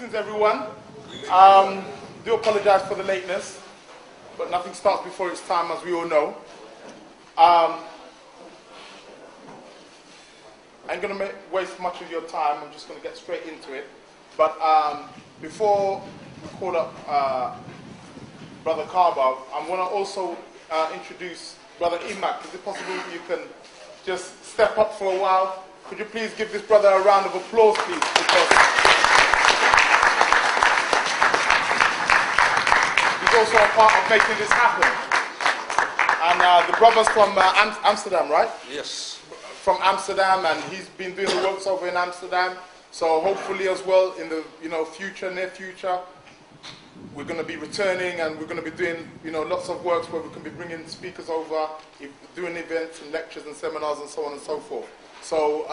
Greetings, everyone. Do apologize for the lateness, but nothing starts before its time, as we all know. I ain't going to waste much of your time. I'm just going to get straight into it. But before we call up Brother Kaba, I'm going to also introduce Brother Imak. Is it possible you can just step up for a while? Could you please give this brother a round of applause, please? Because he's also a part of making this happen. And the brother's from Amsterdam, right? Yes. From Amsterdam, and he's been doing the works over in Amsterdam. So hopefully as well in the near future, we're going to be returning and we're going to be doing lots of works where we can be bringing speakers over, doing events and lectures and seminars and so on and so forth. So,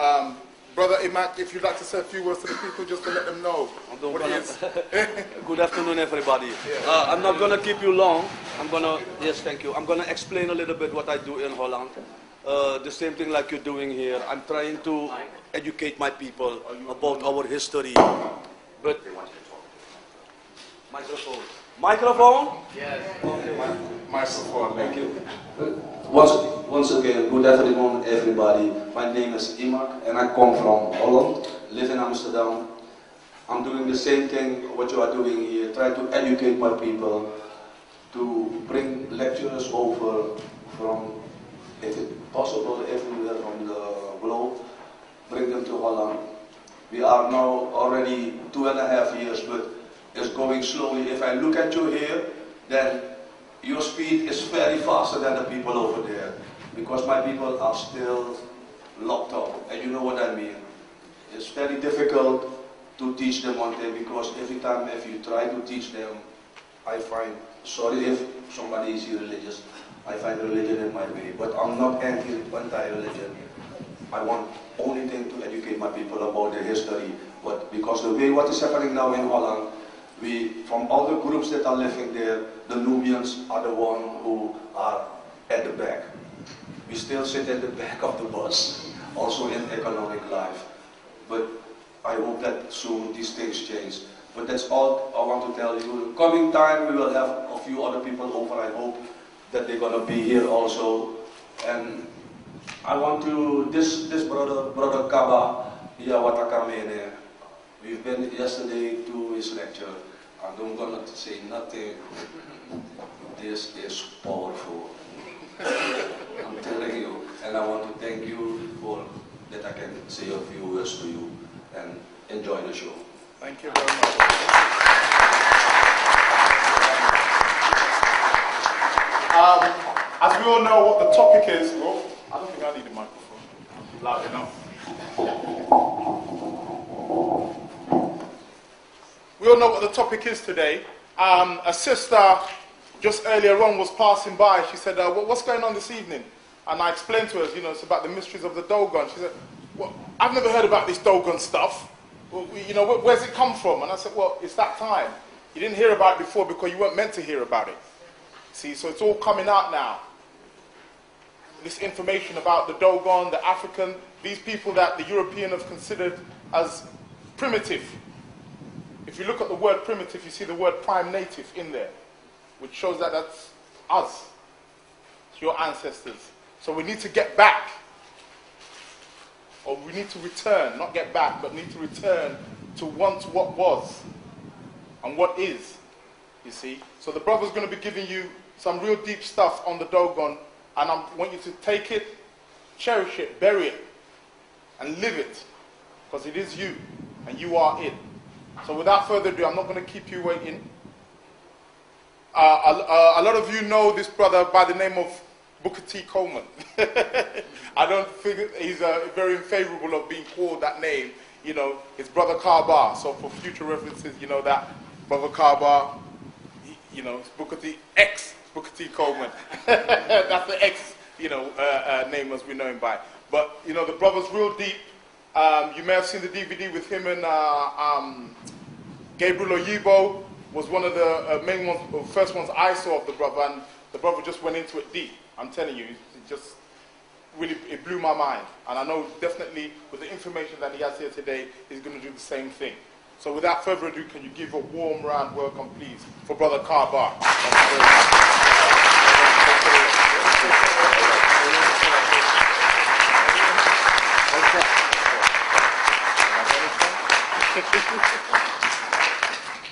Brother Imak, if you'd like to say a few words to the people just to let them know what it is. Good afternoon, everybody. Yeah. I'm not going to keep you long. Yes, thank you. I'm going to explain a little bit what I do in Holland. The same thing like you're doing here. I'm trying to educate my people about our history. But microphone. Microphone? Yes. Okay. Microphone. Thank you. Once again, good afternoon, everybody. My name is Imak, and I come from Holland. Live in Amsterdam. I'm doing the same thing what you are doing here. Try to educate my people, to bring lecturers over from, if it's possible, everywhere from the globe. Bring them to Holland. We are now already 2.5 years, but it's going slowly. If I look at you here, then your speed is very faster than the people over there, because my people are still locked up, and you know what I mean. It's very difficult to teach them one thing, because every time if you try to teach them, I find, sorry if somebody is religious, I find religion in my way, but I'm not anti-religion. I want only thing to educate my people about their history, but because the way what is happening now in Holland, from all the groups that are living there, the Nubians are the ones who are at the back. We still sit at the back of the bus, also in economic life. But I hope that soon these things change. But that's all I want to tell you. Coming time, we will have a few other people over. I hope that they're going to be here also. And I want to, this brother Kaba, Yawatakamene, we've been yesterday to his lecture. I'm going to say nothing. This is powerful. I'm telling you. And I want to thank you for that I can say a few words to you. And enjoy the show. Thank you very much. As we all know what the topic is, well, I don't think I need a microphone. Loud enough. We all know what the topic is today. A sister just earlier on was passing by. She said, what's going on this evening? And I explained to her, it's about the mysteries of the Dogon. She said, well, I've never heard about this Dogon stuff. Well, where's it come from? And I said, well, it's that time. You didn't hear about it before because you weren't meant to hear about it. See, so it's all coming out now. This information about the Dogon, the African, these people that the European have considered as primitive. If you look at the word primitive, you see the word prime native in there, which shows that that's us. It's your ancestors. So we need to get back. Or we need to return, not get back, but need to return to once what was and what is, you see. So the brother's going to be giving you some real deep stuff on the Dogon, and I want you to take it, cherish it, bury it, and live it, because it is you, and you are it. So without further ado, I'm not going to keep you waiting. A lot of you know this brother by the name of Booker T. Coleman. I don't think he's very unfavorable of being called that name. His brother Kaba. So for future references, that brother Kaba, it's Booker T. X Booker T. Coleman. That's the X, name as we know him by. But the brother's real deep. You may have seen the DVD with him and Gabriel Oyibo was one of the main ones, first ones I saw of the brother, and the brother just went into it deep. I'm telling you, it just really, it blew my mind. And I know definitely with the information that he has here today, he's going to do the same thing. So without further ado, can you give a warm round welcome, please, for Brother Karbar?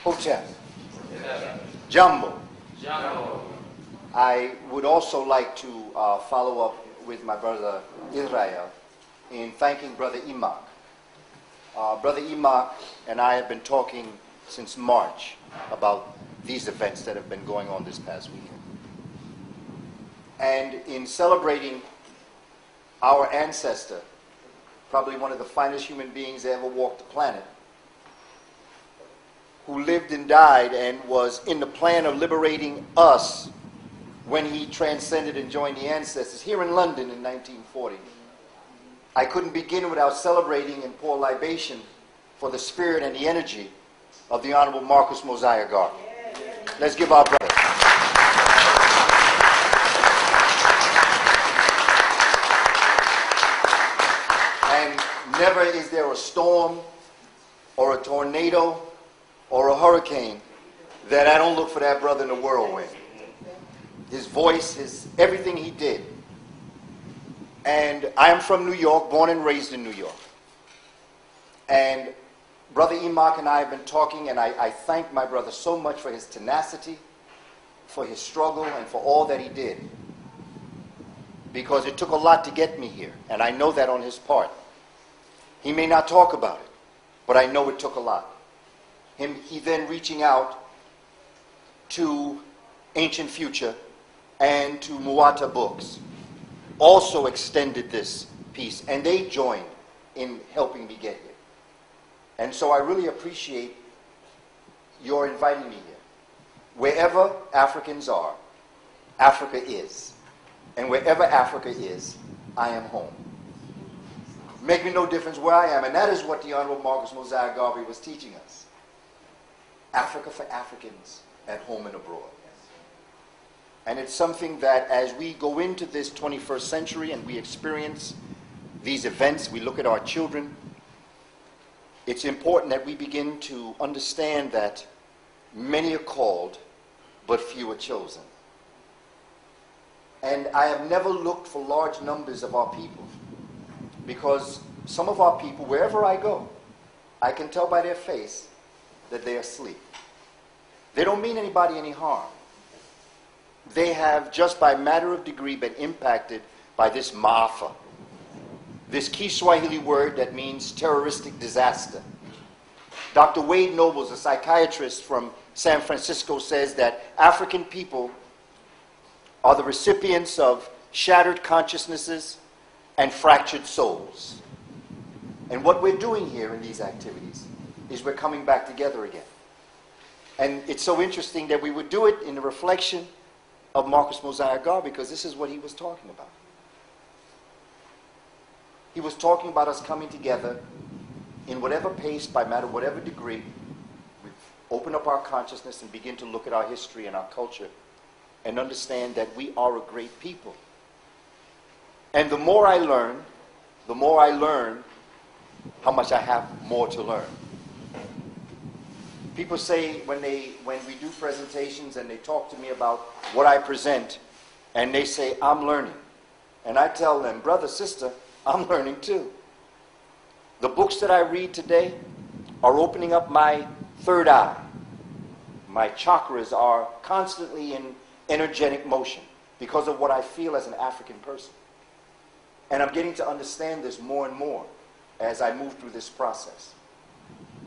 Hotep. Jumbo. I would also like to follow up with my brother Israel in thanking Brother Imak. Brother Imak and I have been talking since March about these events that have been going on this past weekend. And in celebrating our ancestor, probably one of the finest human beings that ever walked the planet, who lived and died and was in the plan of liberating us when he transcended and joined the ancestors here in London in 1940. I couldn't begin without celebrating and pour libation for the spirit and the energy of the Honorable Marcus Mosiah Garvey. Let's give our brother. And never is there a storm or a tornado or a hurricane that I don't look for that brother in the whirlwind. His voice, his everything he did. And I am from New York, born and raised in New York. And Brother Imak and I have been talking, and I thank my brother so much for his tenacity, for his struggle, and for all that he did. Because it took a lot to get me here, and I know that on his part. He may not talk about it, but I know it took a lot. He then reaching out to Ancient Future and to Muwatta Books also extended this piece, and they joined in helping me get here. And so I really appreciate your inviting me here. Wherever Africans are, Africa is. And wherever Africa is, I am home. Make me no difference where I am, and that is what the Honorable Marcus Mosiah Garvey was teaching us. Africa for Africans at home and abroad. And it's something that as we go into this 21st century and we experience these events, we look at our children, it's important that we begin to understand that many are called, but few are chosen. And I have never looked for large numbers of our people, because some of our people, wherever I go, I can tell by their face that they are asleep. They don't mean anybody any harm. They have, just by matter of degree, been impacted by this maafa, this Kiswahili word that means terroristic disaster. Dr. Wade Nobles, a psychiatrist from San Francisco, says that African people are the recipients of shattered consciousnesses and fractured souls. And what we're doing here in these activities is we're coming back together again. And it's so interesting that we would do it in the reflection of Marcus Mosiah Garvey, because this is what he was talking about. He was talking about us coming together in whatever pace, by matter, whatever degree, we open up our consciousness and begin to look at our history and our culture and understand that we are a great people. And the more I learn how much I have more to learn. People say when we do presentations and they talk to me about what I present, and they say, I'm learning. And I tell them, brother, sister, I'm learning too. The books that I read today are opening up my third eye. My chakras are constantly in energetic motion because of what I feel as an African person. And I'm getting to understand this more and more as I move through this process.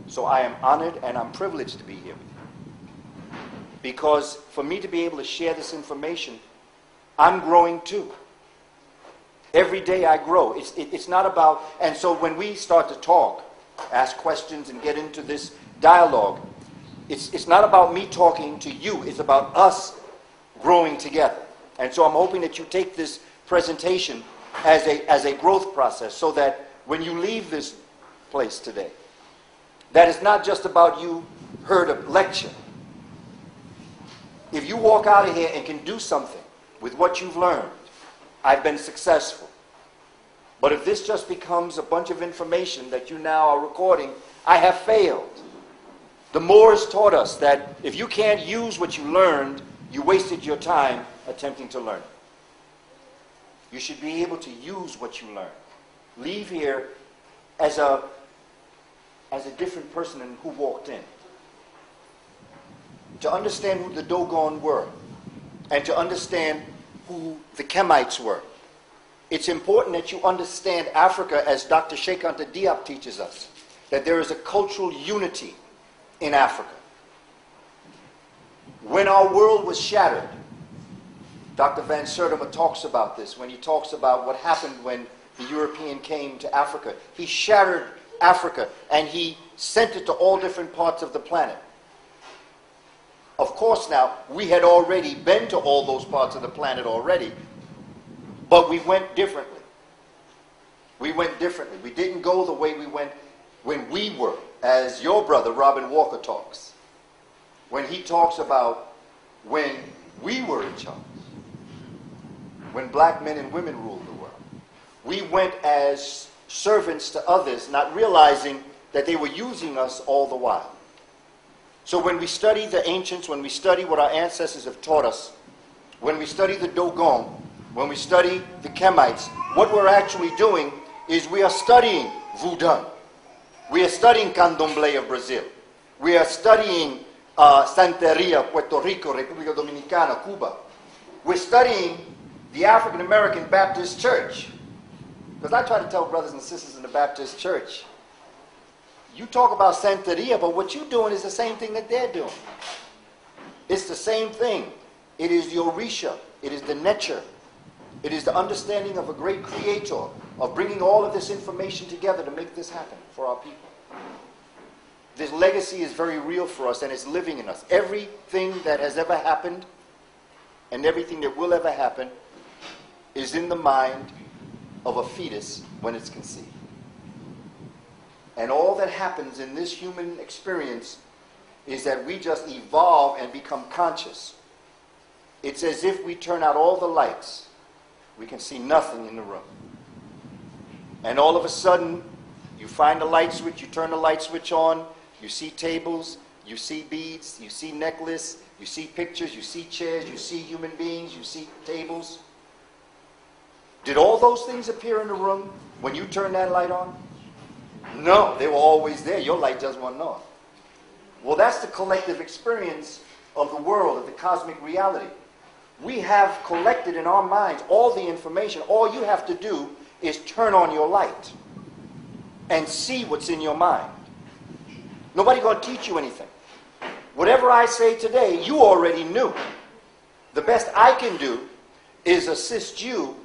So I am honored and I'm privileged to be here with you. Because for me to be able to share this information, I'm growing too. Every day I grow. It's not about, and so when we start to talk, ask questions and get into this dialogue, it's not about me talking to you, it's about us growing together. And so I'm hoping that you take this presentation as a growth process, so that when you leave this place today, that it's not just about you heard a lecture. If you walk out of here and can do something with what you've learned, I've been successful. But if this just becomes a bunch of information that you now are recording, I have failed. The Moors taught us that if you can't use what you learned, you wasted your time attempting to learn it. You should be able to use what you learn. Leave here as a different person than who walked in. To understand who the Dogon were, and to understand who the Kemites were. It's important that you understand Africa, as Dr. Sheikh Anta Diop teaches us, that there is a cultural unity in Africa. When our world was shattered, Dr. Van Sertima talks about this when he talks about what happened when the European came to Africa. He shattered Africa and he sent it to all different parts of the planet. Of course now, we had already been to all those parts of the planet already, but we went differently. We went differently. We didn't go the way we went when we were, as your brother Robin Walker talks. When he talks about when we were in charge, when black men and women ruled the world. We went as servants to others, not realizing that they were using us all the while. So when we study the ancients, when we study what our ancestors have taught us, when we study the Dogon, when we study the Kemites, what we're actually doing is we are studying Voodoo. We are studying Candomblé of Brazil. We are studying Santeria, Puerto Rico, República Dominicana, Cuba. We're studying the African American Baptist Church. Because I try to tell brothers and sisters in the Baptist Church, you talk about Santeria, but what you're doing is the same thing that they're doing. It's the same thing. It is the Orisha. It is the nature. It is the understanding of a great creator, of bringing all of this information together to make this happen for our people. This legacy is very real for us, and it's living in us. Everything that has ever happened and everything that will ever happen is in the mind of a fetus when it's conceived. And all that happens in this human experience is that we just evolve and become conscious. It's as if we turn out all the lights. We can see nothing in the room. And all of a sudden, you find the light switch, you turn the light switch on, you see tables, you see beads, you see necklace, you see pictures, you see chairs, you see human beings, you see tables. Did all those things appear in the room when you turned that light on? No, they were always there. Your light just wasn't on. Well, that's the collective experience of the world, of the cosmic reality. We have collected in our minds all the information. All you have to do is turn on your light and see what's in your mind. Nobody's going to teach you anything. Whatever I say today, you already knew. The best I can do is assist you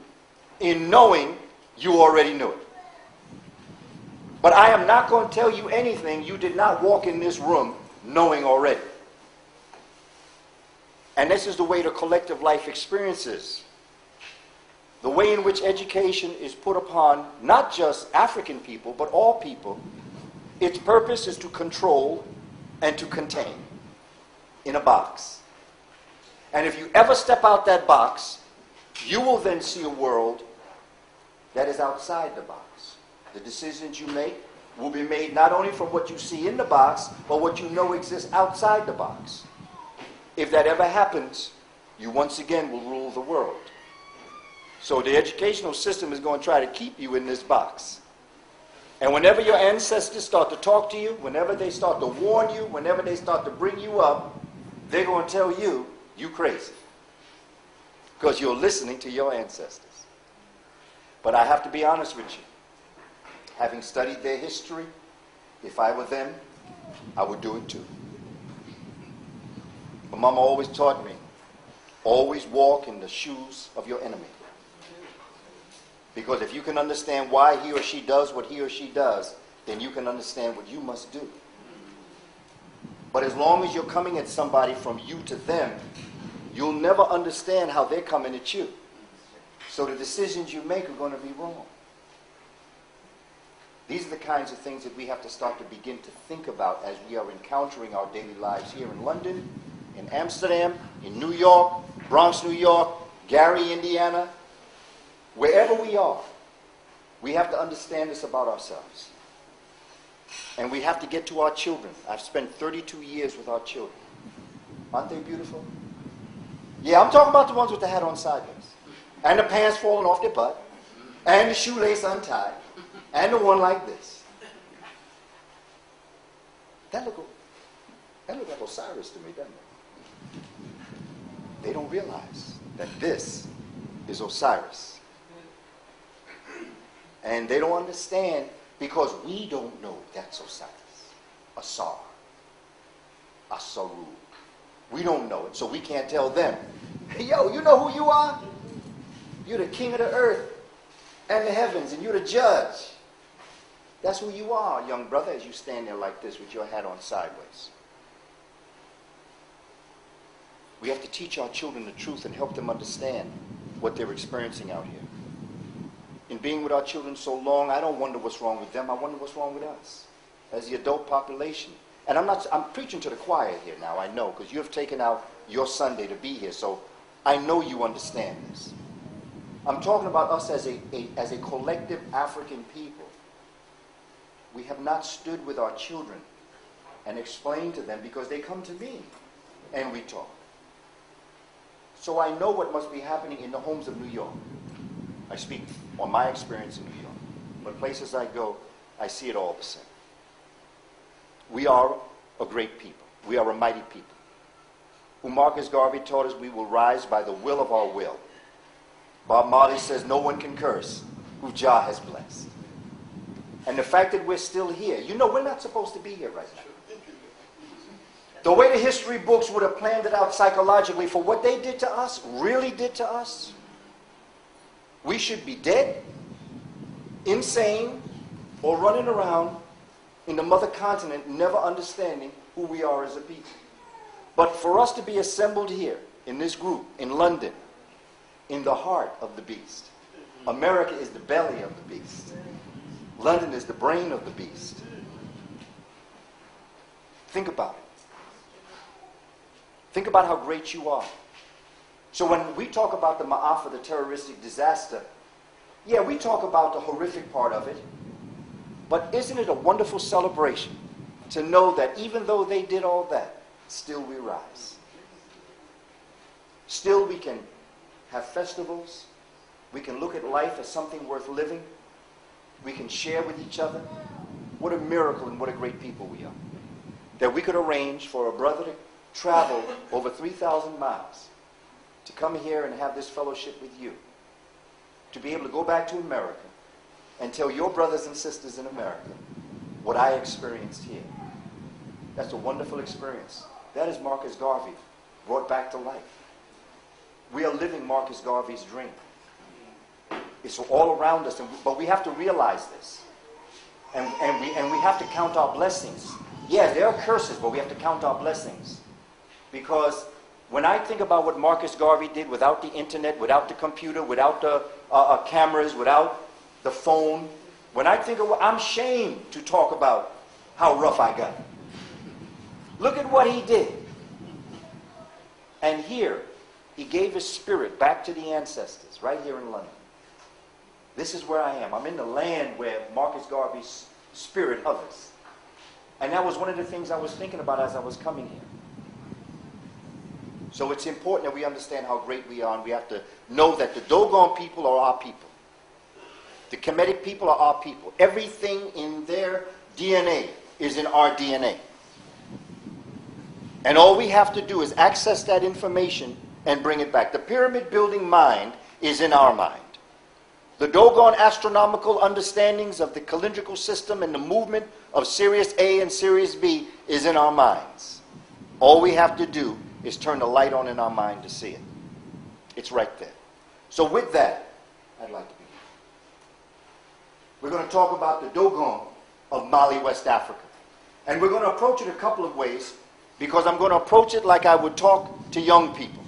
in knowing you already knew it. But I am not going to tell you anything you did not walk in this room knowing already. And this is the way the collective life experiences. The way in which education is put upon not just African people, but all people. Its purpose is to control and to contain in a box. And if you ever step out that box, you will then see a world that is outside the box. The decisions you make will be made not only from what you see in the box, but what you know exists outside the box. If that ever happens, you once again will rule the world. So the educational system is going to try to keep you in this box. And whenever your ancestors start to talk to you, whenever they start to warn you, whenever they start to bring you up, they're going to tell you, you crazy. Because you're listening to your ancestors. But I have to be honest with you. Having studied their history, if I were them, I would do it too. My mama always taught me, always walk in the shoes of your enemy. Because if you can understand why he or she does what he or she does, then you can understand what you must do. But as long as you're coming at somebody from you to them, you'll never understand how they're coming at you. So the decisions you make are going to be wrong. These are the kinds of things that we have to start to begin to think about as we are encountering our daily lives here in London, in Amsterdam, in New York, Bronx, New York, Gary, Indiana. Wherever we are, we have to understand this about ourselves. And we have to get to our children. I've spent 32 years with our children. Aren't they beautiful? Yeah, I'm talking about the ones with the hat on sideways. And the pants falling off their butt. And the shoelace untied. And the one like this. That look like Osiris to me, doesn't it? They don't realize that this is Osiris. And they don't understand because we don't know that's Osiris. Asar. Asaru. We don't know it, so we can't tell them. Hey, yo, you know who you are? You're the king of the earth and the heavens, and you're the judge. That's who you are, young brother, as you stand there like this with your hat on sideways. We have to teach our children the truth and help them understand what they're experiencing out here. In being with our children so long, I don't wonder what's wrong with them. I wonder what's wrong with us as the adult population. And I'm preaching to the choir here now, I know, because you have taken out your Sunday to be here, so I know you understand this. I'm talking about us as a collective African people. We have not stood with our children and explained to them because they come to me and we talk. So I know what must be happening in the homes of New York. I speak on my experience in New York. But places I go, I see it all the same. We are a great people. We are a mighty people. Who Marcus Garvey taught us we will rise by the will of our will. Bob Marley says no one can curse who Jah has blessed. And the fact that we're still here, you know we're not supposed to be here right now. The way the history books would have planned it out psychologically for what they did to us, really did to us, we should be dead, insane, or running around in the mother continent never understanding who we are as a people. But for us to be assembled here in this group in London, in the heart of the beast. America is the belly of the beast. London is the brain of the beast. Think about it. Think about how great you are. So when we talk about the Ma'afa, the terroristic disaster, yeah, we talk about the horrific part of it, but isn't it a wonderful celebration to know that even though they did all that, still we rise. Still we can have festivals. We can look at life as something worth living. We can share with each other. What a miracle and what a great people we are. That we could arrange for a brother to travel over 3,000 miles to come here and have this fellowship with you. To be able to go back to America and tell your brothers and sisters in America what I experienced here. That's a wonderful experience. That is Marcus Garvey brought back to life. We are living Marcus Garvey's dream. It's all around us, but we have to realize this. And we have to count our blessings. Yeah, there are curses, but we have to count our blessings. Because when I think about what Marcus Garvey did without the internet, without the computer, without the cameras, without the phone, when I think of I'm ashamed to talk about how rough I got. Look at what he did. And here, he gave his spirit back to the ancestors, right here in London. This is where I am. I'm in the land where Marcus Garvey's spirit hovers. And that was one of the things I was thinking about as I was coming here. So it's important that we understand how great we are, and we have to know that the Dogon people are our people. The Kemetic people are our people. Everything in their DNA is in our DNA. And all we have to do is access that information and bring it back. The pyramid building mind is in our mind. The Dogon astronomical understandings of the calendrical system and the movement of Sirius A and Sirius B is in our minds. All we have to do is turn the light on in our mind to see it. It's right there. So with that, I'd like to begin. We're going to talk about the Dogon of Mali, West Africa. And we're going to approach it a couple of ways, because I'm going to approach it like I would talk to young people.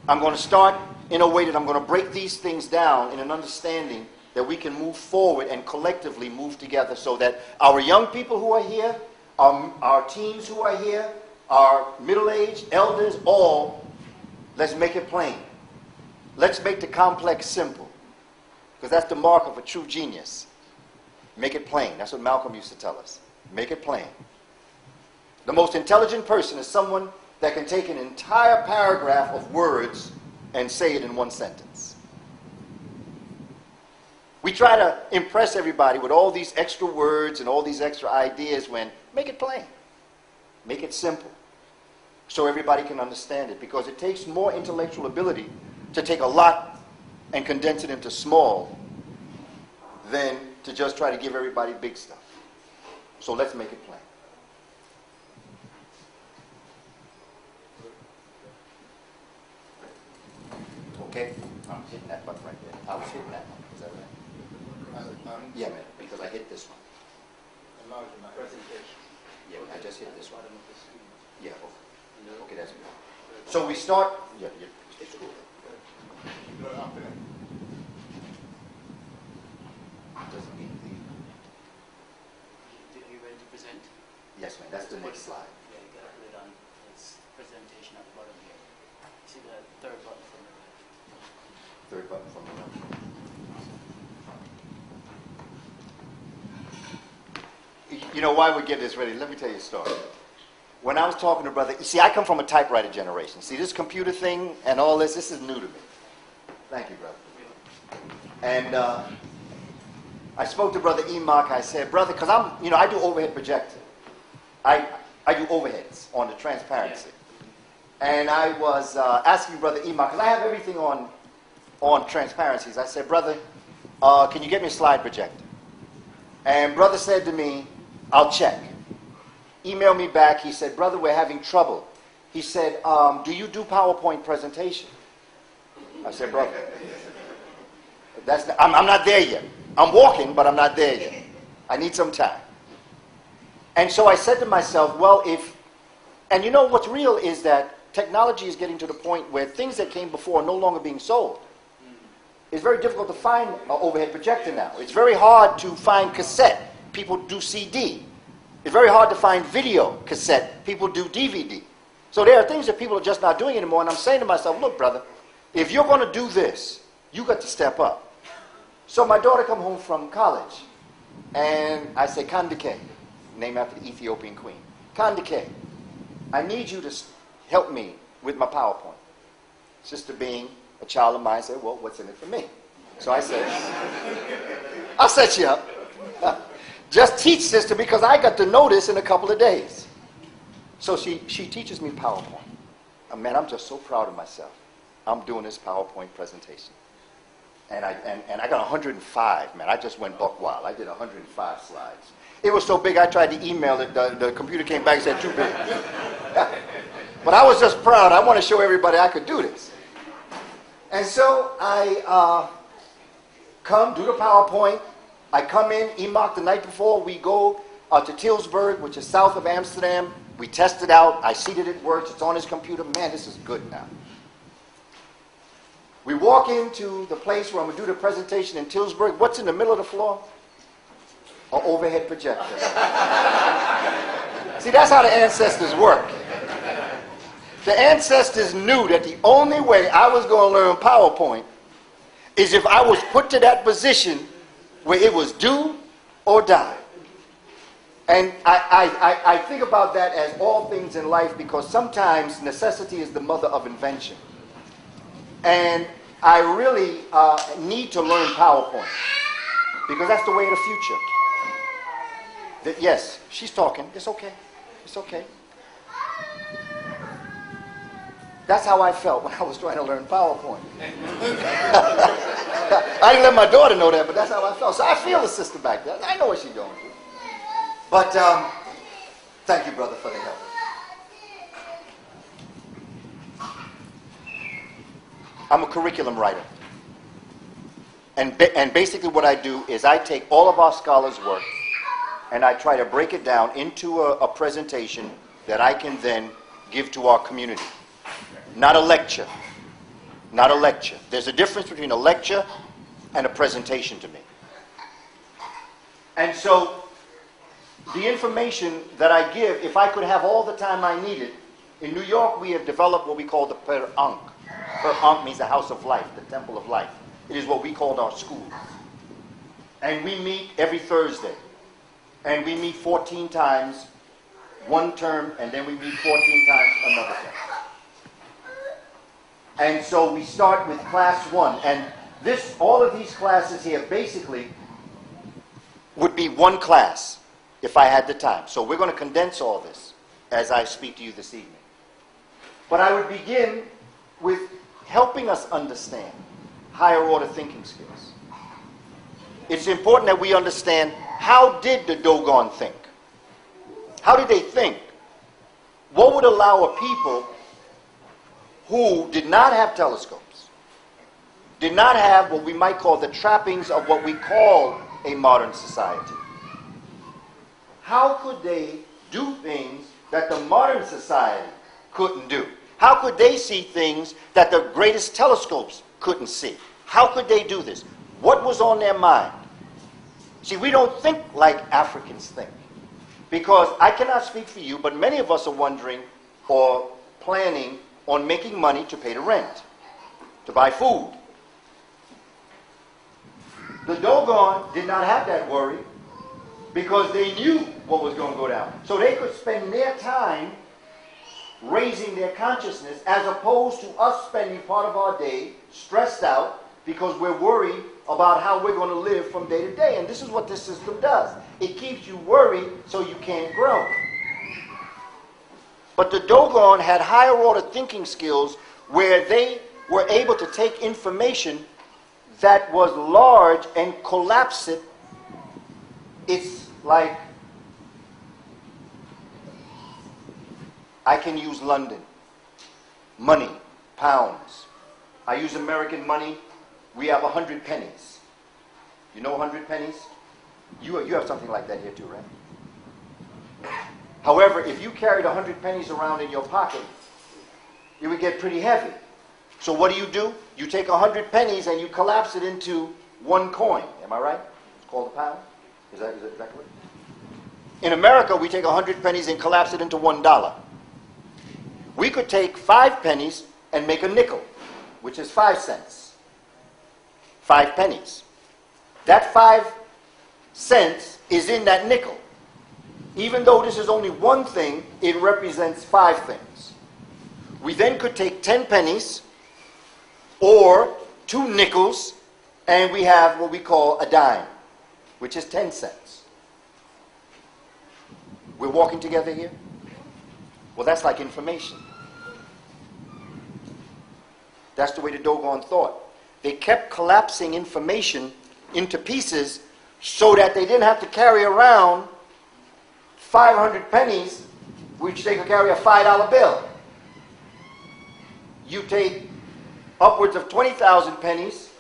I'm going to start in a way that I'm going to break these things down in an understanding that we can move forward and collectively move together, so that our young people who are here, our teens who are here, our middle-aged, elders, all, let's make it plain. Let's make the complex simple, because that's the mark of a true genius. Make it plain. That's what Malcolm used to tell us. Make it plain. The most intelligent person is someone that can take an entire paragraph of words and say it in one sentence. We try to impress everybody with all these extra words and all these extra ideas when, make it plain. Make it simple. So everybody can understand it. Because it takes more intellectual ability to take a lot and condense it into small than to just try to give everybody big stuff. So let's make it plain. Okay? I'm hitting that button right there. I was hitting that one. Is that right? Yeah, man, because I hit this one. Presentation. Yeah, I just hit this one. Yeah, okay, that's good. So we start. Yeah, it's cool. Doesn't need the. Are you ready to present? Yes, man, that's the next slide. Yeah, you gotta put it on. It's presentation at the bottom here. See the third button from the right. Third button from the left. You know why we get this ready? Let me tell you a story. When I was talking to brother, you see, I come from a typewriter generation. See, this computer thing and all this is new to me. Thank you, brother. And I spoke to brother Enoch. I said, brother, because I do overhead projector. I do overheads on the transparency. And I was asking brother Enoch, because I have everything on transparencies. I said, brother, can you get me a slide projector? And brother said to me, I'll check. Email me back. He said, brother, we're having trouble. He said, do you do PowerPoint presentation? I said, brother, I'm not there yet. I'm walking, but I'm not there yet. I need some time. And so I said to myself, well, and you know what's real is that technology is getting to the point where things that came before are no longer being sold. It's very difficult to find an overhead projector now. It's very hard to find cassette. People do CD. It's very hard to find video cassette. People do DVD. So there are things that people are just not doing anymore. And I'm saying to myself, look, brother, if you're going to do this, you got to step up. So my daughter come home from college. And I say, Kandake, named after the Ethiopian queen. Kandake, I need you to help me with my PowerPoint. Sister being a child of mine said, well, what's in it for me? So I said, I'll set you up. Just teach, sister, because I got to know this in a couple of days. So she teaches me PowerPoint. And man, I'm just so proud of myself. I'm doing this PowerPoint presentation. And I got 105, man. I just went buck wild. I did 105 slides. It was so big I tried to email it. The computer came back and said, too big. But I was just proud. I want to show everybody I could do this. And so I come, do the PowerPoint. I come in, Enoch, the night before. We go to Tilsburg, which is south of Amsterdam. We test it out. I see that it works. It's on his computer. Man, this is good now. We walk into the place where I'm going to do the presentation in Tilsburg. What's in the middle of the floor? An overhead projector. See, that's how the ancestors work. The ancestors knew that the only way I was going to learn PowerPoint is if I was put to that position where it was do or die. And I think about that as all things in life, because sometimes necessity is the mother of invention. And I really need to learn PowerPoint because that's the way of the future. Yes, she's talking. It's okay. It's okay. That's how I felt when I was trying to learn PowerPoint. I didn't let my daughter know that, but that's how I felt. So I feel the sister back there. I know what she's going through. But thank you, brother, for the help. I'm a curriculum writer. And basically what I do is I take all of our scholars' work and I try to break it down into a presentation that I can then give to our community. Not a lecture. Not a lecture. There's a difference between a lecture and a presentation to me. And so the information that I give, if I could have all the time I needed, in New York we have developed what we call the Per Ankh. Per Ankh means the house of life, the temple of life. It is what we called our school. And we meet every Thursday. and we meet 14 times one term, and then we meet 14 times another term. And so we start with class 1, and all of these classes here basically would be one class if I had the time. So we're going to condense all this as I speak to you this evening. But I would begin with helping us understand higher order thinking skills. It's important that we understand, how did the Dogon think? How did they think? What would allow a people who did not have telescopes, did not have what we might call the trappings of what we call a modern society? How could they do things that the modern society couldn't do? How could they see things that the greatest telescopes couldn't see? How could they do this? What was on their mind? See, we don't think like Africans think. Because I cannot speak for you, but many of us are wondering or planning on making money to pay the rent, to buy food. The Dogon did not have that worry because they knew what was going to go down. So they could spend their time raising their consciousness as opposed to us spending part of our day stressed out because we're worried about how we're going to live from day to day. And this is what this system does. It keeps you worried so you can't grow. But the Dogon had higher order thinking skills where they were able to take information that was large and collapse it. It's like, I can use London, money, pounds. I use American money. We have 100 pennies. You know 100 pennies? You have something like that here too, right? However, if you carried 100 pennies around in your pocket, it would get pretty heavy. So what do? You take 100 pennies and you collapse it into one coin. Am I right? It's called a pound. Is that correct? In America, we take 100 pennies and collapse it into $1. We could take 5 pennies and make a nickel, which is 5 cents. 5 pennies. That 5 cents is in that nickel. Even though this is only one thing, it represents 5 things. We then could take 10 pennies or 2 nickels, and we have what we call a dime, which is 10 cents. We're walking together here? Well, that's like information. That's the way the Dogon thought. They kept collapsing information into pieces so that they didn't have to carry around 500 pennies, which they could carry a $5 bill. You take upwards of 20,000 pennies,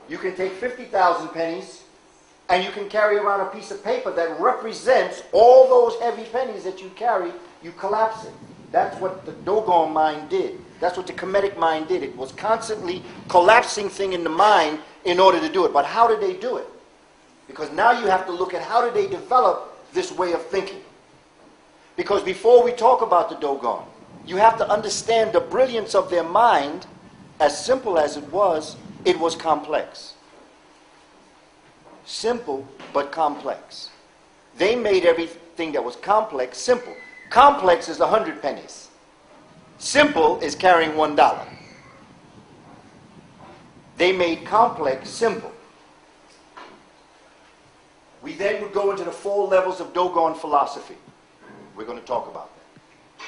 you can take 50,000 pennies, and you can carry around a piece of paper that represents all those heavy pennies that you carry. You collapse it. That's what the Dogon mind did. That's what the Kemetic mind did. It was constantly collapsing things in the mind in order to do it. But how did they do it? Because now you have to look at how did they develop this way of thinking. Because before we talk about the Dogon, you have to understand the brilliance of their mind. As simple as it was complex. Simple, but complex. They made everything that was complex simple. Complex is 100 pennies. Simple is carrying $1. They made complex simple. We then would go into the 4 levels of Dogon philosophy. We're going to talk about that.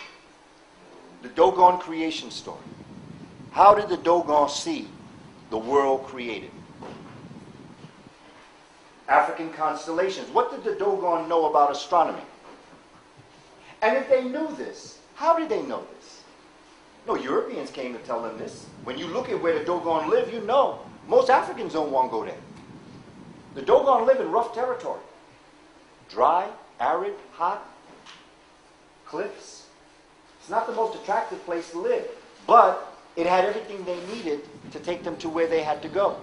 The Dogon creation story. How did the Dogon see the world created? African constellations. What did the Dogon know about astronomy? And if they knew this, how did they know this? No Europeans came to tell them this. When you look at where the Dogon live, you know. Most Africans don't want to go there. The Dogon live in rough territory. Dry, arid, hot, cliffs. It's not the most attractive place to live, but it had everything they needed to take them to where they had to go,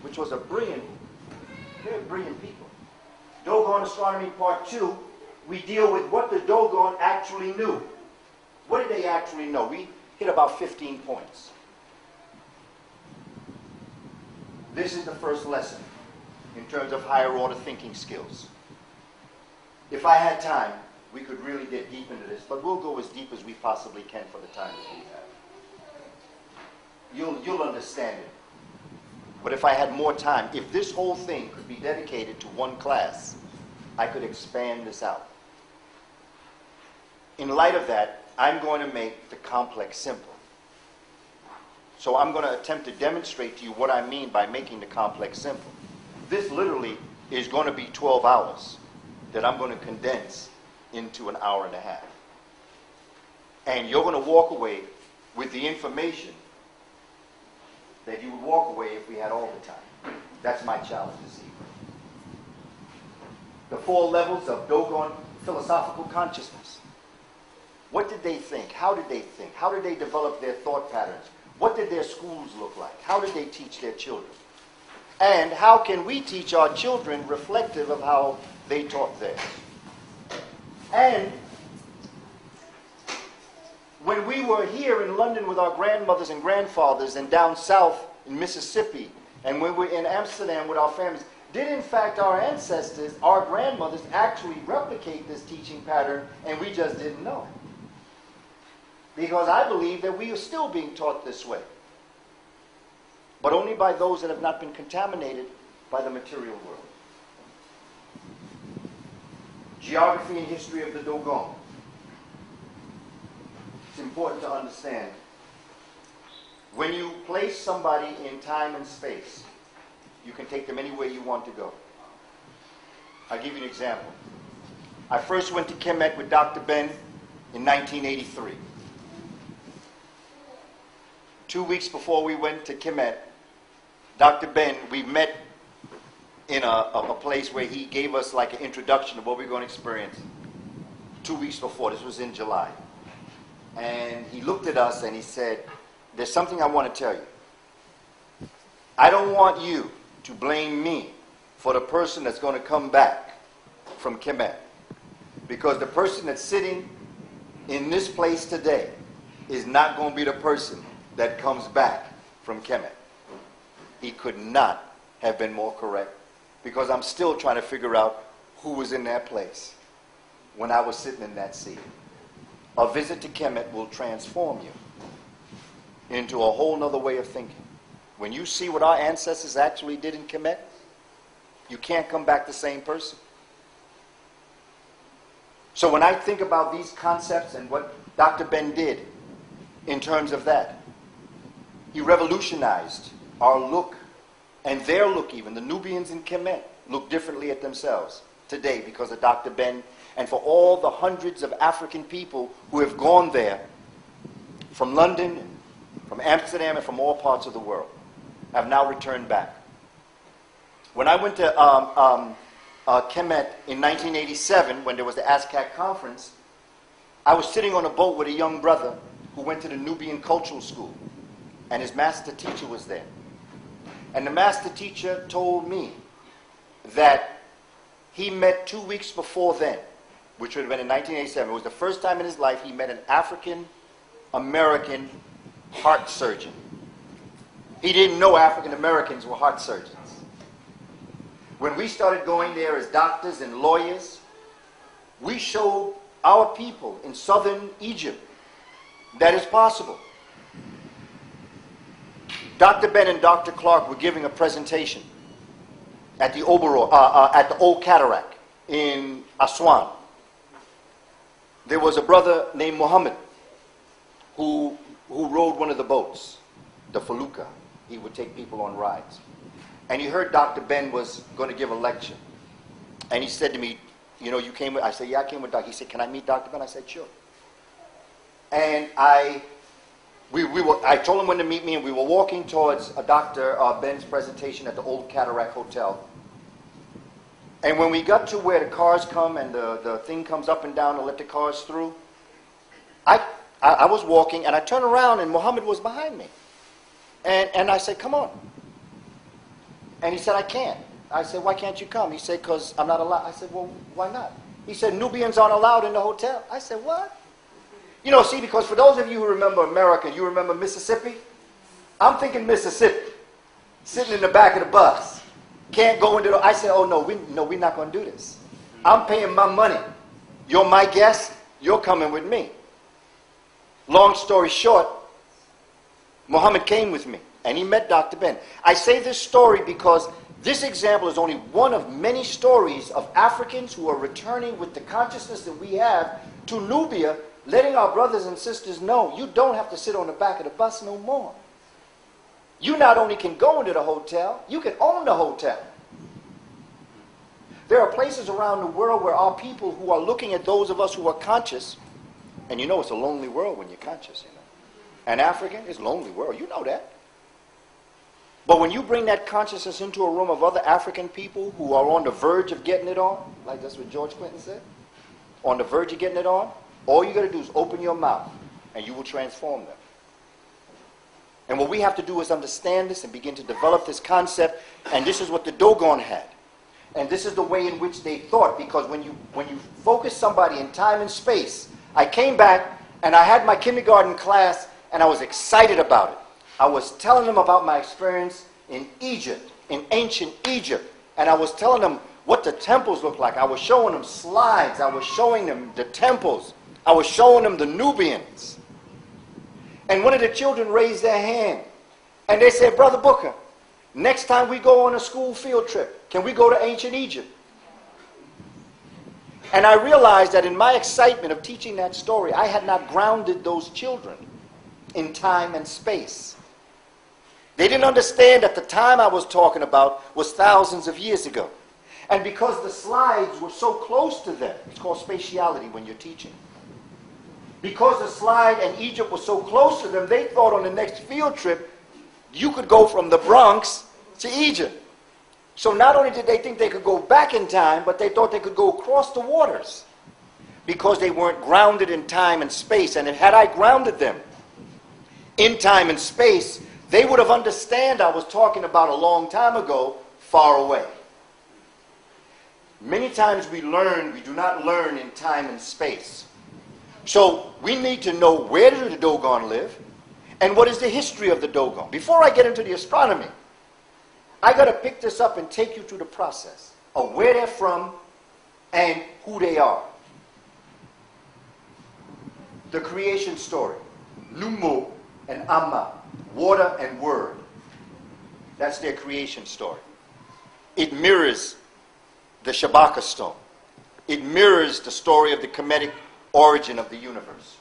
which was a brilliant, very brilliant people. Dogon Astronomy Part 2, we deal with what the Dogon actually knew. What did they actually know? We hit about 15 points. This is the first lesson in terms of higher order thinking skills. If I had time, we could really get deep into this, but we'll go as deep as we possibly can for the time that we have. You'll understand it. But if I had more time, if this whole thing could be dedicated to one class, I could expand this out. In light of that, I'm going to make the complex simple. So I'm going to attempt to demonstrate to you what I mean by making the complex simple. This literally is going to be 12 hours that I'm going to condense into an hour and a half. And you're going to walk away with the information that you would walk away if we had all the time. That's my challenge this evening. The 4 levels of Dogon philosophical consciousness. What did they think? How did they think? How did they develop their thought patterns? What did their schools look like? How did they teach their children? And how can we teach our children reflective of how they taught theirs? And when we were here in London with our grandmothers and grandfathers and down south in Mississippi, and when we were in Amsterdam with our families, did in fact our ancestors, our grandmothers, actually replicate this teaching pattern and we just didn't know it? Because I believe that we are still being taught this way. But only by those that have not been contaminated by the material world. Geography and history of the Dogon. It's important to understand. When you place somebody in time and space, you can take them anywhere you want to go. I'll give you an example. I first went to Kemet with Dr. Ben in 1983. 2 weeks before we went to Kemet, Dr. Ben, we met in a place where he gave us like an introduction of what we were going to experience 2 weeks before. This was in July. And he looked at us and he said, there's something I want to tell you. I don't want you to blame me for the person that's going to come back from Kemet. Because the person that's sitting in this place today is not going to be the person that comes back from Kemet. He could not have been more correct, because I'm still trying to figure out who was in that place when I was sitting in that seat. A visit to Kemet will transform you into a whole nother way of thinking. When you see what our ancestors actually did in Kemet, you can't come back the same person. So when I think about these concepts and what Dr. Ben did in terms of that, he revolutionized our look, and their look even. The Nubians in Kemet look differently at themselves today because of Dr. Ben, and for all the hundreds of African people who have gone there from London, from Amsterdam, and from all parts of the world, have now returned back. When I went to Kemet in 1987, when there was the ASCAC conference, I was sitting on a boat with a young brother who went to the Nubian Cultural School, and his master teacher was there. And the master teacher told me that he met 2 weeks before then, which would have been in 1987. It was the first time in his life he met an African-American heart surgeon. He didn't know African-Americans were heart surgeons. When we started going there as doctors and lawyers, we showed our people in southern Egypt that it's possible. Dr. Ben and Dr. Clark were giving a presentation at the at the Old Cataract in Aswan. There was a brother named Muhammad who rode one of the boats, the Felucca. He would take people on rides. And he heard Dr. Ben was going to give a lecture. And he said to me, you know, you came with, I said, yeah, I came with Dr. He said, can I meet Dr. Ben? I said, sure. And I told him when to meet me, and we were walking towards Dr. Ben's presentation at the Old Cataract Hotel. And when we got to where the cars come and the thing comes up and down to let the cars through, I was walking, and I turned around, and Muhammad was behind me. And I said, come on. And he said, I can't. I said, why can't you come? He said, because I'm not allowed. I said, well, why not? He said, Nubians aren't allowed in the hotel. I said, what? You know, see, because for those of you who remember America, you remember Mississippi? I'm thinking Mississippi, sitting in the back of the bus. Can't go into the... I said, oh, no, we're not going to do this. I'm paying my money. You're my guest. You're coming with me. Long story short, Muhammad came with me, and he met Dr. Ben. I say this story because this example is only one of many stories of Africans who are returning with the consciousness that we have to Nubia, letting our brothers and sisters know you don't have to sit on the back of the bus no more. You not only can go into the hotel, you can own the hotel. There are places around the world where our people who are looking at those of us who are conscious, and you know it's a lonely world when you're conscious, you know. An African is a lonely world, you know that. But when you bring that consciousness into a room of other African people who are on the verge of getting it on, like that's what George Clinton said, on the verge of getting it on, all you got to do is open your mouth and you will transform them. And what we have to do is understand this and begin to develop this concept, and this is what the Dogon had. And this is the way in which they thought, because when you focus somebody in time and space, I came back and I had my kindergarten class and I was excited about it. I was telling them about my experience in Egypt, in ancient Egypt, and I was telling them what the temples looked like. I was showing them slides. I was showing them the temples. I was showing them the Nubians. And one of the children raised their hand and they said, Brother Booker, next time we go on a school field trip, can we go to ancient Egypt? And I realized that in my excitement of teaching that story, I had not grounded those children in time and space. They didn't understand that the time I was talking about was thousands of years ago. And because the slides were so close to them, it's called spatiality when you're teaching. Because the slide and Egypt was so close to them, they thought on the next field trip, you could go from the Bronx to Egypt. So not only did they think they could go back in time, but they thought they could go across the waters because they weren't grounded in time and space. And had I grounded them in time and space, they would have understood I was talking about a long time ago, far away. Many times we do not learn in time and space. So we need to know where did the Dogon live and what is the history of the Dogon. Before I get into the astronomy, I got to pick this up and take you through the process of where they're from and who they are. The creation story, Lumo and Amma, water and word. That's their creation story. It mirrors the Shabaka stone. It mirrors the story of the Kemetic origin of the universe.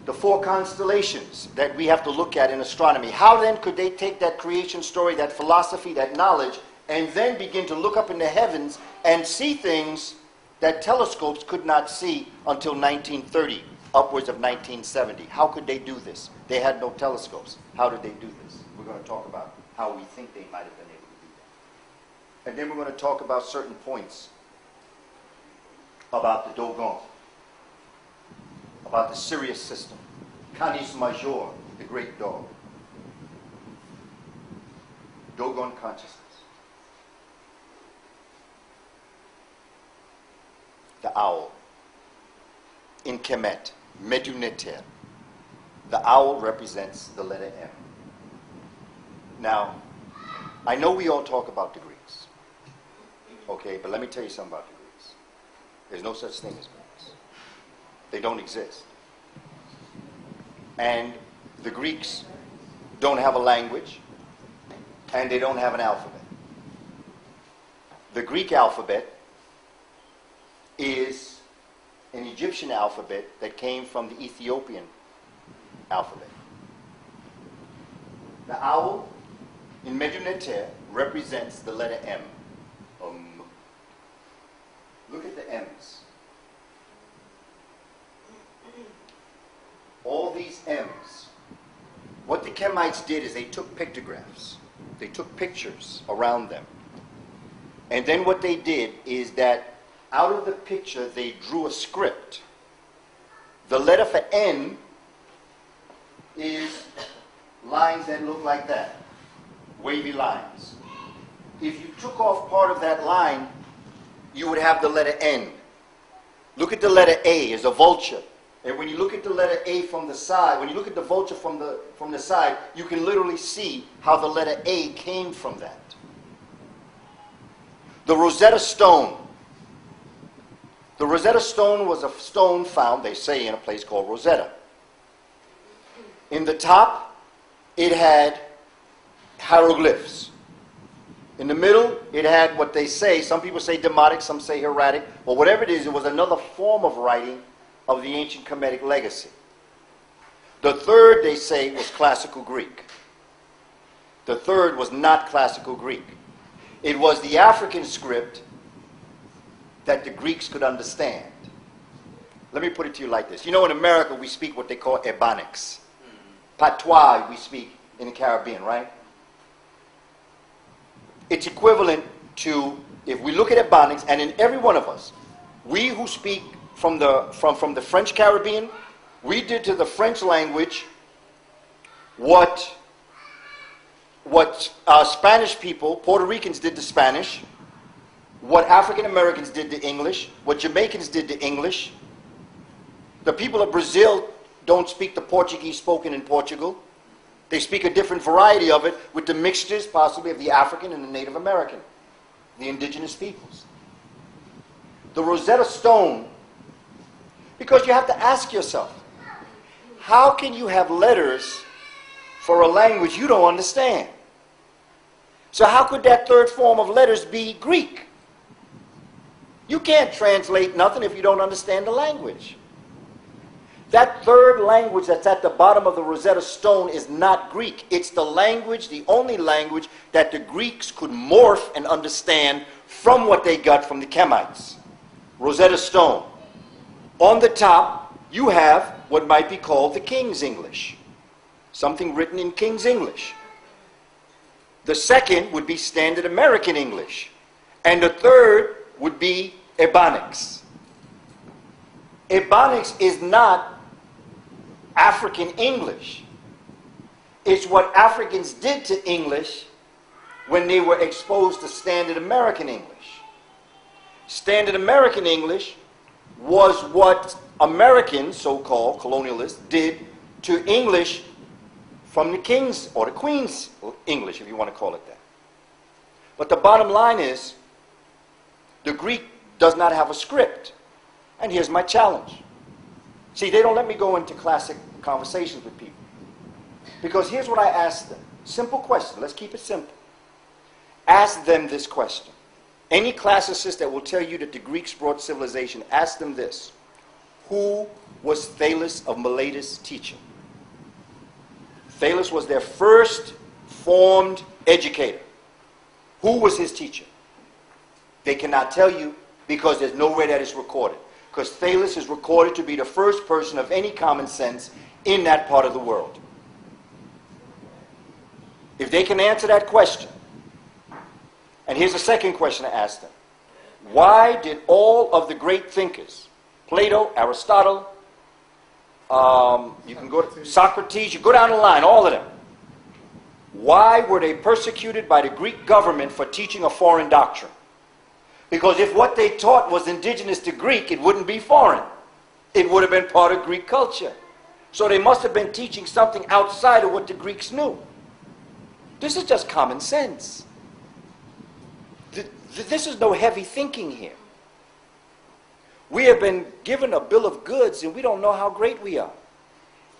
The four constellations that we have to look at in astronomy. How then could they take that creation story, that philosophy, that knowledge, and then begin to look up in the heavens and see things that telescopes could not see until 1930, upwards of 1970? How could they do this? They had no telescopes. How did they do this? We're going to talk about how we think they might have been able to do that. And then we're going to talk about certain points about the Dogon, about the Sirius system, Canis Major, the great dog, Dogon consciousness, the owl, in Kemet, Meduneter. The owl represents the letter M. Now, I know we all talk about the Greeks, okay, but let me tell you something about the Greeks. There's no such thing as Greeks. They don't exist. And the Greeks don't have a language, and they don't have an alphabet. The Greek alphabet is an Egyptian alphabet that came from the Ethiopian alphabet. The owl in Meduneter represents the letter M. Look at the M's. All these M's. What the Kemites did is they took pictographs. They took pictures around them. And then what they did is that out of the picture they drew a script. The letter for N is lines that look like that. Wavy lines. If you took off part of that line, you would have the letter N. Look at the letter A as a vulture. And when you look at the letter A from the side, when you look at the vulture from the side, you can literally see how the letter A came from that. The Rosetta Stone. The Rosetta Stone was a stone found, they say, in a place called Rosetta. In the top, it had hieroglyphs. In the middle, it had what they say, some people say Demotic, some say hieratic, but whatever it is, it was another form of writing of the ancient Kemetic legacy. The third, they say, was classical Greek. The third was not classical Greek. It was the African script that the Greeks could understand. Let me put it to you like this. You know, in America, we speak what they call Ebonics. Patois, we speak in the Caribbean, right? It's equivalent to, if we look at Ebonics, and in every one of us, we who speak from the French Caribbean, we did to the French language what Spanish people, Puerto Ricans did to Spanish, what African Americans did to English, what Jamaicans did to English. The people of Brazil don't speak the Portuguese spoken in Portugal. They speak a different variety of it with the mixtures possibly of the African and the Native American, the indigenous peoples. The Rosetta Stone, because you have to ask yourself, how can you have letters for a language you don't understand? So how could that third form of letters be Greek? You can't translate nothing if you don't understand the language. That third language that's at the bottom of the Rosetta Stone is not Greek. It's the language, the only language that the Greeks could morph and understand from what they got from the Kemites. Rosetta Stone. On the top, you have what might be called the King's English. Something written in King's English. The second would be Standard American English. And the third would be Ebonics. Ebonics is not African English. It's what Africans did to English when they were exposed to Standard American English. Standard American English was what Americans, so-called colonialists, did to English from the King's or the Queen's English, if you want to call it that. But the bottom line is, the Greek does not have a script. And here's my challenge. See, they don't let me go into classic conversations with people. Because here's what I ask them. Simple question. Let's keep it simple. Ask them this question. Any classicist that will tell you that the Greeks brought civilization, ask them this. Who was Thales of Miletus' teacher? Thales was their first formed educator. Who was his teacher? They cannot tell you because there's nowhere that is recorded. Because Thales is recorded to be the first person of any common sense in that part of the world. If they can answer that question, and here's a second question to ask them. Why did all of the great thinkers, Plato, Aristotle, you can go to Socrates, you go down the line, all of them, why were they persecuted by the Greek government for teaching a foreign doctrine? Because if what they taught was indigenous to Greek, it wouldn't be foreign. It would have been part of Greek culture. So they must have been teaching something outside of what the Greeks knew. This is just common sense. This is no heavy thinking here. We have been given a bill of goods and we don't know how great we are.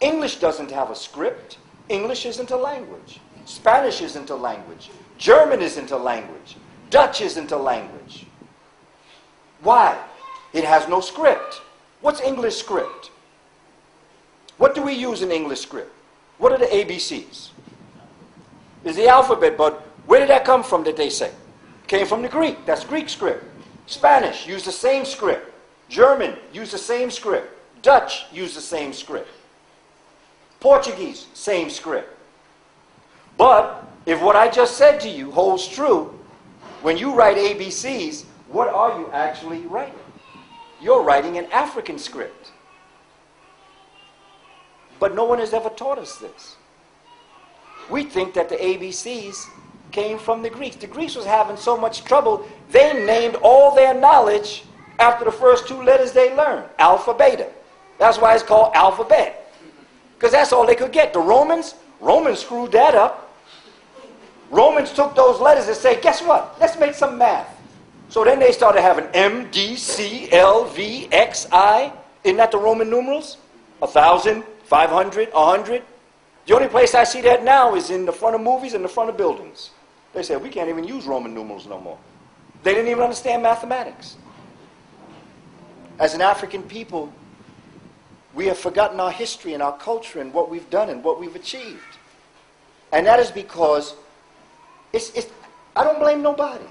English doesn't have a script. English isn't a language. Spanish isn't a language. German isn't a language. Dutch isn't a language. Why? It has no script. What's English script? What do we use in English script? What are the ABCs? It's the alphabet, but where did that come from that they say? Came from the Greek. That's Greek script. Spanish used the same script. German used the same script. Dutch used the same script. Portuguese, same script. But if what I just said to you holds true, when you write ABCs, what are you actually writing? You're writing an African script. But no one has ever taught us this. We think that the ABCs came from the Greeks. The Greeks was having so much trouble, they named all their knowledge after the first two letters they learned, alpha, beta. That's why it's called alphabet. Because that's all they could get. The Romans screwed that up. Romans took those letters and said, guess what? Let's make some math. So then they started having M, D, C, L, V, X, I. Isn't that the Roman numerals? 1,000, 500, 100. The only place I see that now is in the front of movies and the front of buildings. They said, we can't even use Roman numerals no more. They didn't even understand mathematics. As an African people, we have forgotten our history and our culture and what we've done and what we've achieved. And that is because I don't blame nobody.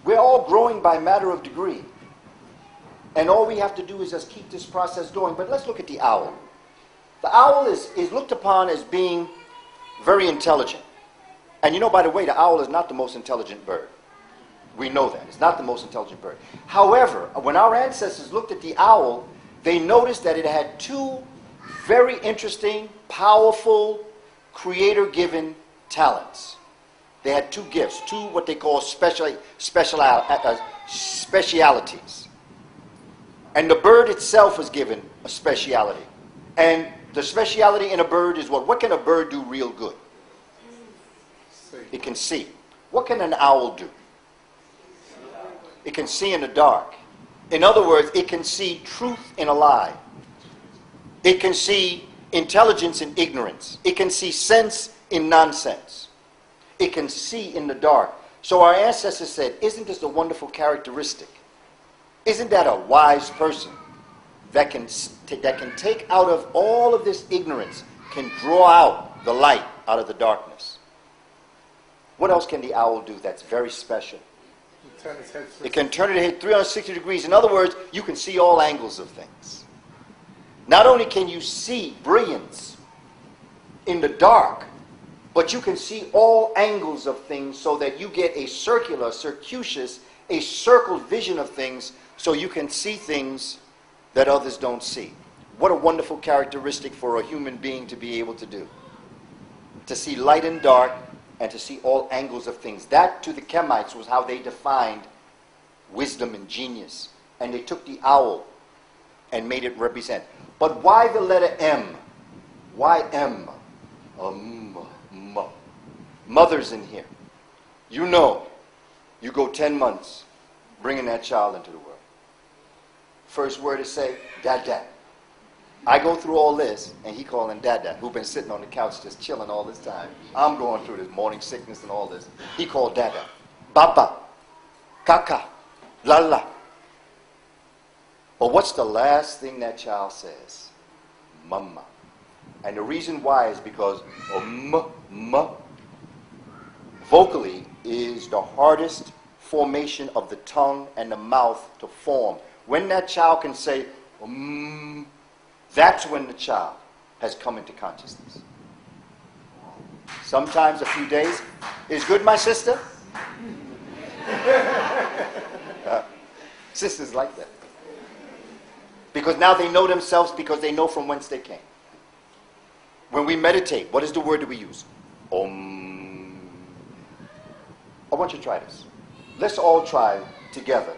We're all growing by matter of degree. And all we have to do is just keep this process going. But let's look at the owl. The owl is looked upon as being very intelligent. And you know, by the way, the owl is not the most intelligent bird. We know that. It's not the most intelligent bird. However, when our ancestors looked at the owl, they noticed that it had two very interesting, powerful, creator-given talents. They had two gifts, two what they call specialities. And the bird itself was given a speciality. And the speciality in a bird is what? What can a bird do real good? It can see. What can an owl do? It can see in the dark. In other words, it can see truth in a lie. It can see intelligence in ignorance. It can see sense in nonsense. It can see in the dark. So our ancestors said, isn't this a wonderful characteristic? Isn't that a wise person that can take out of all of this ignorance, can draw out the light out of the darkness? What else can the owl do that's very special? It can turn its head 360 degrees. In other words, you can see all angles of things. Not only can you see brilliance in the dark, but you can see all angles of things so that you get a circular, circuitous, a circled vision of things so you can see things that others don't see. What a wonderful characteristic for a human being to be able to do. To see light and dark and to see all angles of things. That, to the Kemites, was how they defined wisdom and genius. And they took the owl and made it represent. But why the letter M? Why M? Mothers in here. You know, you go 10 months bringing that child into the world. First word is say, Dada. I go through all this, and he calling Dada, who been sitting on the couch just chilling all this time. I'm going through this morning sickness and all this. He called Dada. Baba. Kaka. Lala. But what's the last thing that child says? Mama. And the reason why is because vocally is the hardest formation of the tongue and the mouth to form. When that child can say that's when the child has come into consciousness. Sometimes a few days is good, my sister. Sisters like that. Because now they know themselves because they know from whence they came. When we meditate, what is the word that we use? Om. I want you to try this. Let's all try together.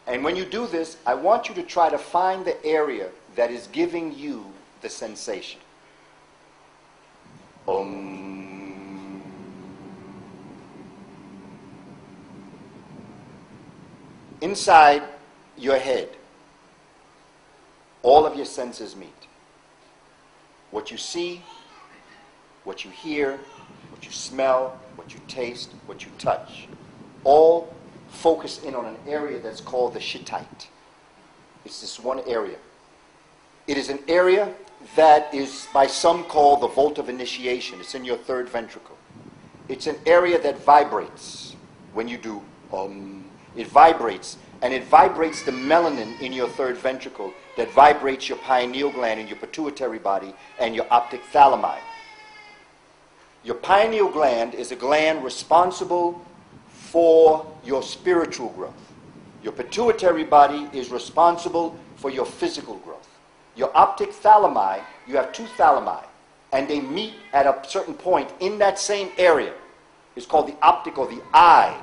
And when you do this, I want you to try to find the area that is giving you the sensation. Om. Inside your head, all of your senses meet. What you see, what you hear, what you smell, what you taste, what you touch, all focus in on an area that's called the Shittite. It's this one area. It is an area that is by some called the vault of initiation. It's in your third ventricle. It's an area that vibrates when you do It vibrates, and it vibrates the melanin in your third ventricle that vibrates your pineal gland and your pituitary body and your optic thalami. Your pineal gland is a gland responsible for your spiritual growth. Your pituitary body is responsible for your physical growth. Your optic thalami, you have two thalami, and they meet at a certain point in that same area. It's called the optic or the eye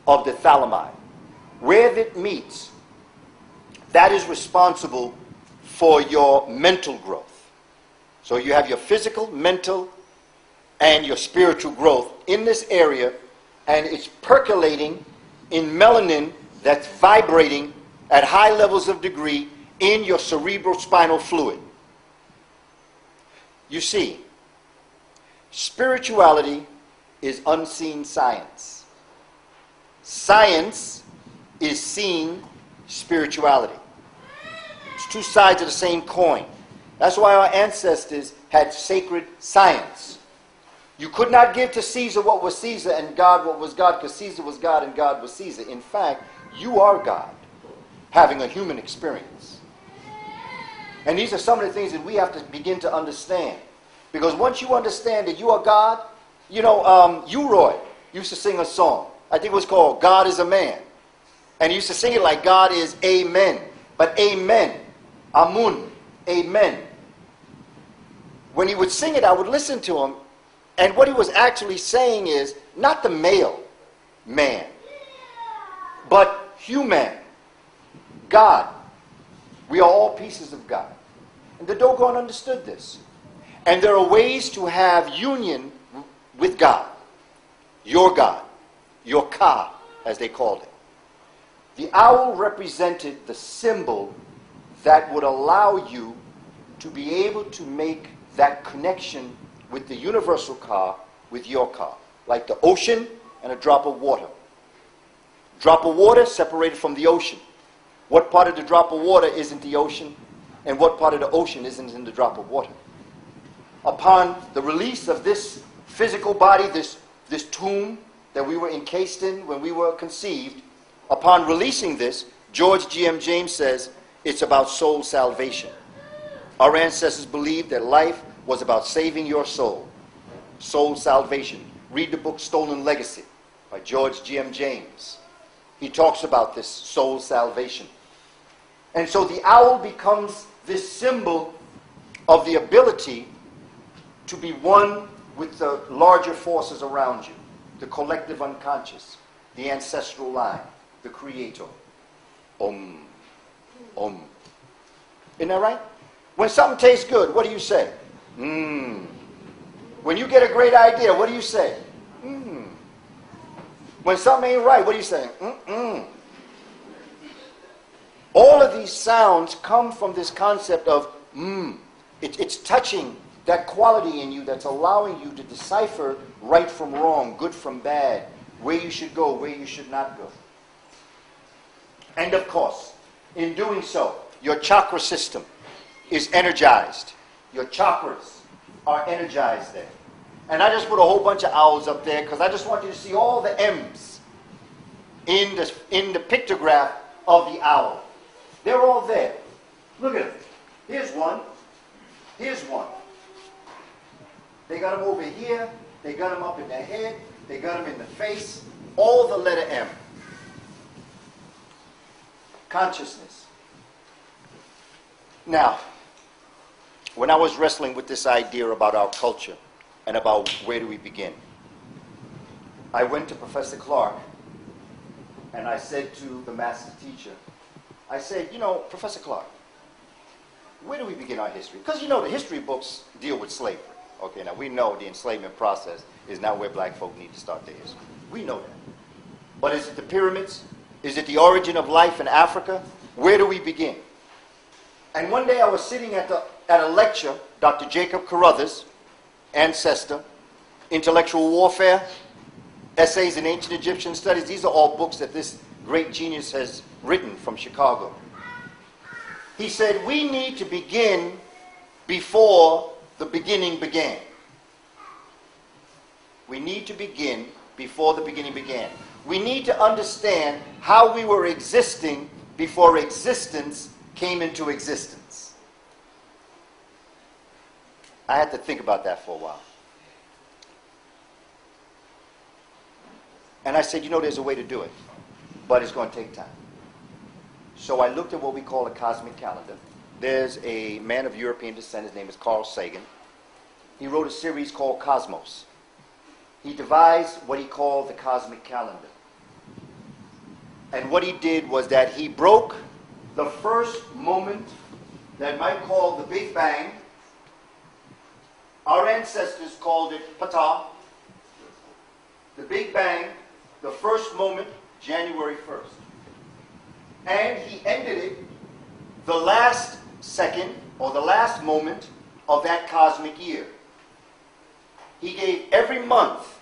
of the thalami. Where it meets, that is responsible for your mental growth. So you have your physical, mental, and your spiritual growth in this area, and it's percolating in melanin that's vibrating at high levels of degree in your cerebrospinal fluid. You see, spirituality is unseen science. Science is seen spirituality. It's two sides of the same coin. That's why our ancestors had sacred science. You could not give to Caesar what was Caesar and God what was God, because Caesar was God and God was Caesar. In fact, you are God, having a human experience. And these are some of the things that we have to begin to understand. Because once you understand that you are God, you know, Uroy used to sing a song. I think it was called God is a Man. And he used to sing it like God is Amen. But Amen, Amun, Amen. When he would sing it, I would listen to him. And what he was actually saying is, not the male man, but human, God. We are all pieces of God. And the Dogon understood this. And there are ways to have union with God. Your Ka, as they called it. The owl represented the symbol that would allow you to be able to make that connection with the universal Ka, with your Ka. Like the ocean and a drop of water. Drop of water separated from the ocean. What part of the drop of water isn't the ocean? And what part of the ocean isn't in the drop of water? Upon the release of this physical body, this tomb that we were encased in when we were conceived, upon releasing this, George G.M. James says, it's about soul salvation. Our ancestors believed that life was about saving your soul. Soul salvation. Read the book Stolen Legacy by George G.M. James. He talks about this soul salvation. And so the owl becomes this symbol of the ability to be one with the larger forces around you. The collective unconscious, the ancestral line, the creator. Om. Om. Isn't that right? When something tastes good, what do you say? Mmm. When you get a great idea, what do you say? Mmm. When something ain't right, what do you say? Mm-mm. All of these sounds come from this concept of mmm. It's touching that quality in you that's allowing you to decipher right from wrong, good from bad, where you should go, where you should not go. And of course, in doing so, your chakra system is energized. Your chakras are energized there. And I just put a whole bunch of owls up there because I just want you to see all the M's in the pictograph of the owl. They're all there. Look at them. Here's one. Here's one. They got them over here. They got them up in their head. They got them in the face. All the letter M. Consciousness. Now, when I was wrestling with this idea about our culture and about where do we begin, I went to Professor Clark and I said to the master teacher, I said, you know, Professor Clark, where do we begin our history? Because, you know, the history books deal with slavery. Okay, now we know the enslavement process is not where black folk need to start their history. We know that. But is it the pyramids? Is it the origin of life in Africa? Where do we begin? And one day I was sitting at a lecture, Dr. Jacob Carruthers, ancestor, intellectual warfare, essays in ancient Egyptian studies. These are all books that this great genius has written from Chicago. He said, we need to begin before the beginning began. We need to begin before the beginning began. We need to understand how we were existing before existence came into existence. I had to think about that for a while. And I said, you know, there's a way to do it, but it's going to take time. So I looked at what we call a cosmic calendar. There's a man of European descent, his name is Carl Sagan. He wrote a series called Cosmos. He devised what he called the cosmic calendar. And what he did was that he broke the first moment that might call the Big Bang. Our ancestors called it Ptah. The Big Bang, the first moment January 1st. And he ended it the last second or the last moment of that cosmic year. He gave every month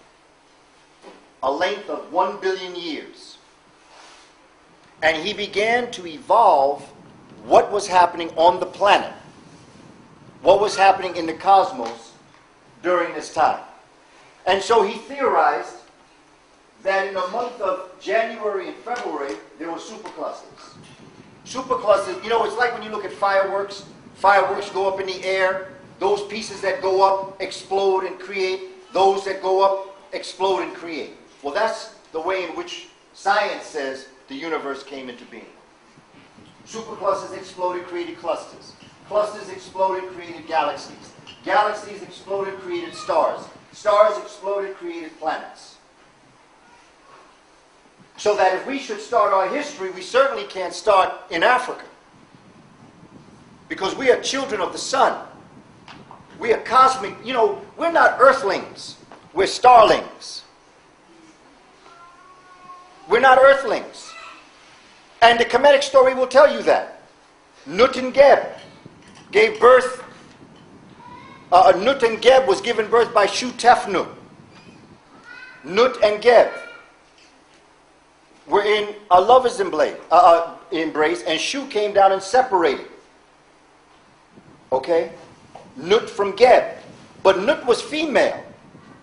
a length of 1 billion years. And he began to evolve what was happening on the planet, what was happening in the cosmos during this time. And so he theorized that in the month of January and February, there were superclusters. Superclusters, you know, it's like when you look at fireworks. Fireworks go up in the air. Those pieces that go up explode and create. Those that go up explode and create. Well, that's the way in which science says the universe came into being. Superclusters exploded, created clusters. Clusters exploded, created galaxies. Galaxies exploded, created stars. Stars exploded, created planets. So that if we should start our history, we certainly can't start in Africa. Because we are children of the sun. We are cosmic, you know, we're not earthlings. We're starlings. We're not earthlings. And the Kemetic story will tell you that. Nut and Geb gave birth. Nut and Geb was given birth by Shu Tefnut. Nut and Geb were in a lover's embrace, and Shu came down and separated. Okay? Nut from Geb. But Nut was female.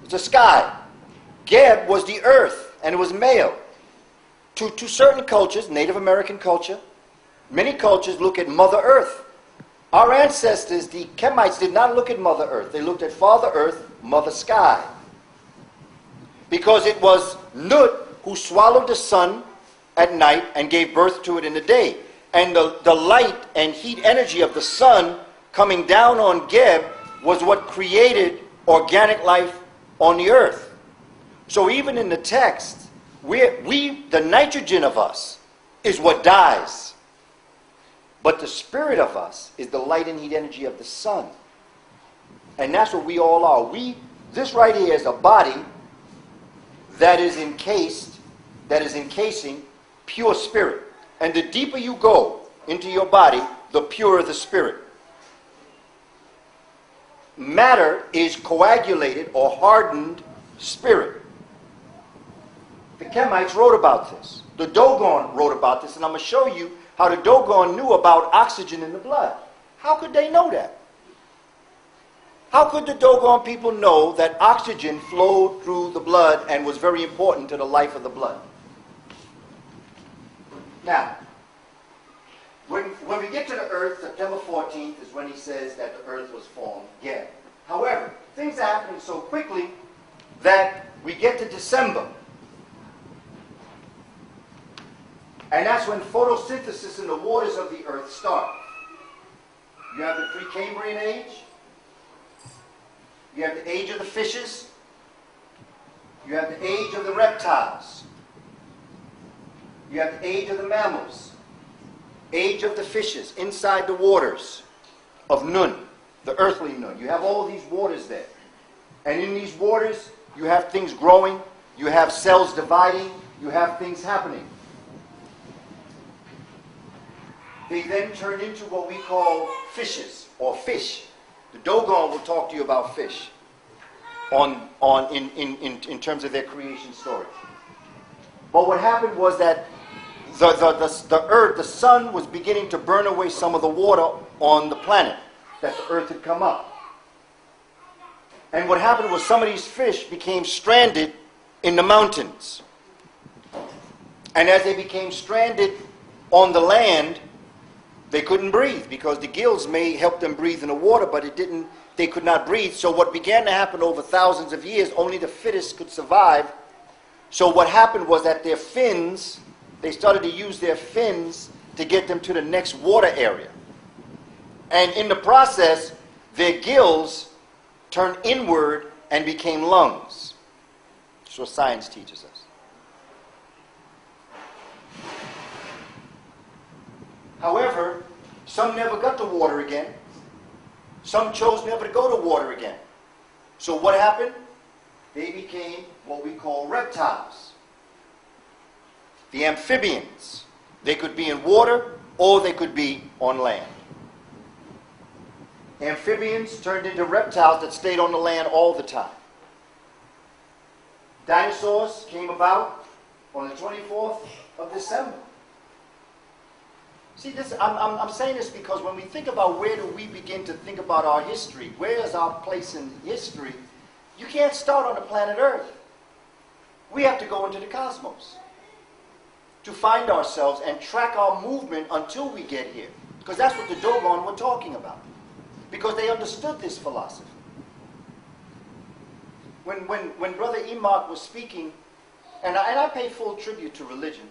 It's a sky. Geb was the earth, and it was male. To certain cultures, Native American culture, many cultures look at Mother Earth. Our ancestors, the Kemites, did not look at Mother Earth. They looked at Father Earth, Mother Sky. Because it was Nut who swallowed the sun at night and gave birth to it in the day. And the light and heat energy of the sun coming down on Geb was what created organic life on the earth. So even in the text, the nitrogen of us is what dies. But the spirit of us is the light and heat energy of the sun. And that's what we all are. This right here is a body that is encasing pure spirit. And the deeper you go into your body, the purer the spirit. Matter is coagulated or hardened spirit. The Kemites wrote about this. The Dogon wrote about this, and I'm going to show you how the Dogon knew about oxygen in the blood. How could they know that? How could the Dogon people know that oxygen flowed through the blood and was very important to the life of the blood? Now, when we get to the earth, September 14th is when he says that the earth was formed again. However, things are happening so quickly that we get to December. And that's when photosynthesis in the waters of the earth start. You have the Precambrian age. You have the age of the fishes. You have the age of the reptiles. You have the age of the mammals. Age of the fishes inside the waters of Nun, the earthly Nun. You have all these waters there. And in these waters, you have things growing. You have cells dividing. You have things happening. They then turn into what we call fishes, or fish. The Dogon will talk to you about fish in terms of their creation story. But what happened was that the earth, the sun was beginning to burn away some of the water on the planet, that the earth had come up. And what happened was some of these fish became stranded in the mountains. And as they became stranded on the land, they couldn't breathe, because the gills may help them breathe in the water, but they could not breathe. So what began to happen over thousands of years, only the fittest could survive. So what happened was that their fins, they started to use their fins to get them to the next water area. And in the process, their gills turned inward and became lungs. That's what science teaches us. However, some never got to water again. Some chose never to go to water again. So what happened? They became what we call reptiles. The amphibians, they could be in water or they could be on land. Amphibians turned into reptiles that stayed on the land all the time. Dinosaurs came about on the 24th of December. See, I'm saying this because when we think about where do we begin to think about our history, where is our place in history, you can't start on the planet Earth. We have to go into the cosmos to find ourselves and track our movement until we get here. Because that's what the Dogon were talking about. Because they understood this philosophy. When Brother Enoch was speaking, and I pay full tribute to religion.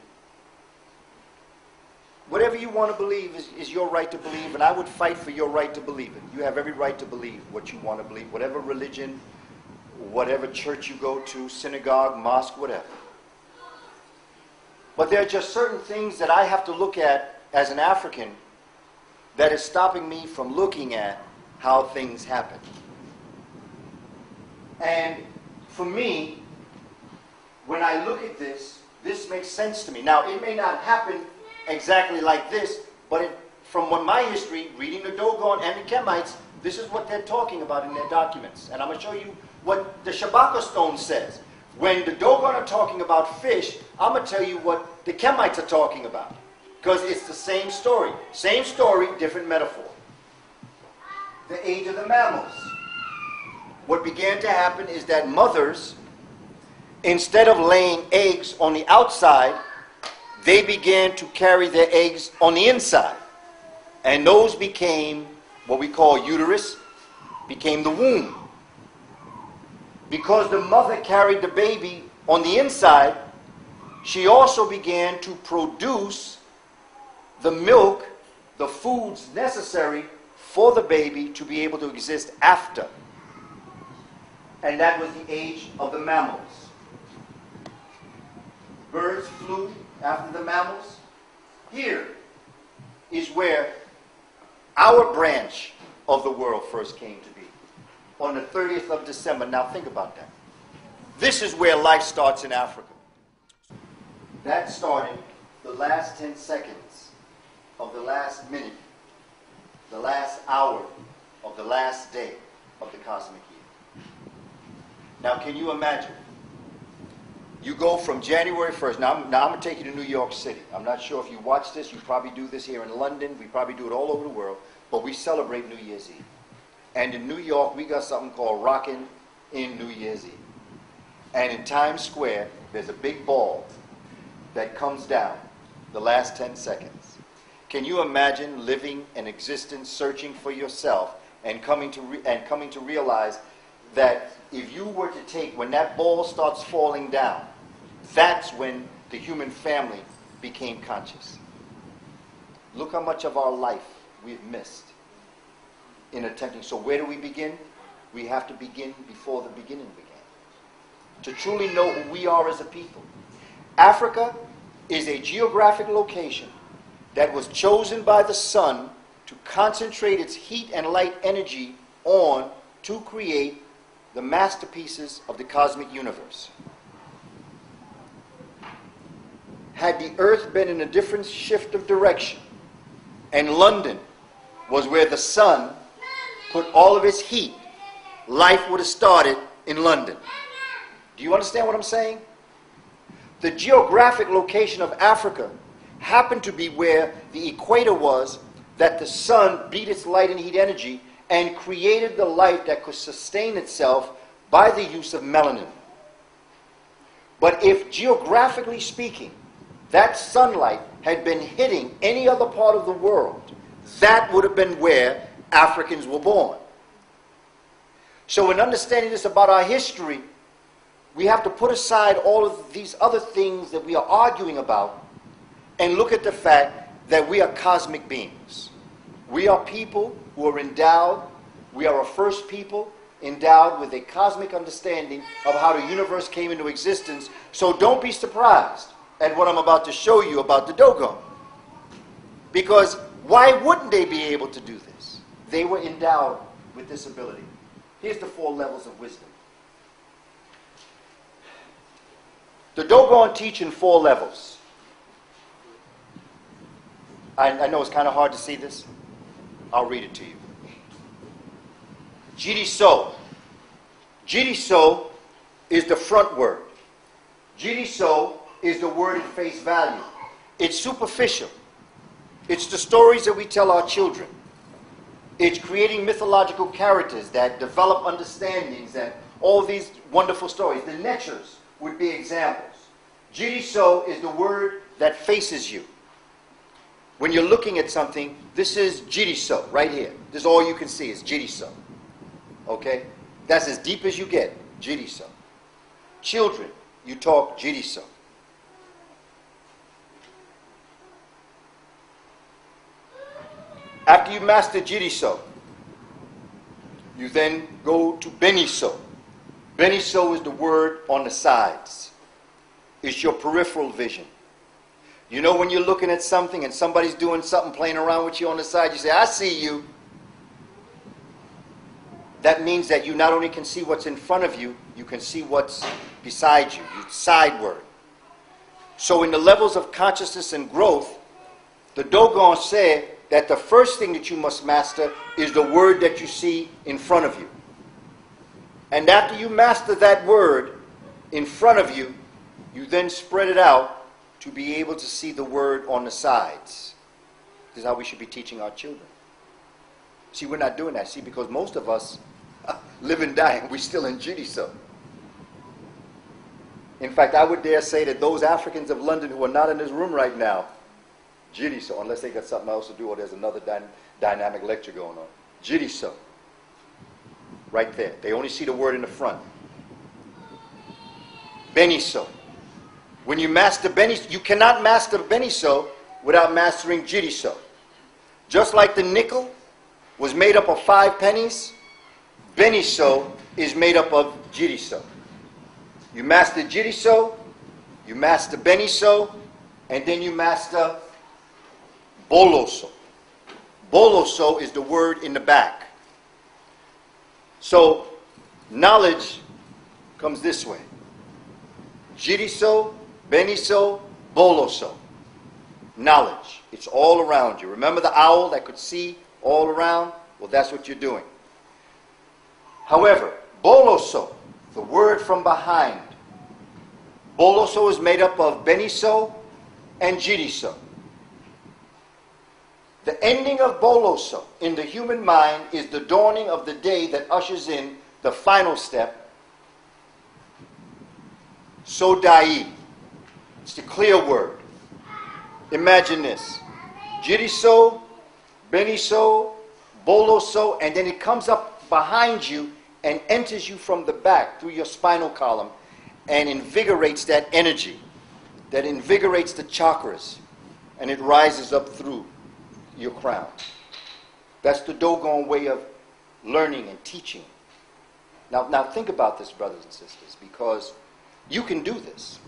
Whatever you want to believe is your right to believe, and I would fight for your right to believe it. You have every right to believe what you want to believe, whatever religion, whatever church you go to, synagogue, mosque, whatever. But there are just certain things that I have to look at as an African that is stopping me from looking at how things happen. And for me, when I look at this, this makes sense to me. Now, it may not happen exactly like this, but from my history, reading the Dogon and the Kemites, this is what they're talking about in their documents. And I'm going to show you what the Shabaka stone says. When the Dogon are talking about fish, I'm going to tell you what the Kemites are talking about. Because it's the same story. Same story, different metaphor. The age of the mammals. What began to happen is that mothers, instead of laying eggs on the outside, they began to carry their eggs on the inside. And those became what we call uterus, became the womb. Because the mother carried the baby on the inside, she also began to produce the milk, the foods necessary for the baby to be able to exist after. And that was the age of the mammals. Birds flew after the mammals. Here is where our branch of the world first came to be. On the 30th of December. Now think about that. This is where life starts in Africa. That started the last 10 seconds of the last minute, the last hour of the last day of the cosmic year. Now can you imagine? You go from January 1st. Now I'm going to take you to New York City. I'm not sure if you watch this. You probably do this here in London. We probably do it all over the world. But we celebrate New Year's Eve. And in New York, we got something called Rockin' in New Year's Eve. And in Times Square, there's a big ball that comes down the last 10 seconds. Can you imagine living an existence, searching for yourself, and coming to realize that if you were to take, when that ball starts falling down, that's when the human family became conscious. Look how much of our life we've missed in attempting. So where do we begin? We have to begin before the beginning began. To truly know who we are as a people. Africa is a geographic location that was chosen by the sun to concentrate its heat and light energy on to create the masterpieces of the cosmic universe. Had the earth been in a different shift of direction, and London was where the sun put all of its heat, life would have started in London. Do you understand what I'm saying? The geographic location of Africa happened to be where the equator was, that the sun beat its light and heat energy and created the life that could sustain itself by the use of melanin. But if, geographically speaking, that sunlight had been hitting any other part of the world, that would have been where Africans were born. So in understanding this about our history, we have to put aside all of these other things that we are arguing about and look at the fact that we are cosmic beings. We are people who are endowed, we are a first people endowed with a cosmic understanding of how the universe came into existence. So don't be surprised at what I'm about to show you about the Dogon. Because why wouldn't they be able to do this? They were endowed with this ability. Here's the 4 levels of wisdom. The Dogon teach in 4 levels. I know it's kind of hard to see this. I'll read it to you. Jiriso. Jiriso is the front word. Jiriso is the word at face value. It's superficial. It's the stories that we tell our children. It's creating mythological characters that develop understandings and all these wonderful stories. The Netchers would be examples. Jiriso is the word that faces you. When you're looking at something, this is jiriso right here. This is all you can see is jiriso. Okay? That's as deep as you get, jiriso. Children, you talk jiriso. After you master jiriso, you then go to beniso. Beniso is the word on the sides. It's your peripheral vision. You know when you're looking at something and somebody's doing something, playing around with you on the side, you say, I see you. That means that you not only can see what's in front of you, you can see what's beside you. It's sideward. So in the levels of consciousness and growth, the Dogon said that the first thing that you must master is the word that you see in front of you. And after you master that word in front of you, you then spread it out to be able to see the word on the sides. This is how we should be teaching our children. See, we're not doing that. See, because most of us live and die, and we're still in jiriso. In fact, I would dare say that those Africans of London who are not in this room right now, jiriso, unless they got something else to do or there's another dynamic lecture going on. Jiriso. Right there. They only see the word in the front. Beniso. When you master beniso, you cannot master beniso without mastering jiriso. Just like the nickel was made up of 5 pennies, beniso is made up of jiriso. You master jiriso, you master beniso, and then you master boloso. Boloso is the word in the back. So, knowledge comes this way. Jiriso, beniso, boloso. Knowledge. It's all around you. Remember the owl that could see all around? Well, that's what you're doing. However, boloso, the word from behind. Boloso is made up of beniso and jiriso. The ending of boloso in the human mind is the dawning of the day that ushers in the final step, sodai. It's the clear word. Imagine this. Jiriso, beniso, boloso, and then it comes up behind you and enters you from the back through your spinal column and invigorates that energy, that invigorates the chakras, and it rises up through your crown. That's the Dogon way of learning and teaching. Now think about this, brothers and sisters, because you can do this.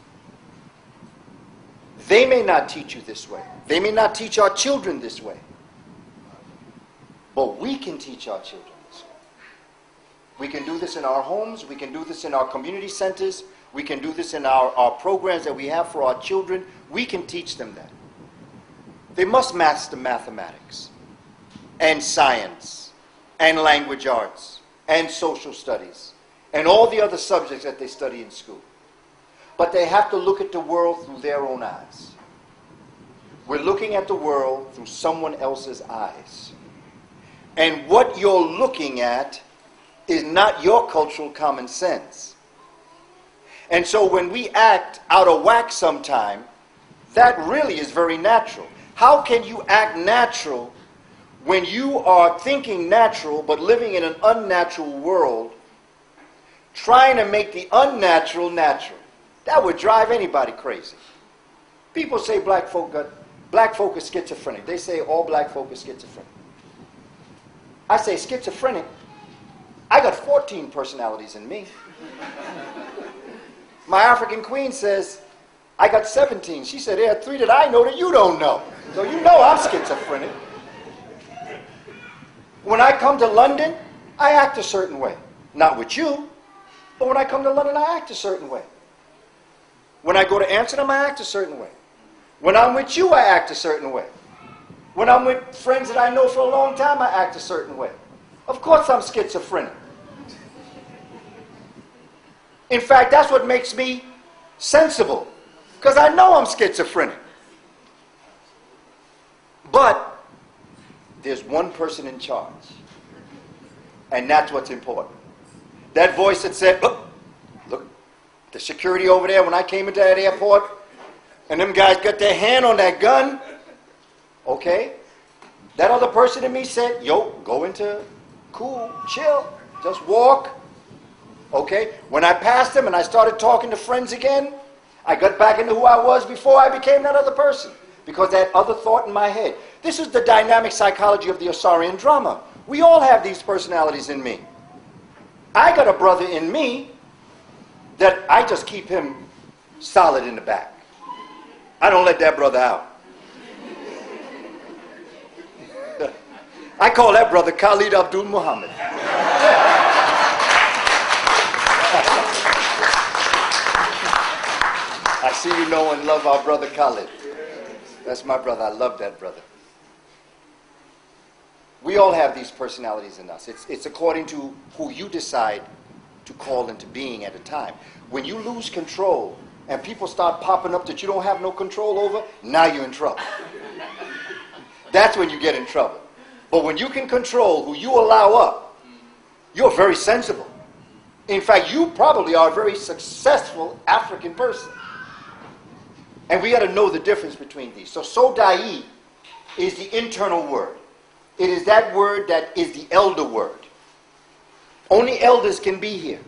They may not teach you this way. They may not teach our children this way. But we can teach our children this way. We can do this in our homes. We can do this in our community centers. We can do this in our programs that we have for our children. We can teach them that. They must master mathematics and science and language arts and social studies and all the other subjects that they study in school. But they have to look at the world through their own eyes. We're looking at the world through someone else's eyes. And what you're looking at is not your cultural common sense. And so when we act out of whack sometime, that really is very natural. How can you act natural when you are thinking natural but living in an unnatural world, trying to make the unnatural natural? That would drive anybody crazy. People say black folk are schizophrenic. They say all black folk are schizophrenic. I say schizophrenic. I got 14 personalities in me. My African queen says, I got 17. She said, there are 3 that I know that you don't know. So you know I'm schizophrenic. When I come to London, I act a certain way. Not with you, but when I come to London, I act a certain way. When I go to Amsterdam, I act a certain way. When I'm with you, I act a certain way. When I'm with friends that I know for a long time, I act a certain way. Of course I'm schizophrenic. In fact, that's what makes me sensible, because I know I'm schizophrenic. But there's one person in charge, and that's what's important. That voice that said, look, the security over there, when I came into that airport, and them guys got their hand on that gun, okay, that other person in me said, yo, go into cool, chill, just walk. Okay, when I passed him and I started talking to friends again, I got back into who I was before I became that other person, because that other thought in my head. This is the dynamic psychology of the Osarian drama. We all have these personalities in me. I got a brother in me that I just keep him solid in the back. I don't let that brother out. I call that brother Khalid Abdul Muhammad. I see you know and love our brother Khalid. That's my brother. I love that brother. We all have these personalities in us. It's according to who you decide to call into being at a time. When you lose control and people start popping up that you don't have no control over, now you're in trouble. That's when you get in trouble. But when you can control who you allow up, you're very sensible. In fact, you probably are a very successful African person. And we got to know the difference between these. So Sodai is the internal word. It is that word that is the elder word. Only elders can be here.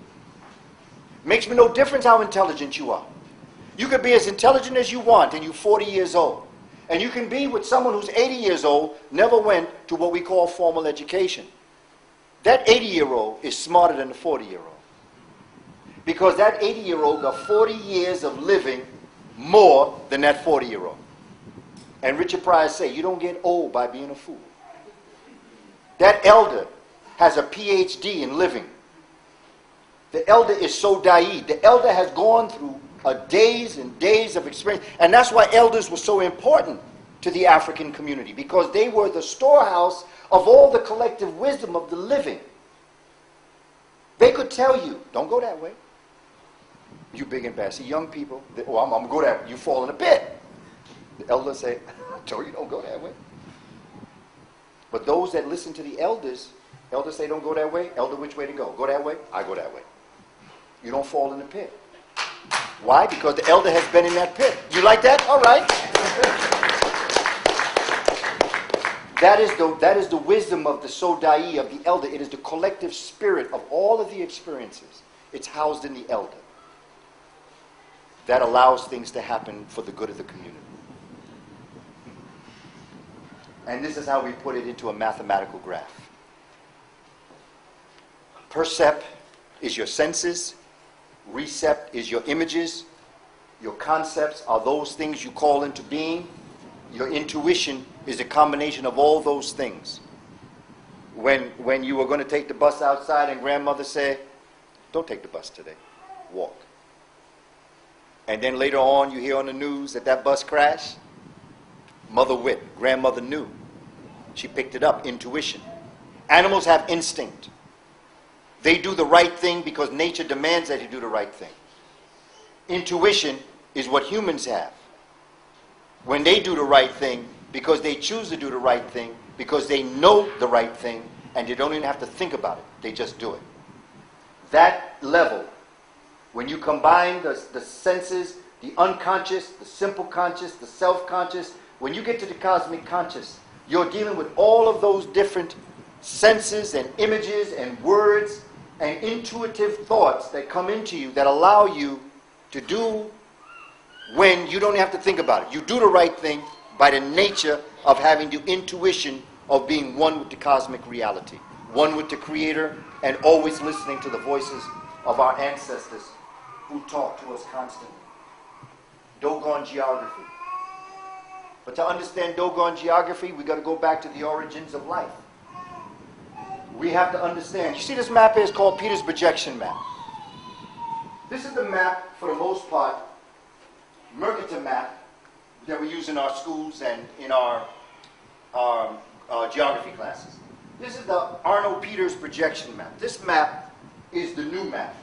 Makes me no difference how intelligent you are. You could be as intelligent as you want and you're 40 years old. And you can be with someone who's 80 years old, never went to what we call formal education. That 80-year-old is smarter than the 40-year-old. Because that 80-year-old got 40 years of living more than that 40-year-old. And Richard Pryor say, you don't get old by being a fool. That elder has a PhD in living. The elder is Sodai. The elder has gone through days and days of experience. And that's why elders were so important to the African community, because they were the storehouse of all the collective wisdom of the living. They could tell you, don't go that way. You big and bad. See, young people, I'm going to go that way. You fall in a pit. The elders say, I told you don't go that way. But those that listen to the elders say don't go that way. Elder, which way to go? Go that way? I go that way. You don't fall in the pit. Why? Because the elder has been in that pit. You like that? All right. That is the wisdom of the Sodai, of the elder. It is the collective spirit of all of the experiences. It's housed in the elder. That allows things to happen for the good of the community. And this is how we put it into a mathematical graph. Percept is your senses. Recept is your images. Your concepts are those things you call into being. Your intuition is a combination of all those things. When you were going to take the bus outside and grandmother said, don't take the bus today, walk. And then later on you hear on the news that bus crashed. Mother wit, grandmother knew. She picked it up, intuition. Animals have instinct. They do the right thing because nature demands that you do the right thing. Intuition is what humans have. When they do the right thing, because they choose to do the right thing, because they know the right thing, and they don't even have to think about it. They just do it. That level, when you combine the senses, the unconscious, the simple conscious, the self-conscious, when you get to the cosmic conscious, you're dealing with all of those different senses and images and words and intuitive thoughts that come into you that allow you to do when you don't have to think about it. You do the right thing by the nature of having the intuition of being one with the cosmic reality, one with the Creator, and always listening to the voices of our ancestors who talk to us constantly. Dogon geography. But to understand Dogon geography, we've got to go back to the origins of life. We have to understand. You see this map here is called Peter's projection map. This is the map, for the most part, Mercator map that we use in our schools and in our geography classes. This is the Arnold Peters projection map. This map is the new map.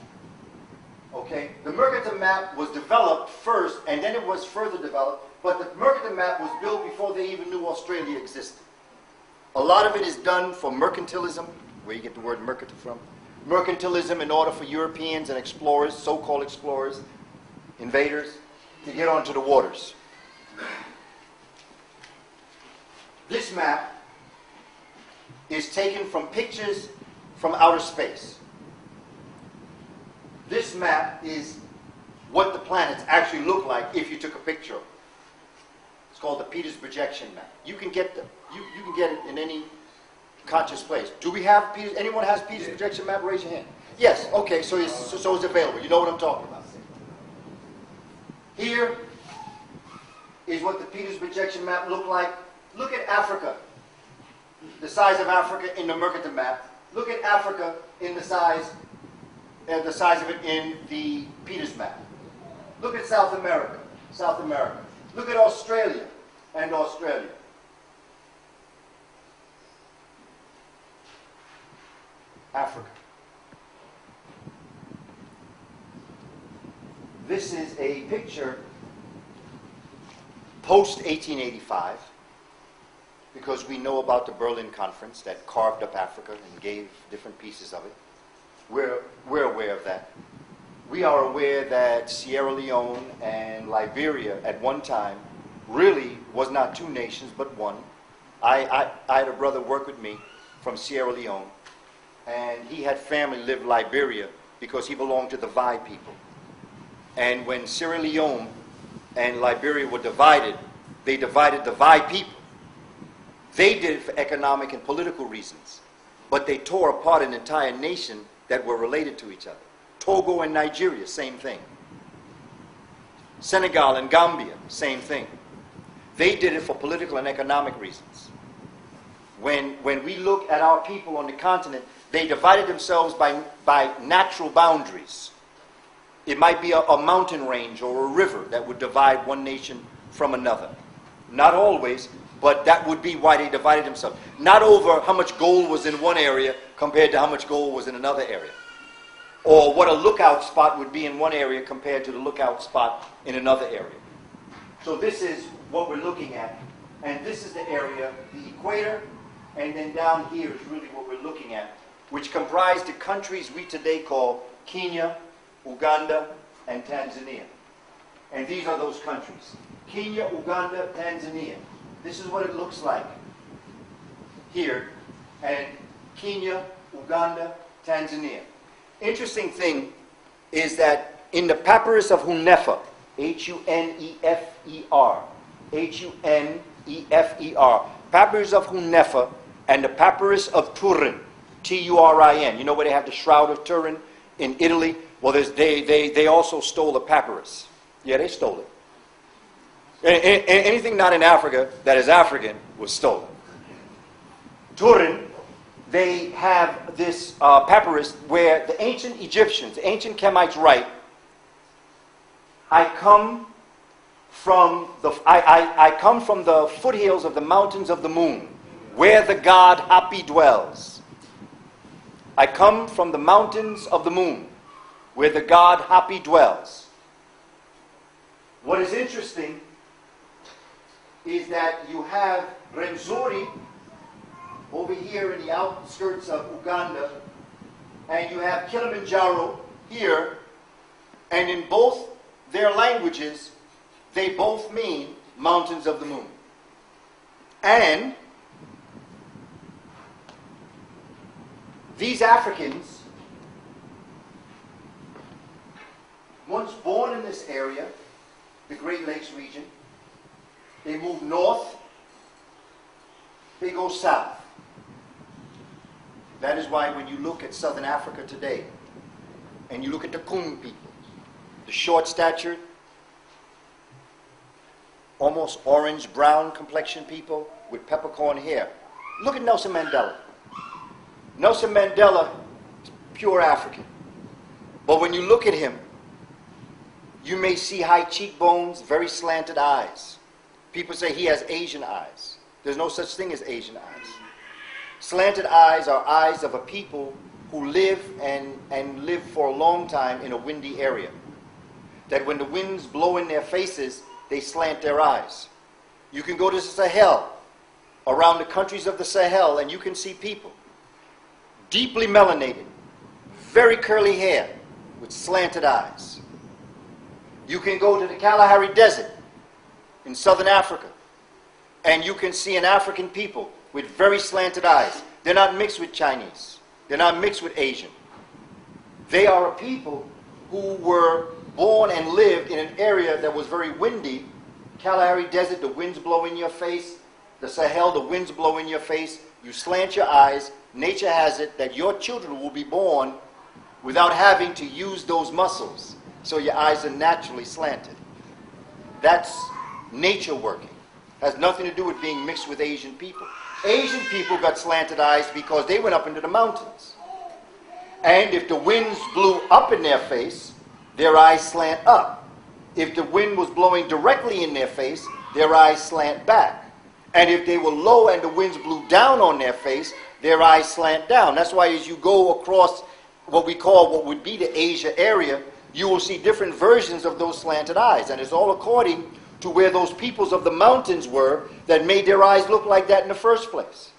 Okay? The Mercator map was developed first, and then it was further developed, but the Mercator map was built before they even knew Australia existed. A lot of it is done for mercantilism, where you get the word mercator from. Mercantilism in order for Europeans and explorers, so-called explorers, invaders, to get onto the waters. This map is taken from pictures from outer space. This map is what the planets actually look like if you took a picture of it. It's called the Peters projection map. You can get you can get it in any conscious place. Do we have Peters? Anyone has Peters projection map? Raise your hand. Yes. Okay. So it's available. You know what I'm talking about. Here is what the Peters projection map looked like. Look at Africa. The size of Africa in the Mercator map. Look at Africa in the size of it in the Peters map. Look at South America. South America. Look at Australia and Australia. Africa. This is a picture post-1885, because we know about the Berlin Conference that carved up Africa and gave different pieces of it. We're aware of that. We are aware that Sierra Leone and Liberia at one time really was not two nations but one. I had a brother work with me from Sierra Leone, and he had family live in Liberia because he belonged to the Vai people. And when Sierra Leone and Liberia were divided, they divided the Vai people. They did it for economic and political reasons, but they tore apart an entire nation that were related to each other. Togo and Nigeria, same thing. Senegal and Gambia, same thing. They did it for political and economic reasons. When we look at our people on the continent, they divided themselves by natural boundaries. It might be a mountain range or a river that would divide one nation from another. Not always, but that would be why they divided themselves. Not over how much gold was in one area compared to how much gold was in another area. Or what a lookout spot would be in one area compared to the lookout spot in another area. So this is what we're looking at. And this is the area, the equator, and then down here is really what we're looking at, which comprise the countries we today call Kenya, Uganda, and Tanzania. And these are those countries. Kenya, Uganda, Tanzania. This is what it looks like here. And Kenya, Uganda, Tanzania. Interesting thing is that in the Papyrus of Hunefer, Hunefer, Hunefer, Papyrus of Hunefer, and the Papyrus of Turin, Turin. You know where they have the Shroud of Turin in Italy? Well, they also stole the papyrus. Yeah, they stole it. Anything not in Africa that is African was stolen. Turin, they have this papyrus where the ancient Egyptians, the ancient Kemites write, I come from the foothills of the mountains of the moon, where the god Hapi dwells. I come from the mountains of the moon, where the god Hapi dwells. What is interesting is that you have Rwenzori over here in the outskirts of Uganda, and you have Kilimanjaro here, and in both their languages, they both mean mountains of the moon. And these Africans, once born in this area, the Great Lakes region, they move north, they go south. That is why when you look at Southern Africa today, and you look at the Kum people, the short-statured, almost orange-brown complexion people with peppercorn hair. Look at Nelson Mandela. Nelson Mandela is pure African. But when you look at him, you may see high cheekbones, very slanted eyes. People say he has Asian eyes. There's no such thing as Asian eyes. Slanted eyes are eyes of a people who live and live for a long time in a windy area. That when the winds blow in their faces, they slant their eyes. You can go to the Sahel, around the countries of the Sahel, and you can see people deeply melanated, very curly hair, with slanted eyes. You can go to the Kalahari Desert in southern Africa, and you can see an African people with very slanted eyes. They're not mixed with Chinese. They're not mixed with Asian. They are a people who were born and lived in an area that was very windy. Kalahari Desert, the winds blow in your face. The Sahel, the winds blow in your face. You slant your eyes. Nature has it that your children will be born without having to use those muscles. So your eyes are naturally slanted. That's nature working. Has nothing to do with being mixed with Asian people. Asian people got slanted eyes because they went up into the mountains. And if the winds blew up in their face, their eyes slant up. If the wind was blowing directly in their face, their eyes slant back. And if they were low and the winds blew down on their face, their eyes slant down. That's why as you go across what we call what would be the Asia area, you will see different versions of those slanted eyes. And it's all according to where those peoples of the mountains were that made their eyes look like that in the first place.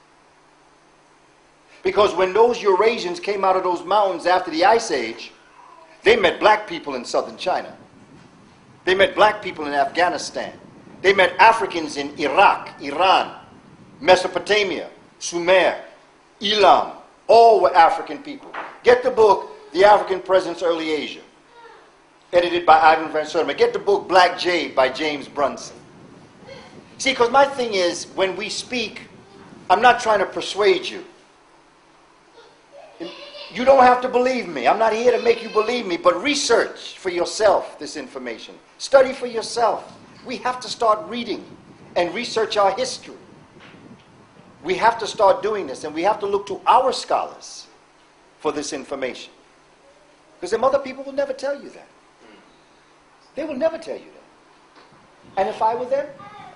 Because when those Eurasians came out of those mountains after the Ice Age, they met black people in southern China. They met black people in Afghanistan. They met Africans in Iraq, Iran, Mesopotamia, Sumer, Elam. All were African people. Get the book, The African Presence, Early Asia, edited by Ivan Van Sertima. Get the book, Black Jade, by James Brunson. See, because my thing is, when we speak, I'm not trying to persuade you. You don't have to believe me. I'm not here to make you believe me, but research for yourself this information. Study for yourself. We have to start reading and research our history. We have to start doing this, and we have to look to our scholars for this information. Because some other people will never tell you that. They will never tell you that. And if I were them,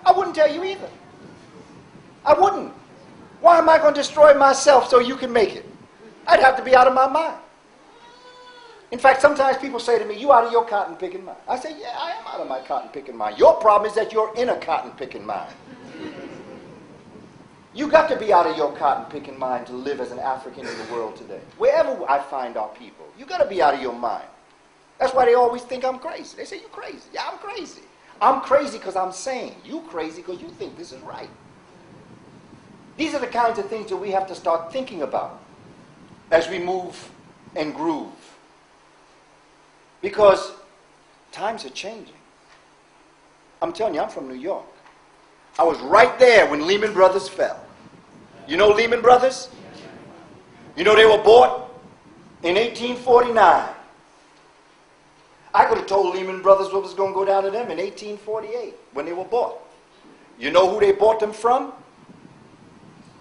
I wouldn't tell you either. I wouldn't. Why am I going to destroy myself so you can make it? I'd have to be out of my mind. In fact, sometimes people say to me, you out of your cotton picking mind. I say, yeah, I am out of my cotton picking mind. Your problem is that you're in a cotton picking mind. You got to be out of your cotton picking mind to live as an African in the world today. Wherever I find our people, you got to be out of your mind. That's why they always think I'm crazy. They say, you crazy. Yeah, I'm crazy. I'm crazy because I'm sane. You crazy because you think this is right. These are the kinds of things that we have to start thinking about as we move and groove. Because times are changing. I'm telling you, I'm from New York. I was right there when Lehman Brothers fell. You know Lehman Brothers? You know they were bought in 1849. I could have told Lehman Brothers what was going to go down to them in 1848 when they were bought. You know who they bought them from?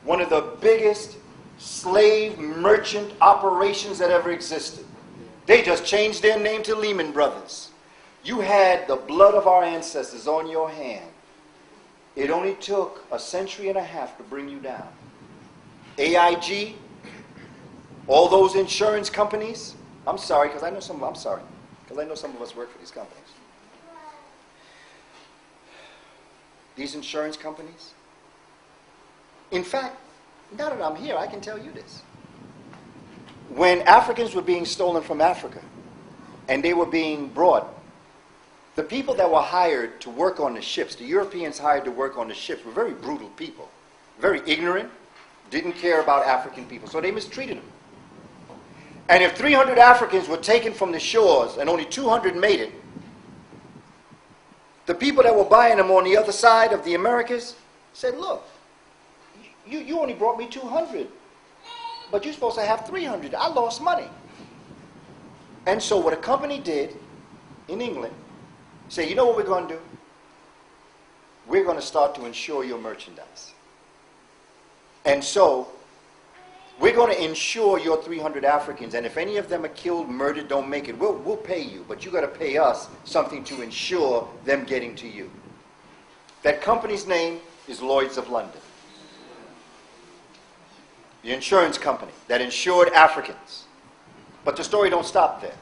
One of the biggest slave merchant operations that ever existed. They just changed their name to Lehman Brothers. You had the blood of our ancestors on your hand. It only took a century and a half to bring you down. AIG, all those insurance companies. I'm sorry, because I know some of us work for these companies. These insurance companies. In fact, now that I'm here, I can tell you this. When Africans were being stolen from Africa and they were being brought, the people that were hired to work on the ships, the Europeans hired to work on the ships, were very brutal people, very ignorant, didn't care about African people, so they mistreated them. And if 300 Africans were taken from the shores and only 200 made it, the people that were buying them on the other side of the Americas said, look, you only brought me 200, but you're supposed to have 300. I lost money. And so what a company did in England, say, you know what we're going to do? We're going to start to insure your merchandise. And so we're going to insure your 300 Africans, and if any of them are killed, murdered, don't make it, we'll pay you, but you got to pay us something to insure them getting to you. That company's name is Lloyd's of London. the insurance company that insured Africans. But the story don't stop there.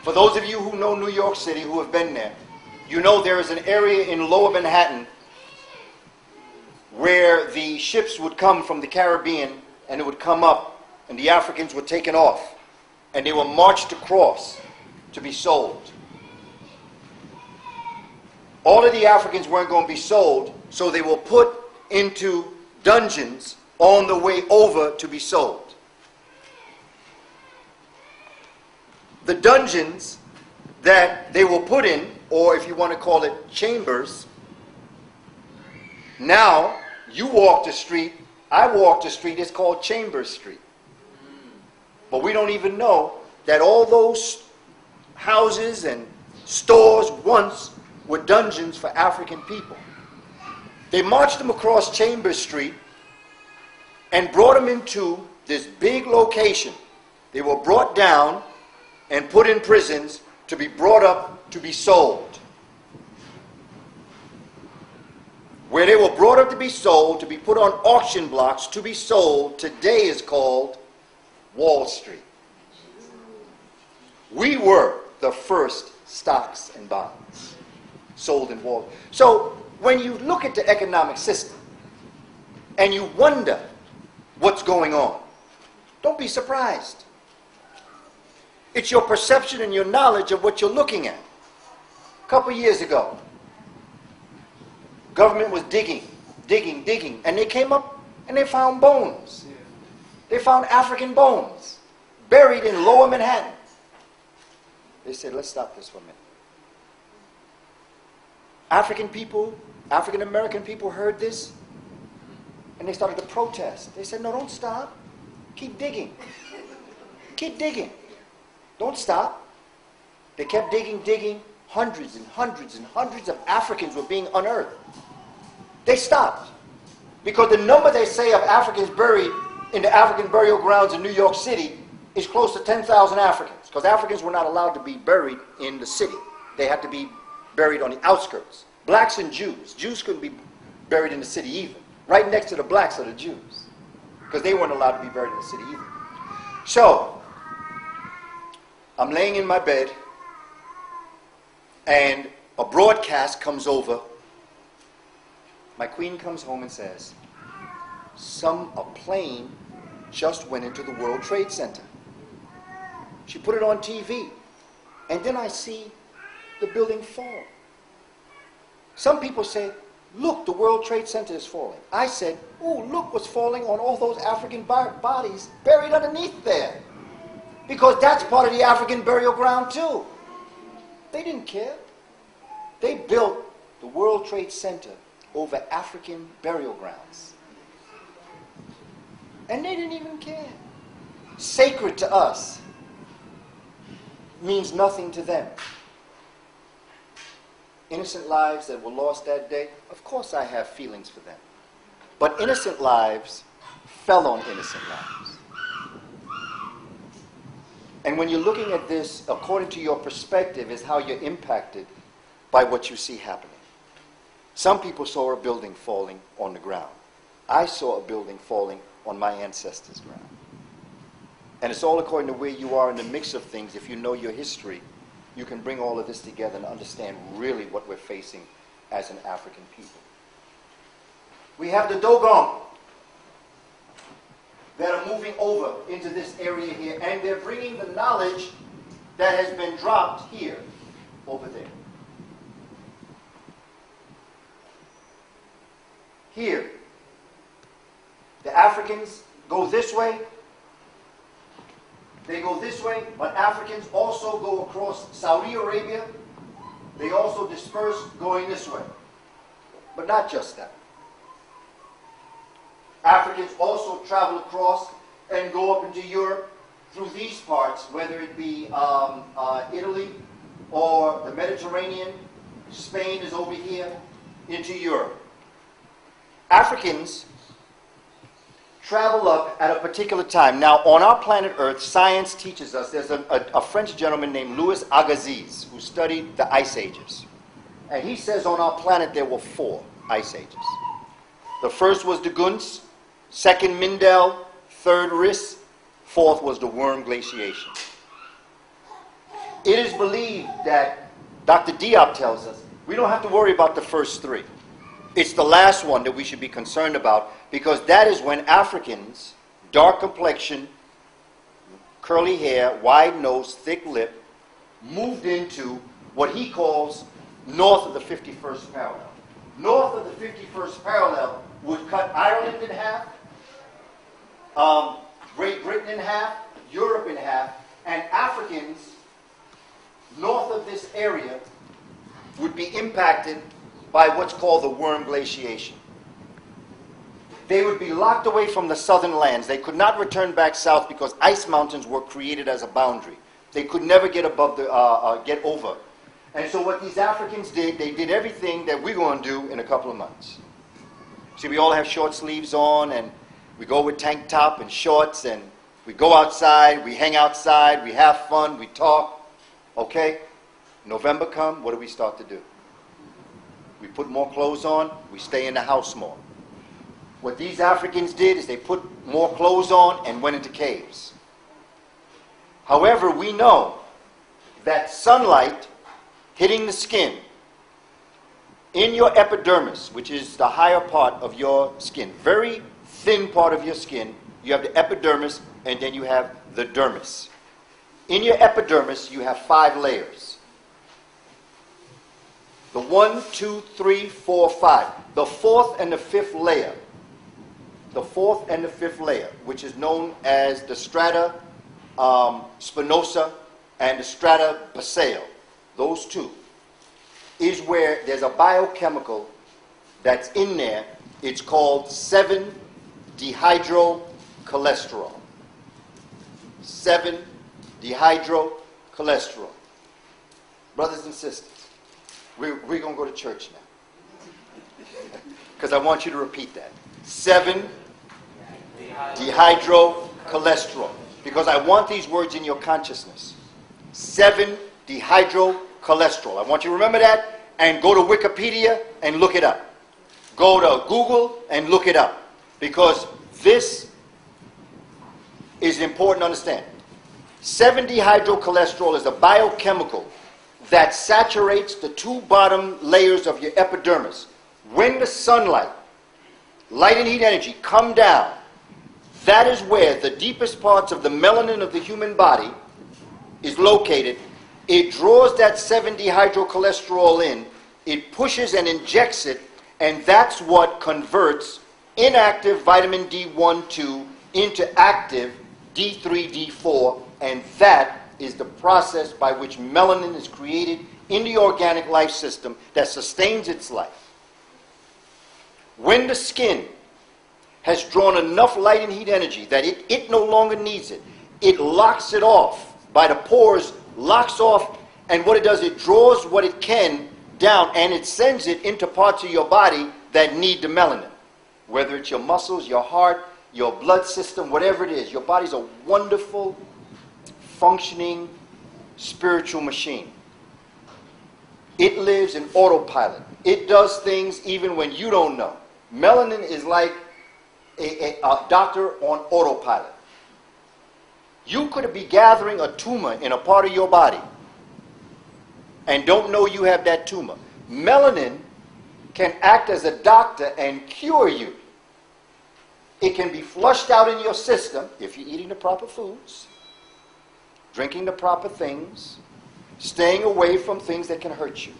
For those of you who know New York City, who have been there, you know there is an area in Lower Manhattan where the ships would come from the Caribbean and it would come up and the Africans were taken off and they were marched across to be sold. All of the Africans weren't going to be sold, so they were put into dungeons on the way over to be sold. The dungeons that they were put in, or if you want to call it chambers, now you walk the street, I walk the street, it's called Chambers Street. But we don't even know that all those houses and stores once were dungeons for African people. They marched them across Chambers Street and brought them into this big location. They were brought down and put in prisons to be brought up to be sold. Where they were brought up to be sold, to be put on auction blocks to be sold, today is called Wall Street. We were the first stocks and bonds sold in Wall Street. So when you look at the economic system and you wonder what's going on, don't be surprised. It's your perception and your knowledge of what you're looking at. A couple years ago, government was digging, and they came up and they found bones. They found African bones buried in Lower Manhattan. They said, let's stop this for a minute. African people, African American people heard this and they started to protest. They said, no, don't stop. Keep digging. Keep digging. Don't stop. They kept digging. Hundreds and hundreds and hundreds of Africans were being unearthed. They stopped. Because the number they say of Africans buried in the African burial grounds in New York City is close to 10,000 Africans. Because Africans were not allowed to be buried in the city. They had to be buried on the outskirts. Blacks and Jews. Jews couldn't be buried in the city either. Right next to the blacks are the Jews. Because they weren't allowed to be buried in the city either. So, I'm laying in my bed, and a broadcast comes over. My queen comes home and says, a plane just went into the World Trade Center. She put it on TV, and then I see the building fall. Some people say, look, the World Trade Center is falling. I said, oh, look what's falling on all those African bodies buried underneath there. Because that's part of the African burial ground too. They didn't care. They built the World Trade Center over African burial grounds. And they didn't even care. Sacred to us means nothing to them. Innocent lives that were lost that day, of course I have feelings for them. But innocent lives fell on innocent lives. And when you're looking at this, according to your perspective, is how you're impacted by what you see happening. Some people saw a building falling on the ground. I saw a building falling on my ancestors' ground. And it's all according to where you are in the mix of things. If you know your history, you can bring all of this together and understand really what we're facing as an African people. We have the Dogon that are moving over into this area here, and they're bringing the knowledge that has been dropped here, over there. Here, the Africans go this way, they go this way, but Africans also go across Saudi Arabia. They also disperse going this way. But not just that. Africans also travel across and go up into Europe through these parts, whether it be Italy or the Mediterranean. Spain is over here, into Europe. Africans travel up at a particular time. Now, on our planet Earth, science teaches us, there's a French gentleman named Louis Agassiz who studied the ice ages. And he says on our planet there were 4 ice ages. The first was Dogon, second Mindel, third Riss, fourth was the worm glaciation. It is believed that Dr. Diop tells us we don't have to worry about the first three. It's the last one that we should be concerned about, because that is when Africans, dark complexion, curly hair, wide nose, thick lip, moved into what he calls north of the 51st parallel. North of the 51st parallel would cut Ireland in half, Great Britain in half, Europe in half, and Africans north of this area would be impacted by what's called the worm glaciation. They would be locked away from the southern lands. They could not return back south because ice mountains were created as a boundary. They could never get above the get over. And so what these Africans did, they did everything that we're going to do in a couple of months. See, we all have short sleeves on, and we go with tank top and shorts, and we go outside, we hang outside, we have fun, we talk. Okay? November come, what do we start to do? We put more clothes on, we stay in the house more. What these Africans did is they put more clothes on and went into caves. However, we know that sunlight hitting the skin in your epidermis, which is the higher part of your skin, very thin part of your skin, you have the epidermis, and then you have the dermis. In your epidermis, you have 5 layers. The 1, 2, 3, 4, 5. The 4th and the 5th layer. The 4th and the 5th layer, which is known as the strata spinosa and the strata basale. Those two is where there's a biochemical that's in there. It's called 7-dehydrocholesterol. 7-dehydrocholesterol. Brothers and sisters, we're going to go to church now. Because I want you to repeat that. 7-dehydrocholesterol. Because I want these words in your consciousness. 7-dehydrocholesterol. I want you to remember that and go to Wikipedia and look it up. Go to Google and look it up. Because this is important to understand. 7-dehydrocholesterol is a biochemical that saturates the 2 bottom layers of your epidermis. When the sunlight, light and heat energy come down, that is where the deepest parts of the melanin of the human body is located. It draws that 7-dehydrocholesterol in, it pushes and injects it, and that's what converts inactive vitamin D1, 2 into active D3, D4, and that is the process by which melanin is created in the organic life system that sustains its life. When the skin has drawn enough light and heat energy that it no longer needs it, it locks it off by the pores, locks off, and what it does, it draws what it can down and it sends it into parts of your body that need the melanin. Whether it's your muscles, your heart, your blood system, whatever it is, your body's a wonderful, functioning, spiritual machine. It lives in autopilot. It does things even when you don't know. Melanin is like a doctor on autopilot. You could be gathering a tumor in a part of your body and don't know you have that tumor. Melanin can act as a doctor and cure you. It can be flushed out in your system if you're eating the proper foods, drinking the proper things, staying away from things that can hurt you.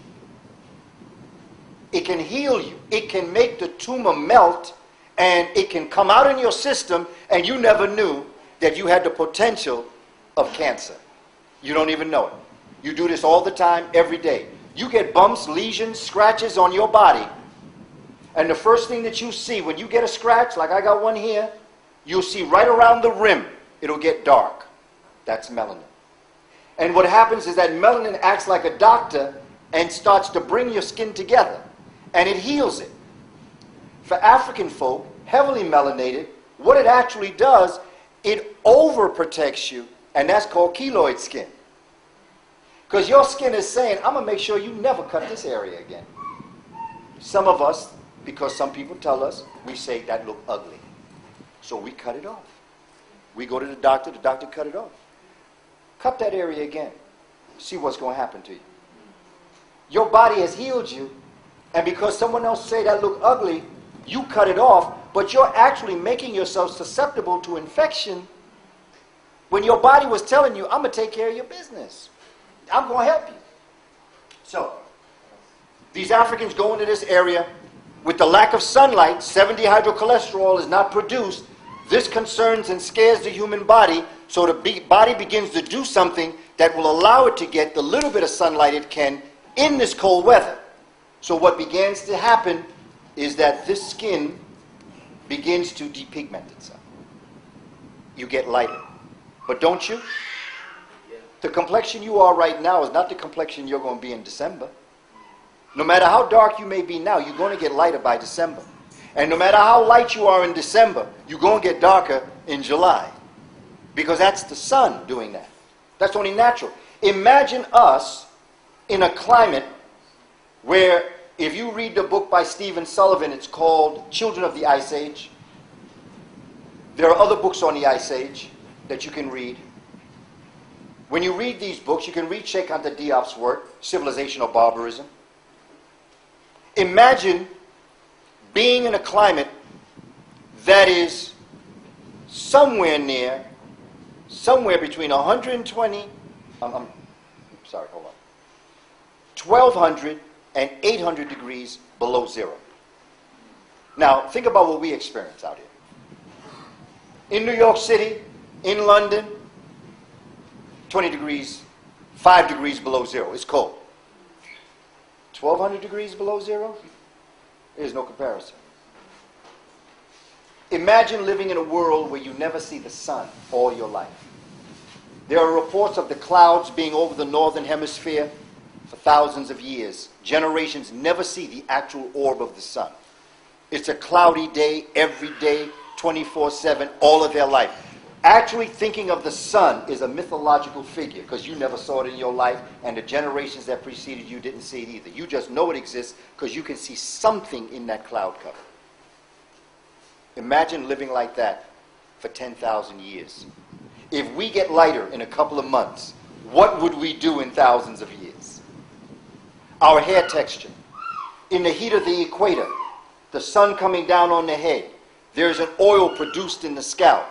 It can heal you. It can make the tumor melt, and it can come out in your system, and you never knew that you had the potential of cancer. You don't even know it. You do this all the time, every day. You get bumps, lesions, scratches on your body, and the first thing that you see when you get a scratch, like I got one here, you'll see right around the rim, it'll get dark. That's melanin. And what happens is that melanin acts like a doctor and starts to bring your skin together, and it heals it. For African folk, heavily melanated, what it actually does, it overprotects you, and that's called keloid skin. Because your skin is saying, I'm going to make sure you never cut this area again. Some of us, because some people tell us, we say that look ugly. So we cut it off. We go to the doctor cut it off. Cut that area again. See what's going to happen to you. Your body has healed you, and because someone else say that look ugly, you cut it off, but you're actually making yourself susceptible to infection when your body was telling you, I'm going to take care of your business. I'm going to help you. So, these Africans go into this area with the lack of sunlight, 7-dehydrocholesterol is not produced. This concerns and scares the human body, so the body begins to do something that will allow it to get the little bit of sunlight it can in this cold weather. So what begins to happen is that this skin begins to depigment itself. You get lighter. But don't you? The complexion you are right now is not the complexion you're going to be in December. No matter how dark you may be now, you're going to get lighter by December. And no matter how light you are in December, you're going to get darker in July. Because that's the sun doing that. That's only natural. Imagine us in a climate where, if you read the book by Stephen Sullivan, it's called Children of the Ice Age. There are other books on the Ice Age that you can read. When you read these books, you can read Cheikh Anta Diop's work, Civilization or Barbarism. Imagine being in a climate that is somewhere between 120, I'm sorry, hold on, 1,200 and 800 degrees below zero. Now, think about what we experience out here. In New York City, in London, 20 degrees, 5 degrees below zero. It's cold. 1,200 degrees below zero? There's no comparison. Imagine living in a world where you never see the sun all your life. There are reports of the clouds being over the northern hemisphere for thousands of years. Generations never see the actual orb of the sun. It's a cloudy day every day, 24/7, all of their life. Actually thinking of the sun is a mythological figure because you never saw it in your life, and the generations that preceded you didn't see it either. You just know it exists because you can see something in that cloud cover. Imagine living like that for 10,000 years. If we get lighter in a couple of months, what would we do in thousands of years? Our hair texture. In the heat of the equator, the sun coming down on the head, there's an oil produced in the scalp.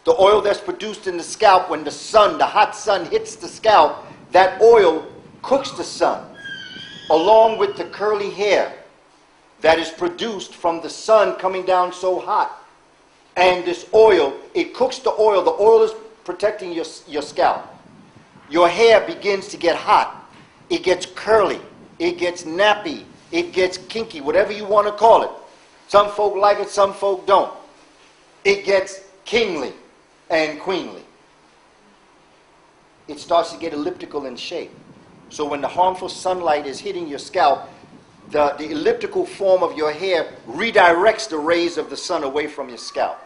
The oil that's produced in the scalp, when the sun, the hot sun hits the scalp, that oil cooks the sun, along with the curly hair that is produced from the sun coming down so hot. And this oil, it cooks the oil. The oil is protecting your scalp. Your hair begins to get hot. It gets curly. It gets nappy. It gets kinky, whatever you want to call it. Some folk like it, some folk don't. It gets kingly and queenly. It starts to get elliptical in shape. So when the harmful sunlight is hitting your scalp, the elliptical form of your hair redirects the rays of the sun away from your scalp.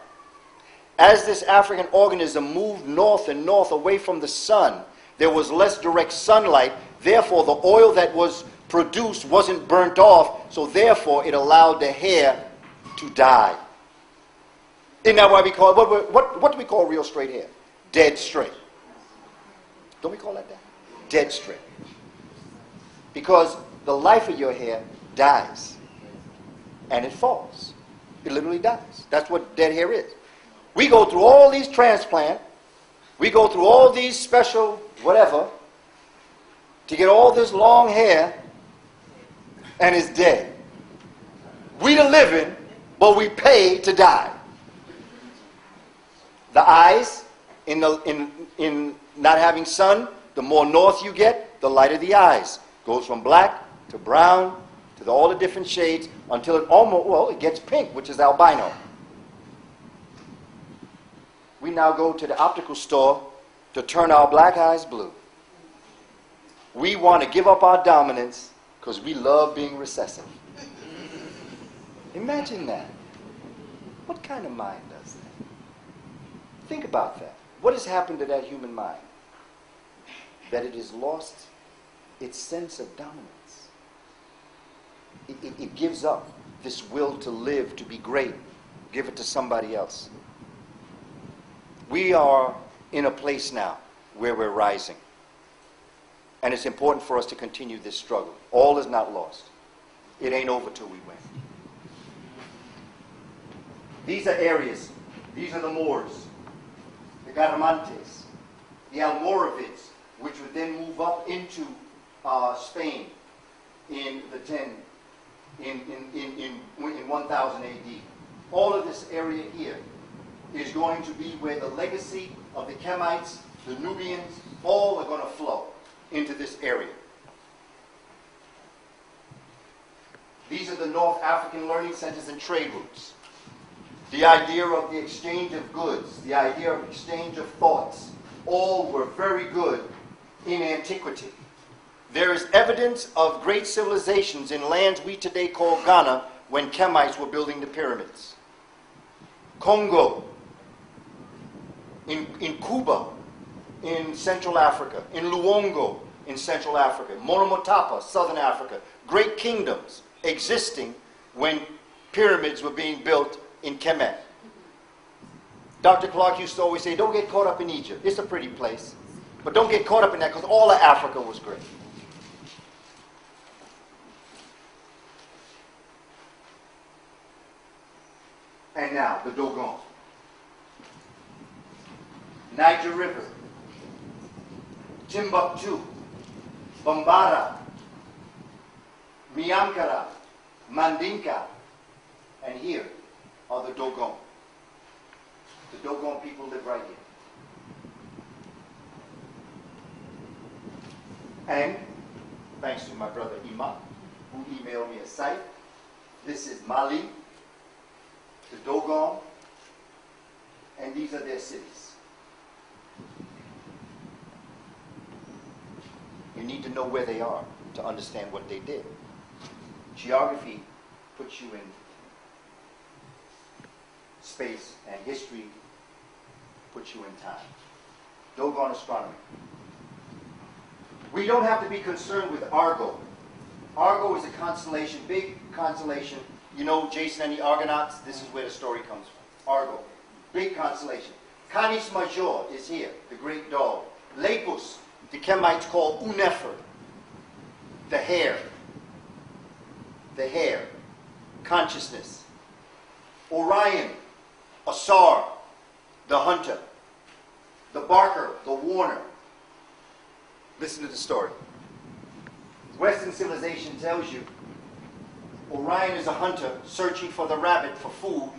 As this African organism moved north and north away from the sun, there was less direct sunlight. Therefore, the oil that was produced wasn't burnt off, so therefore it allowed the hair to die. Isn't that why we call it, what do we call real straight hair? Dead straight. Don't we call that that? Dead straight. Because the life of your hair dies. And it falls. It literally dies. That's what dead hair is. We go through all these transplants. We go through all these special whatever to get all this long hair, and it's dead. We the living, but we pay to die. The eyes, in not having sun, the more north you get, the lighter the eyes. Goes from black to brown to all the different shades until it almost, well, it gets pink, which is albino. We now go to the optical store to turn our black eyes blue. We want to give up our dominance because we love being recessive. Imagine that. What kind of mind does that? Think about that. What has happened to that human mind? That it has lost its sense of dominance. It gives up this will to live, to be great. give it to somebody else. We are in a place now where we're rising. And it's important for us to continue this struggle. All is not lost. It ain't over till we win. These are areas. These are the Moors, the Garamantes, the Almoravids, which would then move up into Spain in the 1000 AD. All of this area here is going to be where the legacy of the Kemites, the Nubians, all are going to flow into this area. These are the North African learning centers and trade routes. The idea of the exchange of goods, the idea of exchange of thoughts, all were very good in antiquity. There is evidence of great civilizations in lands we today call Ghana when Kemites were building the pyramids. Congo, in Cuba, in Central Africa, in Luongo, in Central Africa, Monomotapa, Southern Africa, great kingdoms existing when pyramids were being built in Kemet. Dr. Clark used to always say, don't get caught up in Egypt. It's a pretty place. But don't get caught up in that because all of Africa was great. And now, the Dogon. Niger River. Timbuktu. Bambara. Miankara. Mandinka. And here are the Dogon. The Dogon people live right here. And, thanks to my brother Ima, who emailed me a site, this is Mali, the Dogon, and these are their cities. You need to know where they are to understand what they did. Geography puts you in space, and history puts you in time. Dogon astronomy. We don't have to be concerned with Argo. Argo is a constellation, big constellation. You know Jason and the Argonauts? This is where the story comes from. Argo. Big constellation. Canis Major is here, the great dog. Lepus, the Kemites call Unefer, the hair. The hair. Consciousness. Orion, Asar, the hunter. The barker, the warner. Listen to the story. Western civilization tells you Orion is a hunter searching for the rabbit for food.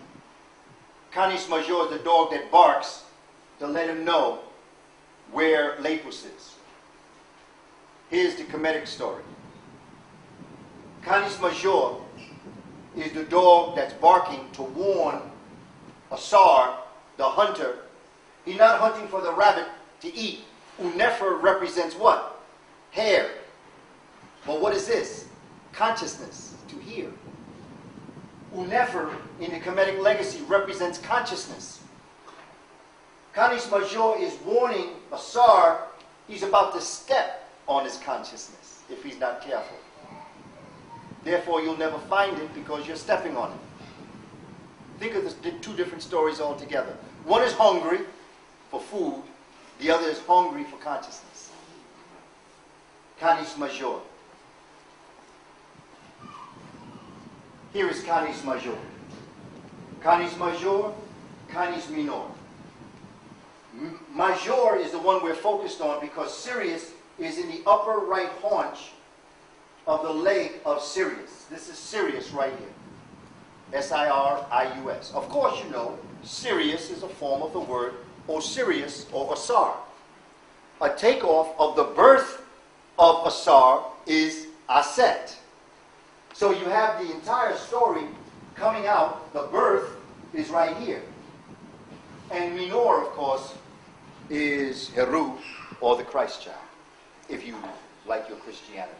Canis Major is the dog that barks to let him know where Lepus is. Here's the Kemetic story. Canis Major is the dog that's barking to warn Asar, the hunter. He's not hunting for the rabbit to eat. Unefer represents what? Hair. Well, what is this? Consciousness, to hear. Unefer in the Kemetic legacy represents consciousness. Canis Major is warning Asar he's about to step on his consciousness if he's not careful. Therefore, you'll never find it because you're stepping on it. Think of the two different stories altogether. One is hungry for food. The other is hungry for consciousness. Canis Major. Here is Canis Major. Canis Major, Canis Minor. Major is the one we're focused on because Sirius is in the upper right haunch of the leg of Sirius. This is Sirius right here. S-I-R-I-U-S. Of course you know Sirius is a form of the word Osiris or Asar. A takeoff of the birth of Asar is Aset. So you have the entire story coming out. The birth is right here. And Minor, of course, is Heru, or the Christ child, if you like your Christianity.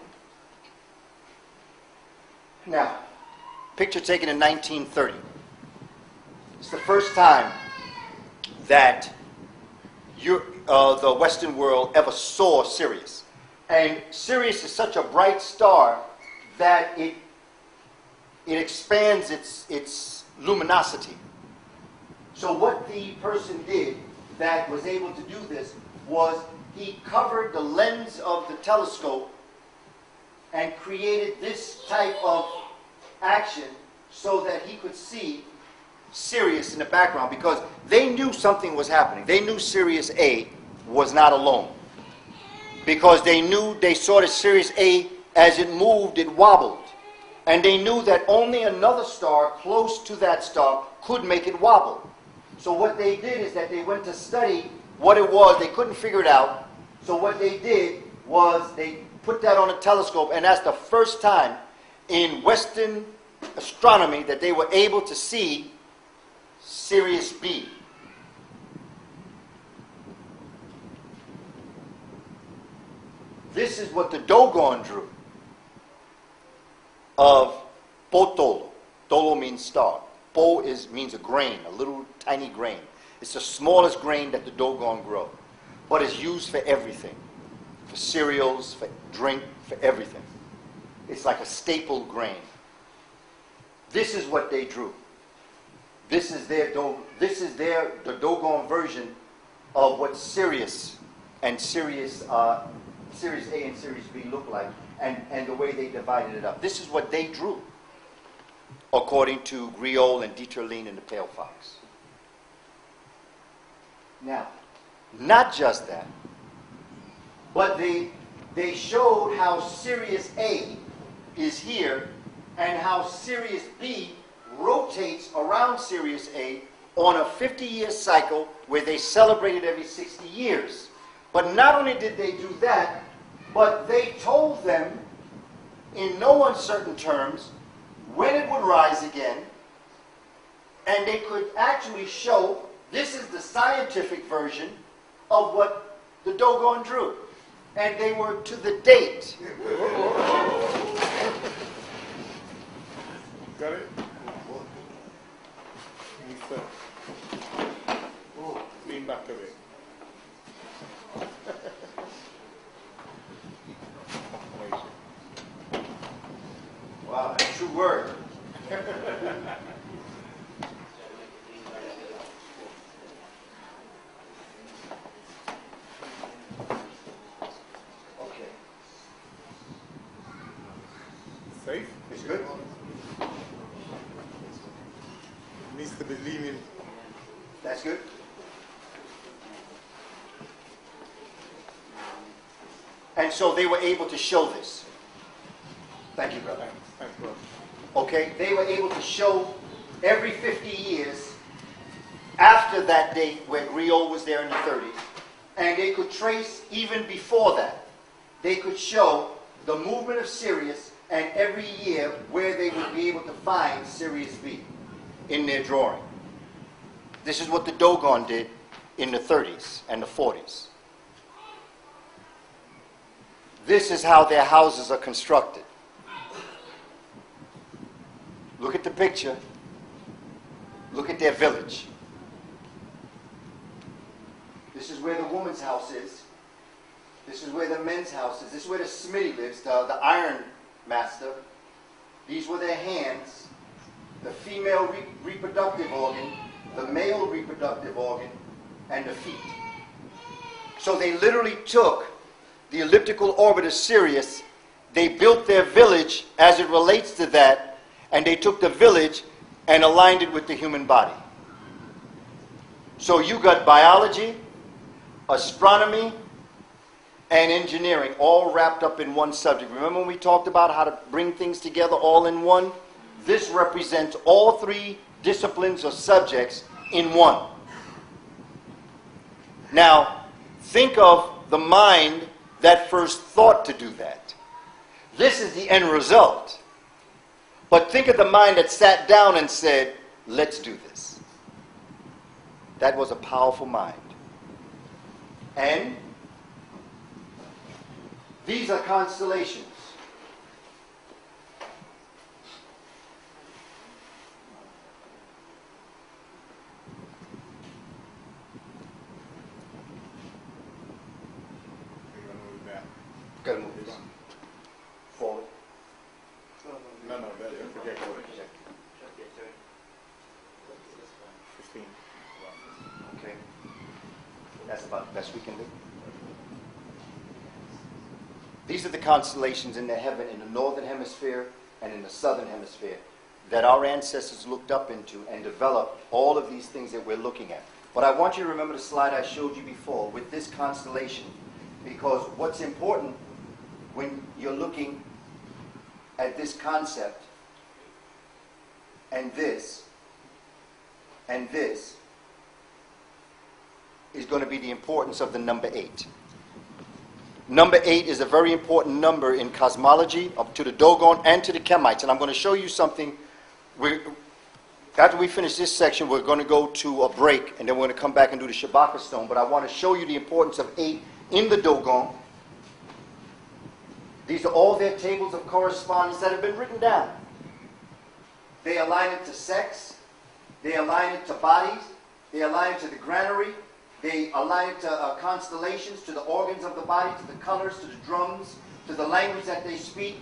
Now, picture taken in 1930. It's the first time that the Western world ever saw Sirius. And Sirius is such a bright star that it expands its luminosity. So what the person did that was able to do this was he covered the lens of the telescope and created this type of action so that he could see Sirius in the background, because they knew something was happening. They knew Sirius A was not alone, because they saw that Sirius A, as it moved, it wobbled. And they knew that only another star close to that star could make it wobble. So what they did is that they went to study what it was. They couldn't figure it out. So what they did was they put that on a telescope, and that's the first time in Western astronomy that they were able to see Sirius B. This is what the Dogon drew of Potolo. Tolo means star. Po means a grain, a little tiny grain. It's the smallest grain that the Dogon grow, but it's used for everything, for cereals, for drink, for everything. It's like a staple grain. This is what they drew. This is the Dogon version of what Sirius and Sirius A and Sirius B look like, and the way they divided it up. This is what they drew, according to Griol and Dieterlen and the Pale Fox. Now, not just that, but they showed how Sirius A is here and how Sirius B rotates around Sirius A on a 50-year cycle where they celebrate it every 60 years. But not only did they do that, but they told them in no uncertain terms when it would rise again, and they could actually show this is the scientific version of what the Dogon drew. And they were to the date. Got it? Lean back a bit. Wow, that's a true word. Okay. Safe? It's good? Needs to be leaning. That's good? And so they were able to show this. Thank you, brother. Thanks, bro. Okay, they were able to show every 50 years after that date where Griot was there in the 30s, and they could trace even before that. They could show the movement of Sirius and every year where they would be able to find Sirius B in their drawing. This is what the Dogon did in the 30s and the 40s. This is how their houses are constructed. Look at the picture. Look at their village. This is where the woman's house is. This is where the men's house is. This is where the Smitty lives, the iron master. These were their hands, the female reproductive organ, the male reproductive organ, and the feet. So they literally took the elliptical orbit of Sirius, they built their village as it relates to that, and they took the village and aligned it with the human body. So you got biology, astronomy, and engineering all wrapped up in one subject. Remember when we talked about how to bring things together all in one? This represents all three disciplines or subjects in one. Now, think of the mind that first thought to do that. This is the end result. But think of the mind that sat down and said, let's do this. That was a powerful mind. And these are constellations. Got to move this forward. No, that projector. 15. about the best we can do. These are the constellations in the heaven in the northern hemisphere and in the southern hemisphere that our ancestors looked up into and developed all of these things that we're looking at. But I want you to remember the slide I showed you before with this constellation, because what's important when you're looking at this concept and this is going to be the importance of the number 8. Number 8 is a very important number in cosmology, up to the Dogon and to the Kemites. And I'm going to show you something. After we finish this section, we're going to go to a break, and then we're going to come back and do the Shabaka stone. But I want to show you the importance of 8 in the Dogon. These are all their tables of correspondence that have been written down. They align it to sex. They align it to bodies. They align it to the granary. They align it to constellations, to the organs of the body, to the colors, to the drums, to the language that they speak,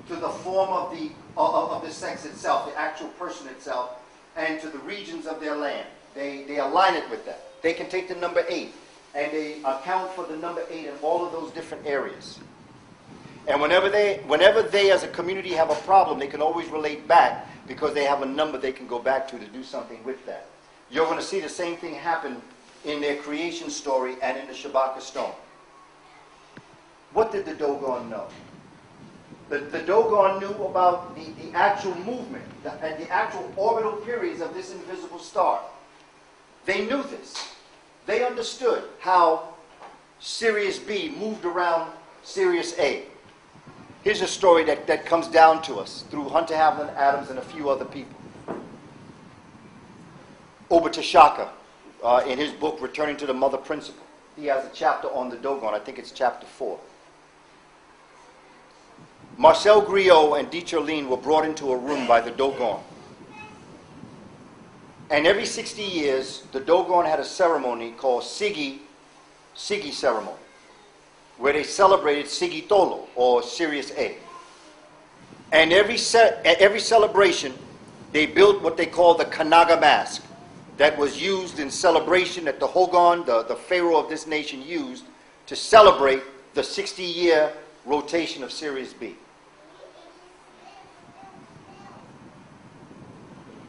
to the form of the sex itself, the actual person itself, and to the regions of their land. They align it with that. They can take the number 8, and they account for the number 8 in all of those different areas. And whenever they as a community have a problem, they can always relate back because they have a number they can go back to do something with that. You're going to see the same thing happen in their creation story and in the Shabaka stone. What did the Dogon know? The Dogon knew about the actual movement and the actual orbital periods of this invisible star. They knew this. They understood how Sirius B moved around Sirius A. Here's a story that comes down to us through Hunter Hamlin Adams and a few other people. Obitashaka, in his book, Returning to the Mother Principle, he has a chapter on the Dogon. I think it's chapter 4. Marcel Griot and Dieter Lean were brought into a room by the Dogon. And every 60 years, the Dogon had a ceremony called Sigi ceremony, where they celebrated Sigi Tolo, or Sirius A. And every celebration, they built what they call the Kanaga mask that was used in celebration that the Hogon, the pharaoh of this nation, used to celebrate the 60-year rotation of Sirius B.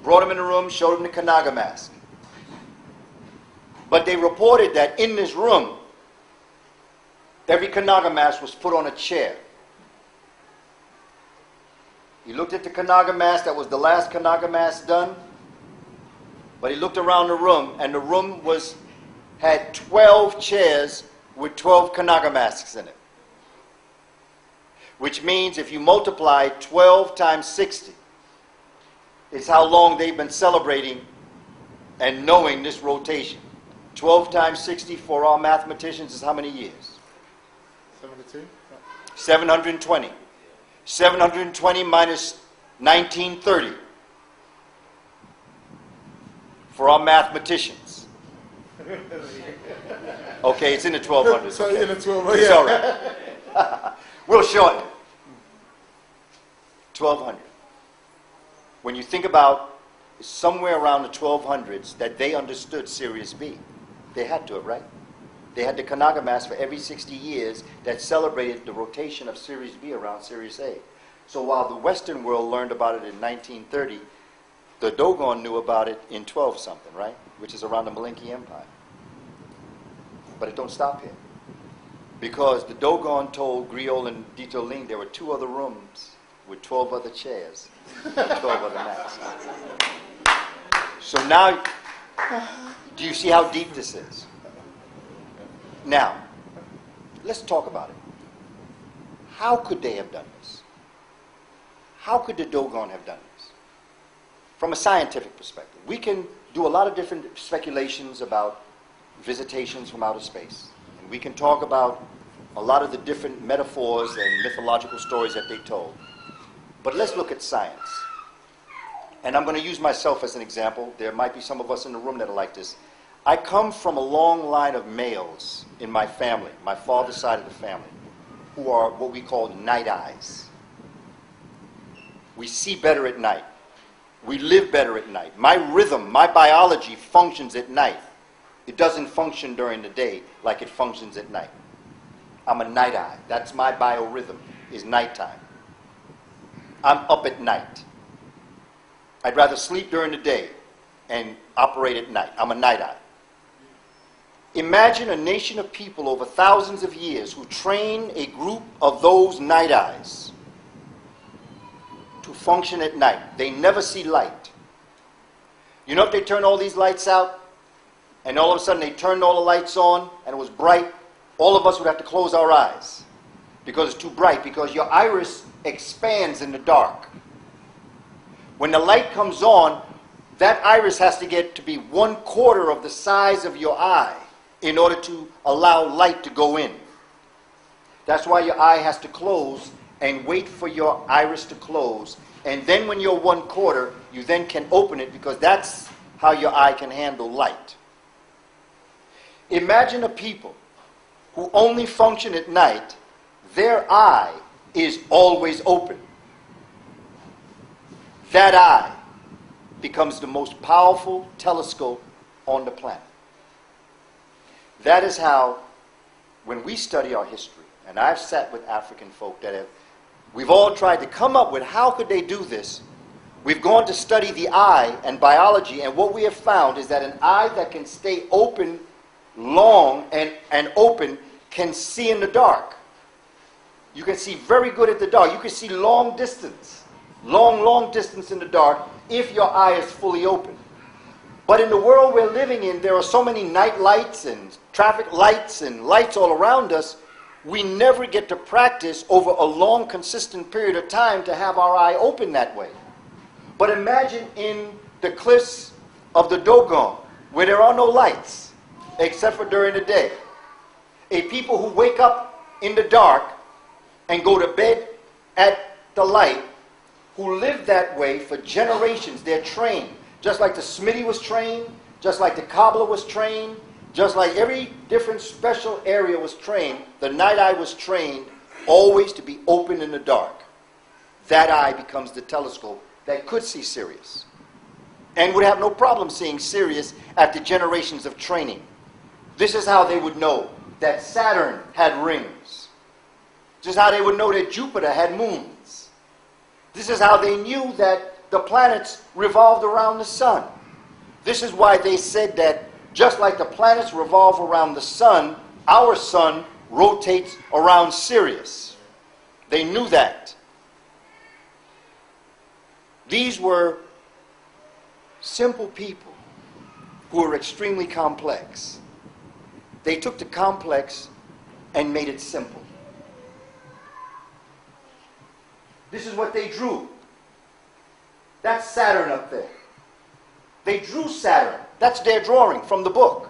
Brought him in the room, showed him the Kanaga mask. But they reported that in this room, every Kanaga mask was put on a chair. He looked at the Kanaga mask, that was the last Kanaga mask done. But he looked around the room, and the room had 12 chairs with 12 Kanaga masks in it. Which means if you multiply 12 times 60, is how long they've been celebrating and knowing this rotation. 12 times 60 for our mathematicians is how many years? 72? 720. 720 minus 1930 for our mathmaticians. Okay, it's in the 1200s. So okay. in the 1200s, It's yeah. all right. We'll shorten it. 1200. When you think about somewhere around the 1200s that they understood Sirius B, they had to, right? They had the Kanaga mask for every 60 years that celebrated the rotation of Sirius B around Sirius A. So while the Western world learned about it in 1930, the Dogon knew about it in 12-something, right? Which is around the Malinki Empire. But it don't stop here. Because the Dogon told Griot and Dieter Ling there were 2 other rooms with 12 other chairs, 12 other masks. So now, do you see how deep this is? Now, let's talk about it. How could they have done this? How could the Dogon have done this? From a scientific perspective, we can do a lot of different speculations about visitations from outer space. And we can talk about a lot of the different metaphors and mythological stories that they told. But let's look at science. And I'm going to use myself as an example. There might be some of us in the room that are like this. I come from a long line of males in my family, my father's side of the family, who are what we call night eyes. We see better at night. We live better at night. My rhythm, my biology functions at night. It doesn't function during the day like it functions at night. I'm a night eye. That's my biorhythm, is nighttime. I'm up at night. I'd rather sleep during the day and operate at night. I'm a night eye. Imagine a nation of people over thousands of years who train a group of those night eyes to function at night. They never see light. You know, if they turn all these lights out and all of a sudden they turned all the lights on and it was bright, all of us would have to close our eyes because it's too bright, because your iris expands in the dark. When the light comes on, that iris has to get to be 1/4 of the size of your eye in order to allow light to go in. That's why your eye has to close and wait for your iris to close. And then when you're 1/4, you then can open it, because that's how your eye can handle light. Imagine a people who only function at night. Their eye is always open. That eye becomes the most powerful telescope on the planet. That is how, when we study our history, and I've sat with African folk that have, we've all tried to come up with how could they do this. We've gone to study the eye and biology, and what we have found is that an eye that can stay open long and open can see in the dark. You can see very good at the dark. You can see long distance, long distance in the dark if your eye is fully open. But in the world we're living in, there are so many night lights and traffic lights and lights all around us, we never get to practice over a long, consistent period of time to have our eye open that way. But imagine in the cliffs of the Dogon, where there are no lights, except for during the day. A people who wake up in the dark and go to bed at the light, who live that way for generations. They're trained. Just like the Smitty was trained, just like the cobbler was trained, just like every different special area was trained, the night eye was trained always to be open in the dark. That eye becomes the telescope that could see Sirius and would have no problem seeing Sirius after generations of training. This is how they would know that Saturn had rings. This is how they would know that Jupiter had moons. This is how they knew that the planets revolved around the sun. This is why they said that just like the planets revolve around the sun, our sun rotates around Sirius. They knew that. These were simple people who were extremely complex. They took the complex and made it simple. This is what they drew. That's Saturn up there. They drew Saturn. That's their drawing from the book.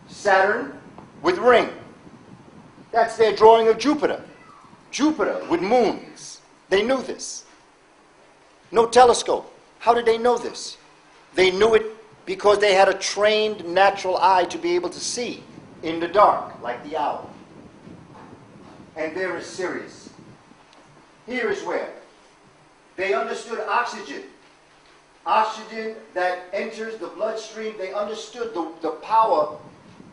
Saturn with ring. That's their drawing of Jupiter. Jupiter with moons. They knew this. No telescope. How did they know this? They knew it because they had a trained natural eye to be able to see in the dark, like the owl. And there is Sirius. Here is where they understood oxygen. Oxygen that enters the bloodstream. They understood the power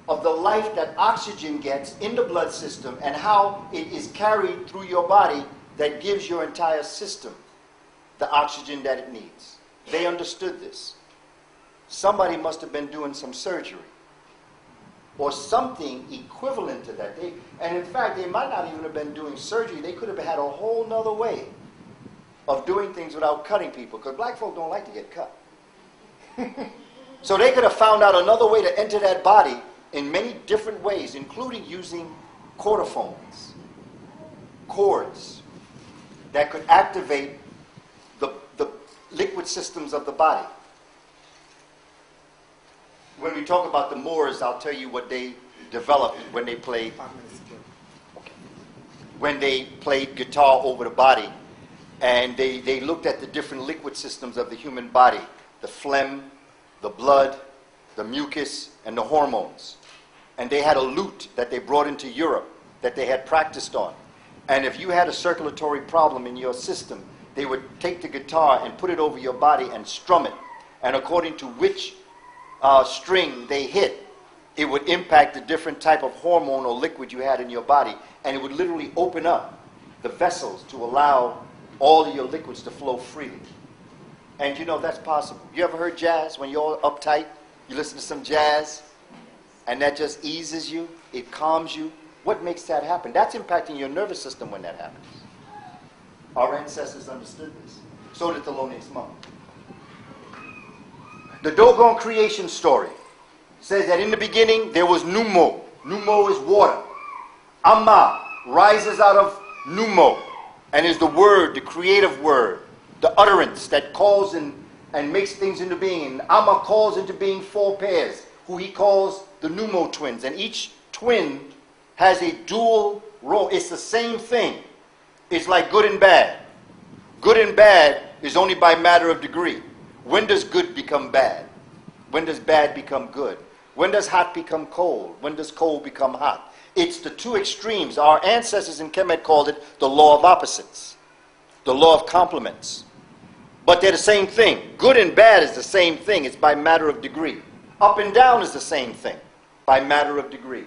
of the life that oxygen gets in the blood system and how it is carried through your body that gives your entire system the oxygen that it needs. They understood this. Somebody must have been doing some surgery or something equivalent to that. And in fact, they might not even have been doing surgery. They could have had a whole nother way of doing things without cutting people, because black folk don't like to get cut. So they could have found out another way to enter that body in many different ways, including using cortophones, cords that could activate the liquid systems of the body. When we talk about the Moors, I'll tell you what they developed when they played. When they played guitar over the body, and they looked at the different liquid systems of the human body, the phlegm, the blood, the mucus, and the hormones. And they had a lute that they brought into Europe that they had practiced on. And if you had a circulatory problem in your system, they would take the guitar and put it over your body and strum it. And according to which string they hit, it would impact the different type of hormone or liquid you had in your body, and it would literally open up the vessels to allow all of your liquids to flow freely. And you know that's possible. You ever heard jazz? When you're uptight, you listen to some jazz, and that just eases you, it calms you. What makes that happen? That's impacting your nervous system when that happens. Our ancestors understood this. So did Thelonious Monk. The Dogon creation story says that in the beginning there was Numo. Numo is water. Amma rises out of Numo and is the word, the creative word, the utterance that calls and makes things into being. And Amma calls into being 4 pairs, who he calls the Numo twins. And each twin has a dual role. It's the same thing. It's like good and bad. Good and bad is only by matter of degree. When does good become bad? When does bad become good? When does hot become cold? When does cold become hot? It's the two extremes. Our ancestors in Kemet called it the law of opposites, the law of complements. But they're the same thing. Good and bad is the same thing. It's by matter of degree. Up and down is the same thing, by matter of degree.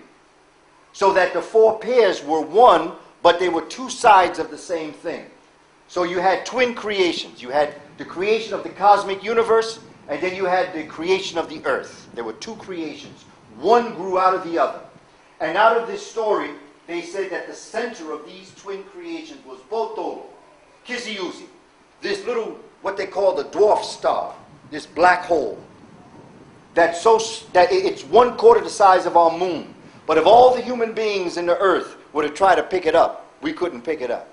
So that the 4 pairs were one, but they were 2 sides of the same thing. So you had twin creations. You had the creation of the cosmic universe, and then you had the creation of the earth. There were 2 creations. One grew out of the other. And out of this story, they said that the center of these twin creations was Botolo, Kisiusi, this little, what they call the dwarf star, this black hole, that it's 1/4 the size of our moon. But if all the human beings in the earth were to try to pick it up, we couldn't pick it up.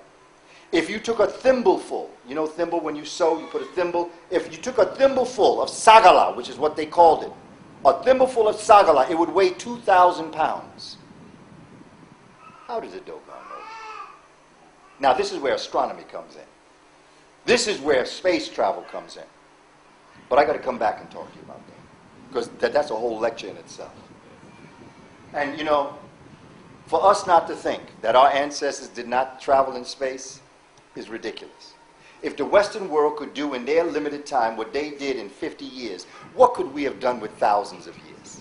If you took a thimbleful, you know thimble, when you sew, you put a thimble. If you took a thimbleful of sagala, which is what they called it, a thimbleful of sagala, it would weigh 2,000 pounds. How does a Dogon know? Now, this is where astronomy comes in. This is where space travel comes in. But I got to come back and talk to you about that, because that's a whole lecture in itself. And, you know, for us not to think that our ancestors did not travel in space is ridiculous. If the Western world could do in their limited time what they did in 50 years, what could we have done with thousands of years?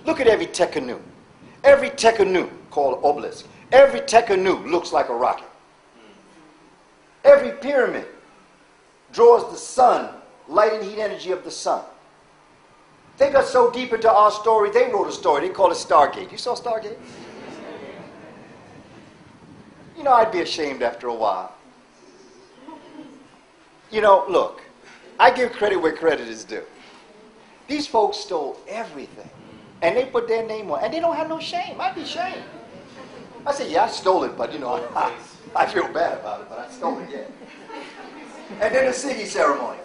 Look at every Tekanu. Every Tekanu, called obelisk, every Tekanu looks like a rocket. Every pyramid draws the sun, light and heat energy of the sun. They got so deep into our story, they wrote a story. They call it Stargate. You saw Stargate? You know, I'd be ashamed after a while. You know, look, I give credit where credit is due. These folks stole everything, and they put their name on, and they don't have no shame. I'd be ashamed. I said, yeah, I stole it, but, you know, I feel bad about it, but I stole it, yeah. And then the singing ceremony.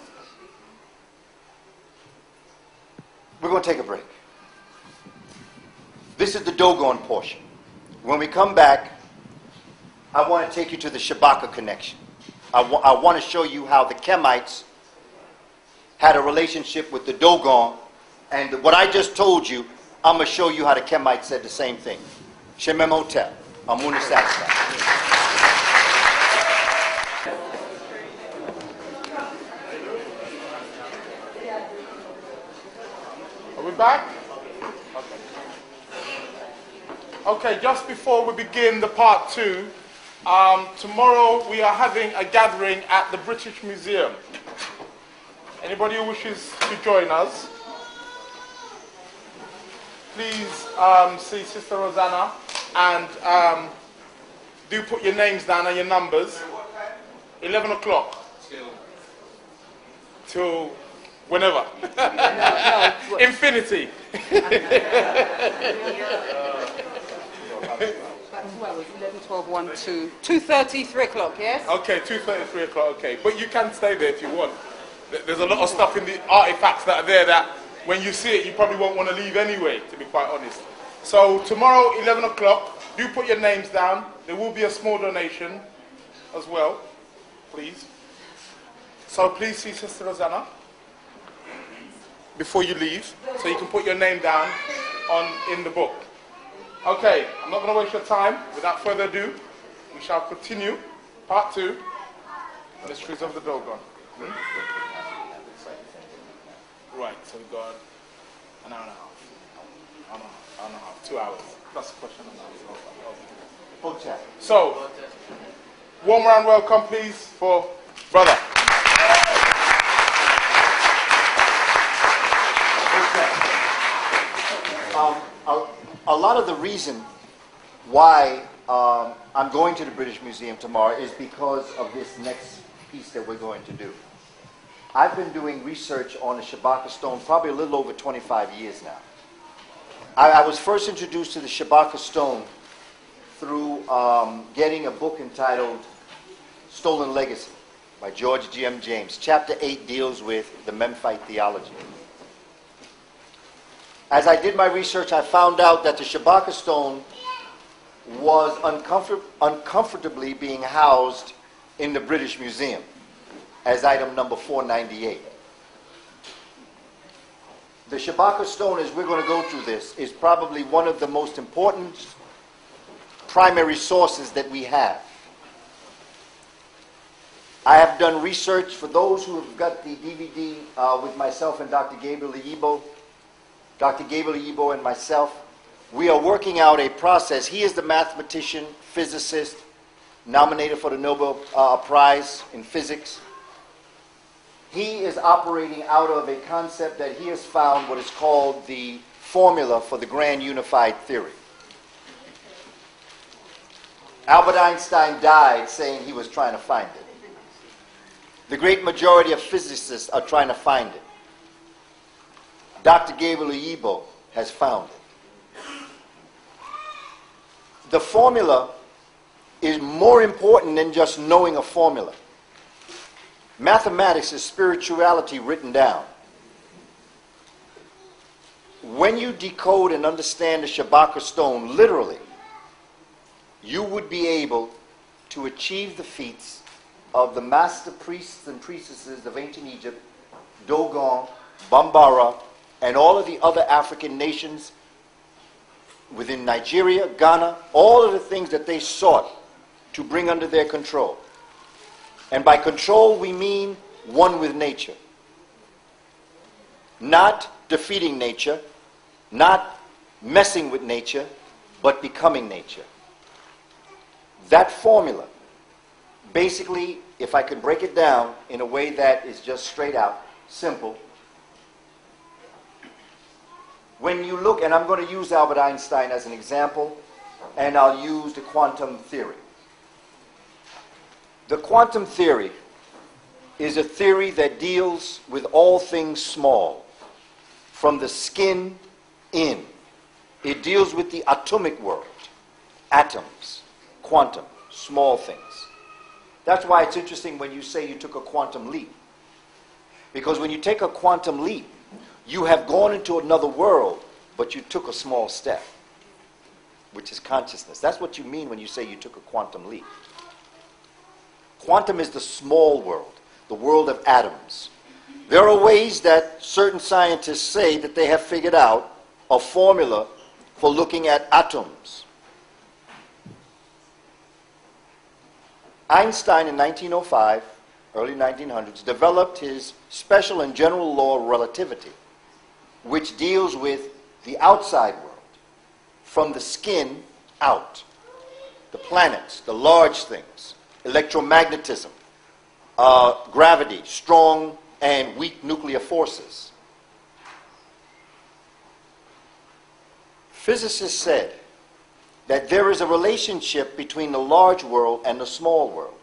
We're going to take a break. This is the Dogon portion. When we come back, I want to take you to the Shabaka connection. I want to show you how the Kemites had a relationship with the Dogon, and what I just told you, I'm going to show you how the Kemites said the same thing. Shemem Hotel, Amuna Satisfied. Are we back? Okay, just before we begin the part 2, tomorrow we are having a gathering at the British Museum. Anybody who wishes to join us, please see Sister Rosanna, and do put your names down and your numbers. 11 o'clock. Till whenever. Infinity. 11, 12, 1, 2, 2:30, 3 o'clock, yes? Okay, 2:30, 3 o'clock, okay. But you can stay there if you want. There's a lot of stuff in the artifacts that are there that when you see it, you probably won't want to leave anyway, to be quite honest. So tomorrow, 11 o'clock, do put your names down. There will be a small donation as well, please. So please see Sister Rosanna before you leave, so you can put your name down in the book. Okay, I'm not going to waste your time. Without further ado, we shall continue part 2, Mysteries of the Dogon. Right, so we got An hour and a half. Hour and a half. 2 hours. That's a question and answer. Full chat. So, warm round welcome, please, for brother. A lot of the reason why I'm going to the British Museum tomorrow is because of this next piece that we're going to do. I've been doing research on the Shabaka stone probably a little over 25 years now. I was first introduced to the Shabaka stone through getting a book entitled Stolen Legacy by George G.M. James. Chapter 8 deals with the Memphite theology. As I did my research, I found out that the Shabaka stone was uncomfortably being housed in the British Museum as item number 498. The Shabaka stone, as we're going to go through this, is probably one of the most important primary sources that we have. I have done research for those who have got the DVD with myself and Dr. Gabriel Yibo. Dr. Gabriel Yibo and myself, we are working out a process. He is the mathematician, physicist, nominated for the Nobel Prize in Physics. He is operating out of a concept that he has found what is called the formula for the grand unified theory. Albert Einstein died saying he was trying to find it. The great majority of physicists are trying to find it. Dr. Gabriel Yibo has found it. The formula is more important than just knowing a formula. Mathematics is spirituality written down. When you decode and understand the Shabaka stone literally, you would be able to achieve the feats of the master priests and priestesses of ancient Egypt, Dogon, Bambara, and all of the other African nations within Nigeria, Ghana, all of the things that they sought to bring under their control. And by control, we mean one with nature. Not defeating nature, not messing with nature, but becoming nature. That formula, basically, if I could break it down in a way that is just straight out, simple. When you look, and I'm going to use Albert Einstein as an example, and I'll use the quantum theory. The quantum theory is a theory that deals with all things small, from the skin in. It deals with the atomic world, atoms, quantum, small things. That's why it's interesting when you say you took a quantum leap. Because when you take a quantum leap, you have gone into another world, but you took a small step, which is consciousness. That's what you mean when you say you took a quantum leap. Quantum is the small world, the world of atoms. There are ways that certain scientists say that they have figured out a formula for looking at atoms. Einstein in 1905, early 1900s, developed his special and general law of relativity, which deals with the outside world, from the skin out. The planets, the large things, electromagnetism, gravity, strong and weak nuclear forces. Physicists said that there is a relationship between the large world and the small world.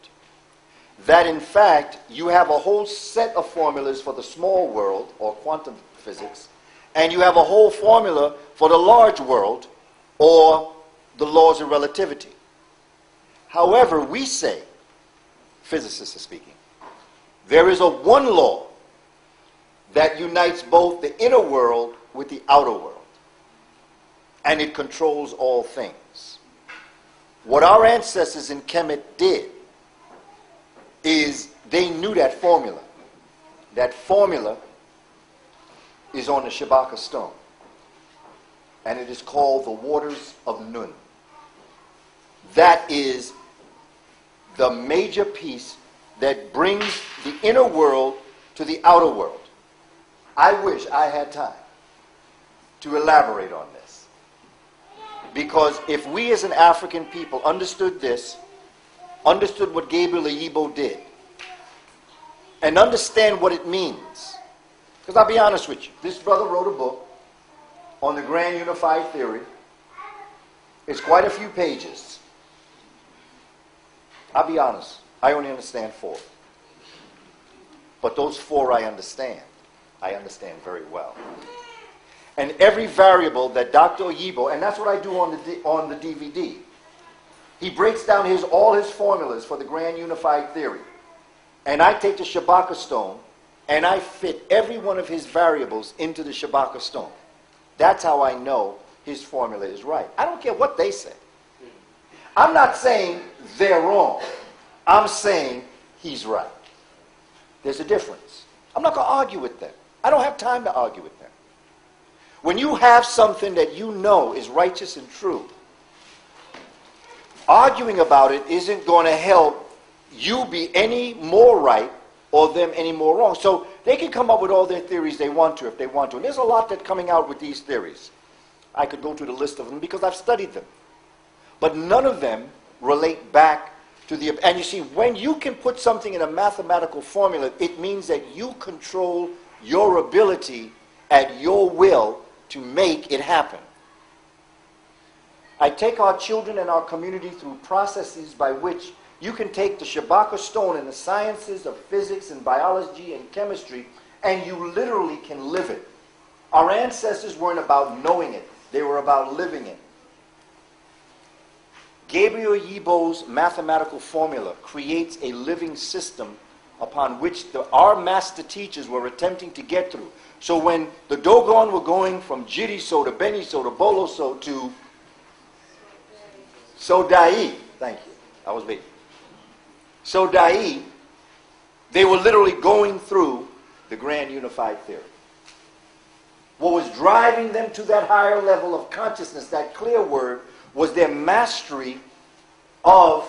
That in fact, you have a whole set of formulas for the small world, or quantum physics, and you have a whole formula for the large world, or the laws of relativity. However, we say, physicists are speaking, there is a one law that unites both the inner world with the outer world, and it controls all things. What our ancestors in Kemet did is they knew that formula. That formula is on the Shabaka stone, and it is called the waters of Nun. That is the major piece that brings the inner world to the outer world. I wish I had time to elaborate on this. Because if we as an African people understood this, understood what Gabriel Oyibo did, and understand what it means, because I'll be honest with you, this brother wrote a book on the Grand Unified Theory. It's quite a few pages. I'll be honest, I only understand 4. But those 4 I understand very well. And every variable that Dr. Oyibo, and that's what I do on the DVD, he breaks down all his formulas for the Grand Unified Theory. And I take the Shabaka stone and I fit every one of his variables into the Shabaka stone. That's how I know his formula is right. I don't care what they say. I'm not saying they're wrong. I'm saying he's right. There's a difference. I'm not going to argue with them. I don't have time to argue with them. When you have something that you know is righteous and true, arguing about it isn't going to help you be any more right or them any more wrong. So they can come up with all their theories they want to if they want to. And there's a lot that's coming out with these theories. I could go through the list of them because I've studied them. But none of them relate back to the... And you see, when you can put something in a mathematical formula, it means that you control your ability at your will to make it happen. I take our children and our community through processes by which you can take the Shabaka stone in the sciences of physics and biology and chemistry, and you literally can live it. Our ancestors weren't about knowing it. They were about living it. Gabriel Oyibo's mathematical formula creates a living system upon which our master teachers were attempting to get through. So when the Dogon were going from Jiriso to Beniso to Boloso to Sodai, thank you, I was big. Sodai, they were literally going through the Grand Unified Theory. What was driving them to that higher level of consciousness, that clear word, was their mastery of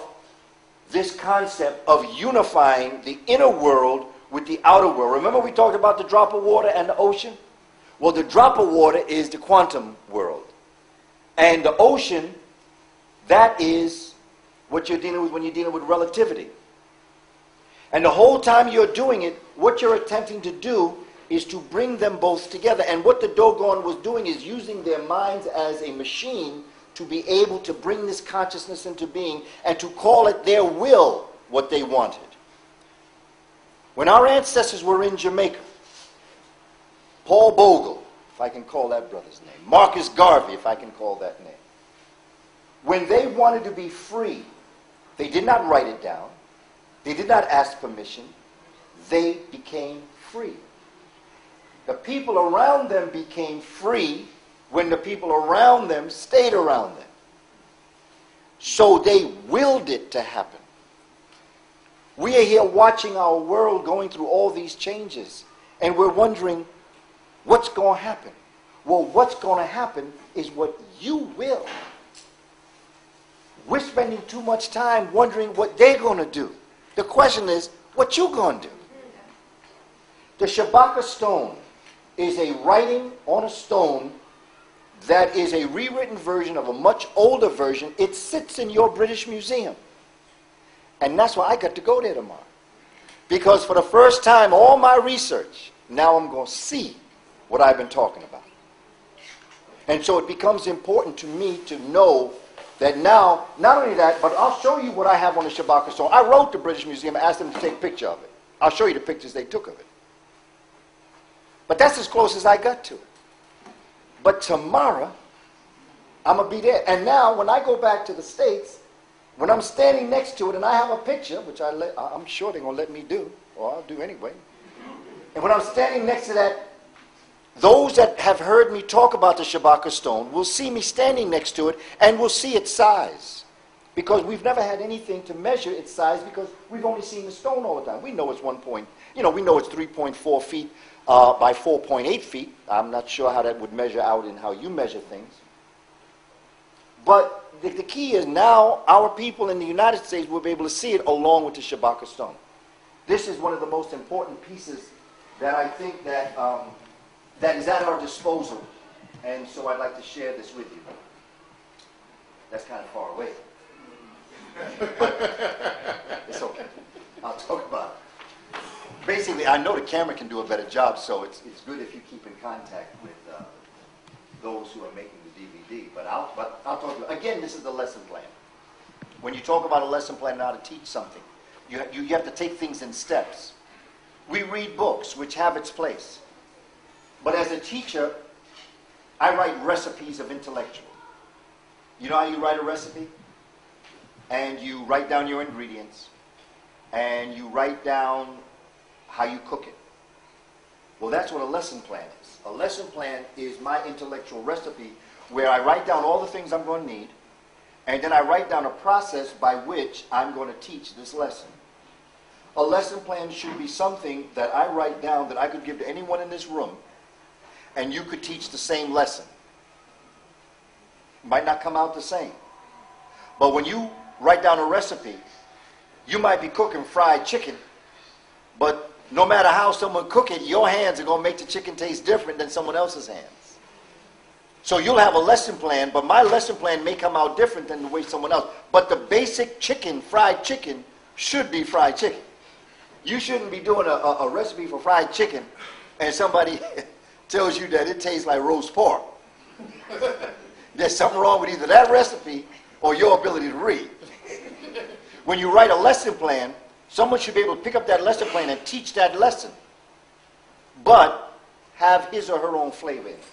this concept of unifying the inner world with the outer world. Remember we talked about the drop of water and the ocean? Well, the drop of water is the quantum world. And the ocean, that is what you're dealing with when you're dealing with relativity. And the whole time you're doing it, what you're attempting to do is to bring them both together. And what the Dogon was doing is using their minds as a machine to be able to bring this consciousness into being and to call it their will what they wanted. When our ancestors were in Jamaica, Paul Bogle, if I can call that brother's name, Marcus Garvey, if I can call that name, when they wanted to be free, they did not write it down. They did not ask permission. They became free. The people around them became free when the people around them stayed around them. So they willed it to happen. We are here watching our world going through all these changes, and we're wondering, what's going to happen? Well, what's going to happen is what you will. We're spending too much time wondering what they're going to do. The question is, what you going to do? The Shabaka stone is a writing on a stone that is a rewritten version of a much older version. It sits in your British Museum. And that's why I got to go there tomorrow. Because for the first time, all my research, now I'm going to see what I've been talking about. And so it becomes important to me to know that now, not only that, but I'll show you what I have on the Shabaka stone. I wrote the British Museum and asked them to take a picture of it. I'll show you the pictures they took of it. But that's as close as I got to it. But tomorrow, I'm going to be there. And now, when I go back to the States, when I'm standing next to it and I have a picture, which I'm sure they're going to let me do, or I'll do anyway. And when I'm standing next to that, those that have heard me talk about the Shabaka stone will see me standing next to it and will see its size. Because we've never had anything to measure its size because we've only seen the stone all the time. We know it's we know it's 3.4 feet by 4.8 feet. I'm not sure how that would measure out in how you measure things. But the key is now our people in the United States will be able to see it along with the Shabaka stone. This is one of the most important pieces that I think that is at our disposal And so I'd like to share this with you. That's kind of far away. It's okay. I'll talk about it. Basically, I know the camera can do a better job, so it's good if you keep in contact with those who are making the DVD. But I'll talk to you. Again, this is the lesson plan. When you talk about a lesson plan and how to teach something, you have to take things in steps. We read books, which have its place. But as a teacher, I write recipes of intellectual. You know how you write a recipe? And you write down your ingredients, and you write down how you cook it. Well, that's what a lesson plan is. A lesson plan is my intellectual recipe where I write down all the things I'm going to need, and then I write down a process by which I'm going to teach this lesson. A lesson plan should be something that I write down that I could give to anyone in this room, and you could teach the same lesson. It might not come out the same. But when you write down a recipe, you might be cooking fried chicken, but no matter how someone cook it, your hands are going to make the chicken taste different than someone else's hands. So you'll have a lesson plan, but my lesson plan may come out different than the way someone else. But the basic chicken, fried chicken, should be fried chicken. You shouldn't be doing a recipe for fried chicken and somebody tells you that it tastes like roast pork. There's something wrong with either that recipe or your ability to read. When you write a lesson plan, someone should be able to pick up that lesson plan and teach that lesson, but have his or her own flavor in it.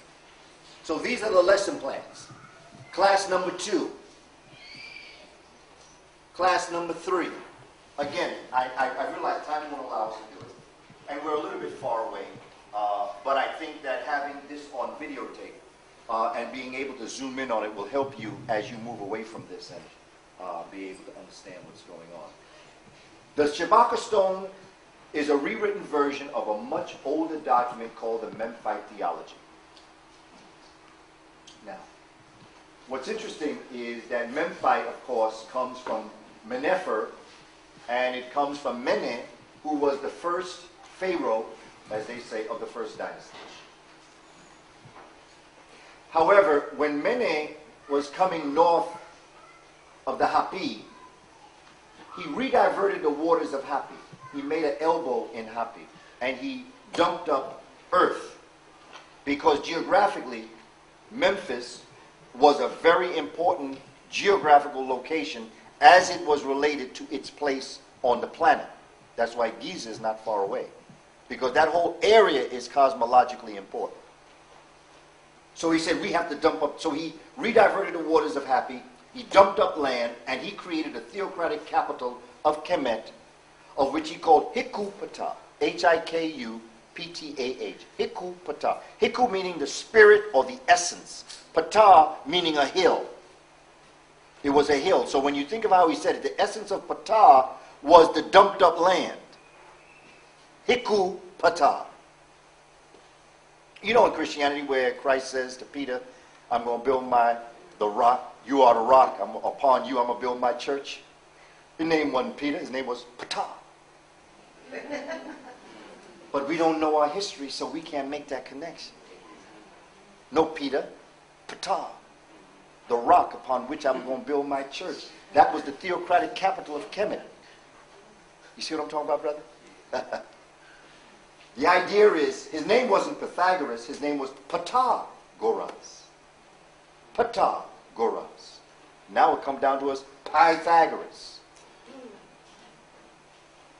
So these are the lesson plans. Class number 2. Class number 3. Again, I realize time won't allow us to do it. And we're a little bit far away, but I think that having this on videotape and being able to zoom in on it will help you as you move away from this and be able to understand what's going on. The Shabaka Stone is a rewritten version of a much older document called the Memphite Theology. Now, what's interesting is that Memphite, of course, comes from Menefer, and it comes from Mene, who was the first pharaoh, as they say, of the first dynasty. However, when Mene was coming north of the Hapi, he rediverted the waters of Hapi. He made an elbow in Hapi, and he dumped up earth, because geographically, Memphis was a very important geographical location as it was related to its place on the planet. That's why Giza is not far away, because that whole area is cosmologically important. So he said, we have to dump up. So he rediverted the waters of Hapi, he dumped up land, and he created a theocratic capital of Kemet, of which he called Hiku-Ptah, H-I-K-U-P-T-A-H, Hiku-Ptah. Hiku meaning the spirit or the essence, Ptah meaning a hill. It was a hill. So when you think of how he said it, the essence of Ptah was the dumped up land. Hiku-Ptah. You know in Christianity where Christ says to Peter, I'm going to build the rock. You are the rock. Upon you I'm going to build my church. His name wasn't Peter. His name was Ptah. But we don't know our history, so we can't make that connection. No Peter, Ptah. The rock upon which I'm going to build my church. That was the theocratic capital of Kemet. You see what I'm talking about, brother? The idea is, his name wasn't Pythagoras, his name was Pythagoras. Pythagoras. Now it comes down to us, Pythagoras.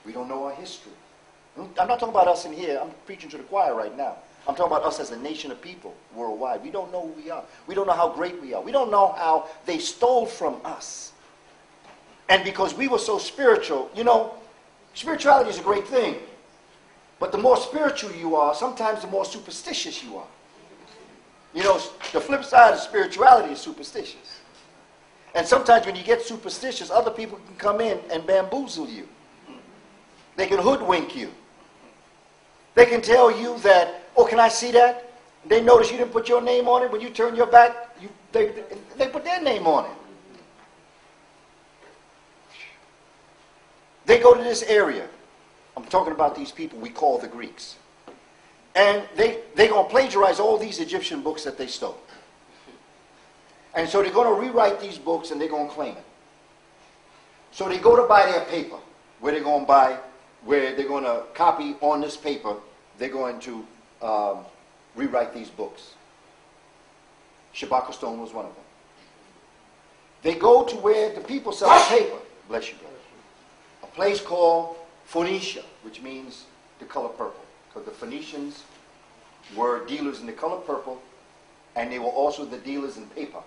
We don't know our history. I'm not talking about us in here. I'm preaching to the choir right now. I'm talking about us as a nation of people worldwide. We don't know who we are. We don't know how great we are. We don't know how they stole from us. And because we were so spiritual, you know, spirituality is a great thing. But the more spiritual you are, sometimes the more superstitious you are. You know, the flip side of spirituality is superstitious. And sometimes when you get superstitious, other people can come in and bamboozle you. They can hoodwink you. They can tell you that, oh, can I see that? They notice you didn't put your name on it. When you turn your back, they put their name on it. They go to this area. I'm talking about these people we call the Greeks. And they're going to plagiarize all these Egyptian books that they stole. And so they're going to rewrite these books and they're going to claim it. So they go to buy their paper, where they're going to copy on this paper, they're going to rewrite these books. Shabaka Stone was one of them. They go to where the people sell the paper. Bless you, brother. A place called Phoenicia, which means the color purple. Because the Phoenicians were dealers in the color purple, and they were also the dealers in paper.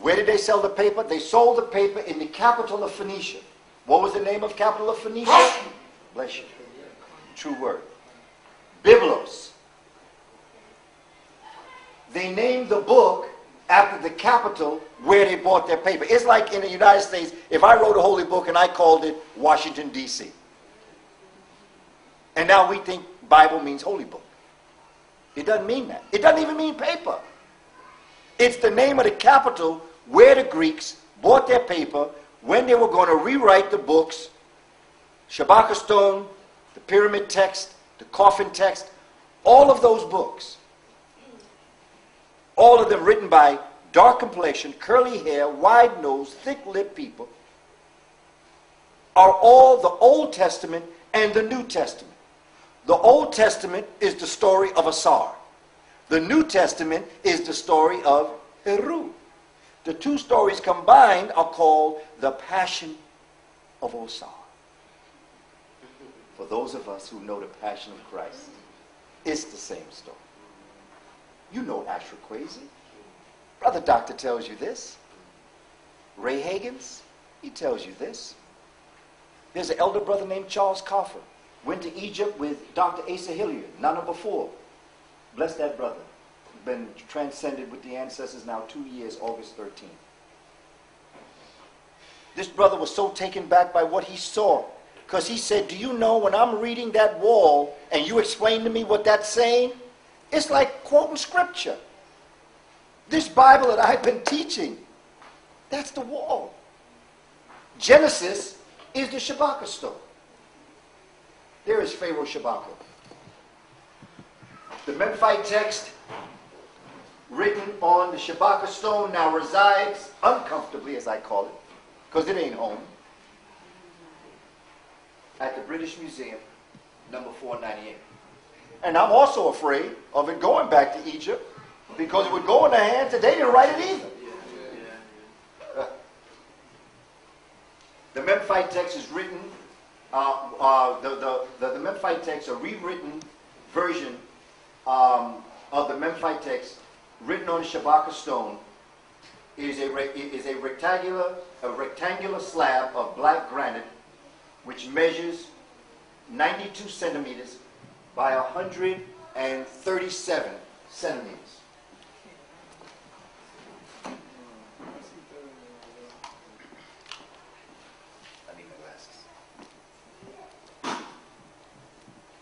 Where did they sell the paper? They sold the paper in the capital of Phoenicia. What was the name of capital of Phoenicia? Bless you. True word. Byblos. They named the book after the capital where they bought their paper. It's like in the United States, if I wrote a holy book and I called it Washington, D.C. And now we think Bible means holy book. It doesn't mean that. It doesn't even mean paper. It's the name of the capital where the Greeks bought their paper when they were going to rewrite the books, Shabaka Stone, the Pyramid Text, the Coffin Text, all of those books. All of them written by dark complexion, curly hair, wide nose, thick-lipped people, are all the Old Testament and the New Testament. The Old Testament is the story of Asar. The New Testament is the story of Heru. The two stories combined are called the Passion of Osar. For those of us who know the Passion of Christ, it's the same story. You know Asher Kwesi. Brother Doctor tells you this. Ray Hagins, he tells you this. There's an elder brother named Charles Coffer. Went to Egypt with Dr. Asa Hilliard, none of before. Bless that brother. Been transcended with the ancestors now 2 years, August 13th. This brother was so taken back by what he saw, because he said, do you know when I'm reading that wall and you explain to me what that's saying? It's like quoting scripture. This Bible that I've been teaching, that's the wall. Genesis is the Shabaka Stone. There is Pharaoh Shabaka. The Memphite text written on the Shabaka Stone now resides uncomfortably, as I call it, because it ain't home, at the British Museum, number 498. And I'm also afraid of it going back to Egypt, because it would go in their hands and they didn't write it either. The Memphite text is written, the Memphite text, a rewritten version of the Memphite text written on the Shabaka Stone is a rectangular slab of black granite which measures 92 centimeters by 137 centimeters. I need my glasses.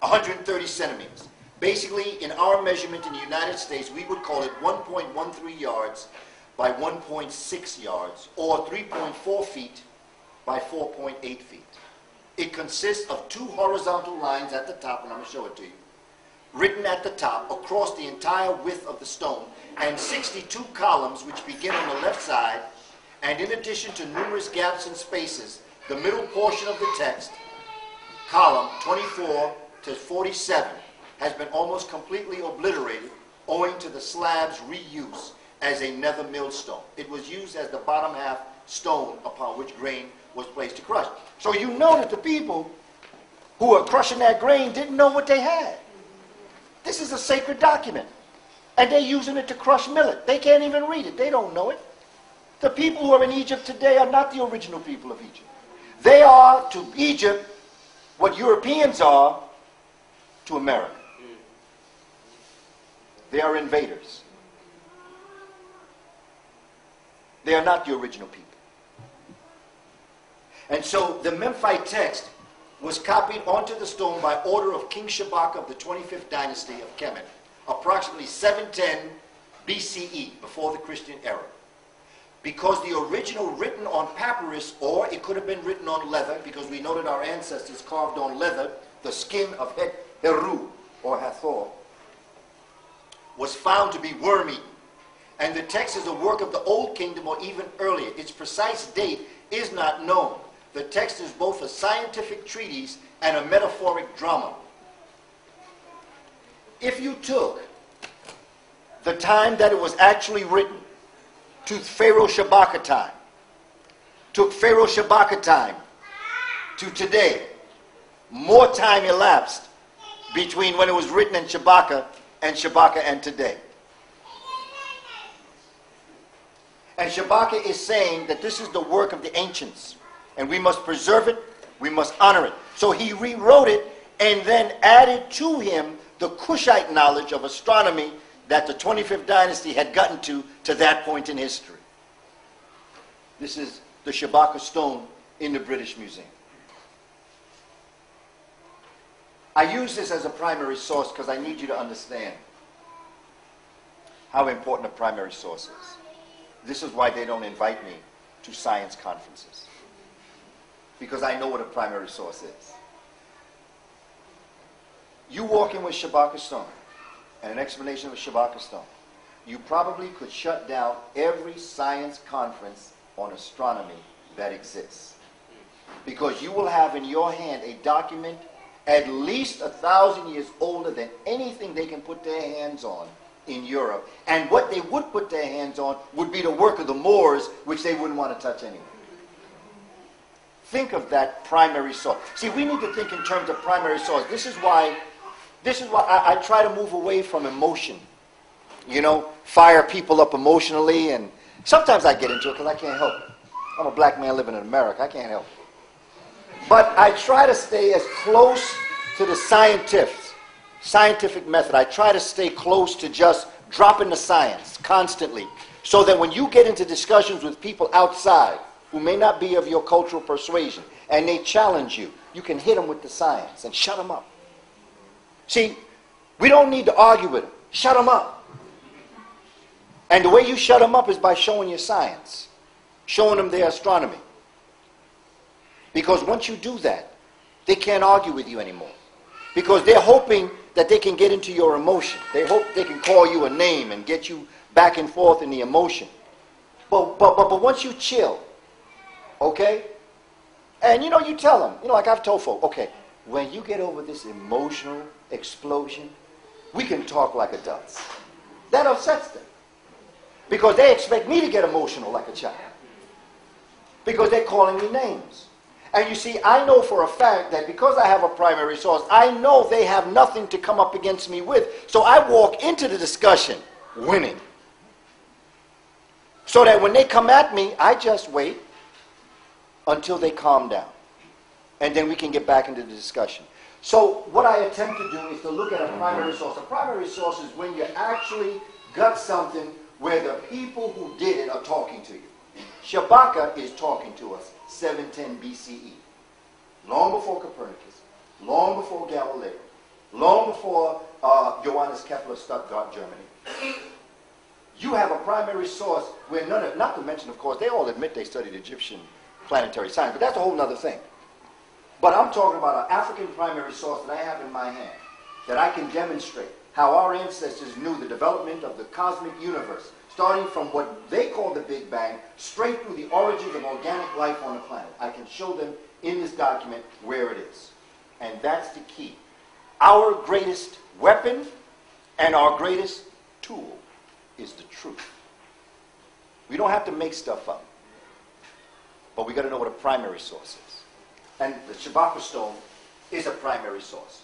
130 centimeters. Basically, in our measurement in the United States, we would call it 1.13 yards by 1.6 yards, or 3.4 feet by 4.8 feet. It consists of two horizontal lines at the top, and I'm going to show it to you, written at the top across the entire width of the stone, and 62 columns which begin on the left side, and in addition to numerous gaps and spaces, the middle portion of the text, column 24 to 47, has been almost completely obliterated owing to the slab's reuse as a nether millstone. It was used as the bottom half stone upon which grain was placed to crush. So you know that the people who were crushing that grain didn't know what they had. This is a sacred document. And they're using it to crush millet. They can't even read it. They don't know it. The people who are in Egypt today are not the original people of Egypt. They are to Egypt what Europeans are to America. They are invaders. They are not the original people. And so the Memphite text was copied onto the stone by order of King Shabaka of the 25th dynasty of Kemet, approximately 710 BCE, before the Christian era. Because the original written on papyrus, or it could have been written on leather, because we know that our ancestors carved on leather the skin of Heru, or Hathor, was found to be worm-eaten. And the text is a work of the Old Kingdom or even earlier. Its precise date is not known. The text is both a scientific treatise and a metaphoric drama. If you took the time that it was actually written to Pharaoh Shabaka time, took Pharaoh Shabaka time to today, more time elapsed between when it was written in Shabaka and today. And Shabaka is saying that this is the work of the ancients, and we must preserve it, we must honor it. So he rewrote it and then added to him the Kushite knowledge of astronomy that the 25th dynasty had gotten to that point in history. This is the Shabaka stone in the British Museum. I use this as a primary source because I need you to understand how important a primary source is. This is why they don't invite me to science conferences, because I know what a primary source is. You walk in with Shabaka stone and an explanation of Shabaka stone, you probably could shut down every science conference on astronomy that exists, because you will have in your hand a document at least 1,000 years older than anything they can put their hands on in Europe. And what they would put their hands on would be the work of the Moors, which they wouldn't want to touch anyway. Think of that primary source. See, we need to think in terms of primary source. This is why I try to move away from emotion. You know, fire people up emotionally, and sometimes I get into it because I can't help it. I'm a black man living in America. I can't help it. But I try to stay as close to the scientific method. I try to stay close to just dropping the science constantly, so that when you get into discussions with people outside who may not be of your cultural persuasion and they challenge you, you can hit them with the science and shut them up. See, we don't need to argue with them. Shut them up. And the way you shut them up is by showing your science, showing them their astronomy. Because once you do that, they can't argue with you anymore. Because they're hoping that they can get into your emotion. They hope they can call you a name and get you back and forth in the emotion. But once you chill, okay? And you know, you tell them, you know, like I've told folk, okay, when you get over this emotional explosion, we can talk like adults. That upsets them. Because they expect me to get emotional like a child. Because they're calling me names. And you see, I know for a fact that because I have a primary source, I know they have nothing to come up against me with. So I walk into the discussion winning. So that when they come at me, I just wait until they calm down. And then we can get back into the discussion. So what I attempt to do is to look at a primary source. A primary source is when you actually got something where the people who did it are talking to you. Shabaka is talking to us 710 BCE, long before Copernicus, long before Galileo, long before Johannes Kepler, Stuttgart, Germany. You have a primary source where not to mention, of course, they all admit they studied Egyptian planetary science, but that's a whole other thing. But I'm talking about an African primary source that I have in my hand, that I can demonstrate how our ancestors knew the development of the cosmic universe, starting from what they call the Big Bang, straight through the origins of organic life on the planet. I can show them in this document where it is. And that's the key. Our greatest weapon and our greatest tool is the truth. We don't have to make stuff up. But we got to know what a primary source is. And the Shabaka stone is a primary source.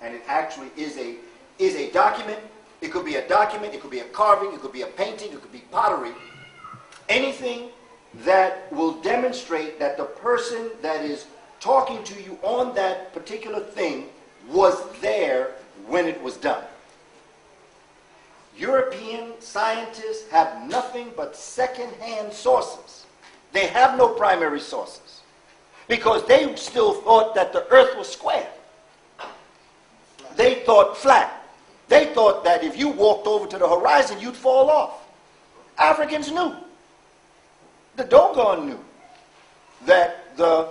And it actually is a document. It could be a document, it could be a carving, it could be a painting, it could be pottery. Anything that will demonstrate that the person that is talking to you on that particular thing was there when it was done. European scientists have nothing but second-hand sources. They have no primary sources because they still thought that the earth was square. They thought flat. They thought that if you walked over to the horizon, you'd fall off. Africans knew. The Dogon knew that the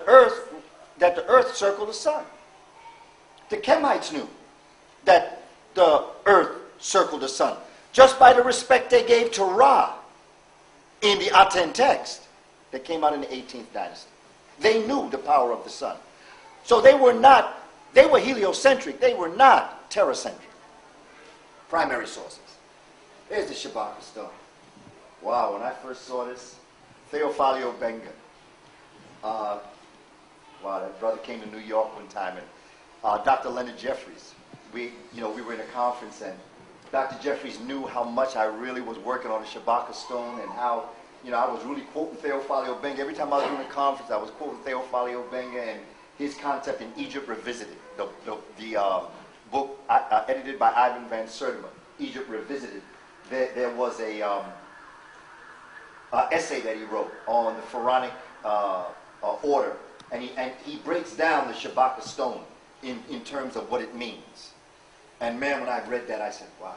earth circled the sun. The Kemites knew that the earth circled the sun, just by the respect they gave to Ra in the Aten text that came out in the 18th dynasty. They knew the power of the sun. So they were heliocentric, they were not terracentric. Primary sources. There's the Shabaka stone. Wow, when I first saw this, Theophilio Benga. Wow, that brother came to New York one time, and Dr. Leonard Jeffries. We were in a conference, and Dr. Jeffries knew how much I really was working on the Shabaka stone, and how, I was really quoting Theophilio Benga. Every time I was doing a conference, I was quoting Theophilio Benga and his concept in Egypt Revisited, the book edited by Ivan Van Sertima, Egypt Revisited. There was a essay that he wrote on the pharaonic order, and he breaks down the Shabaka stone in terms of what it means. And man, when I read that, I said, wow.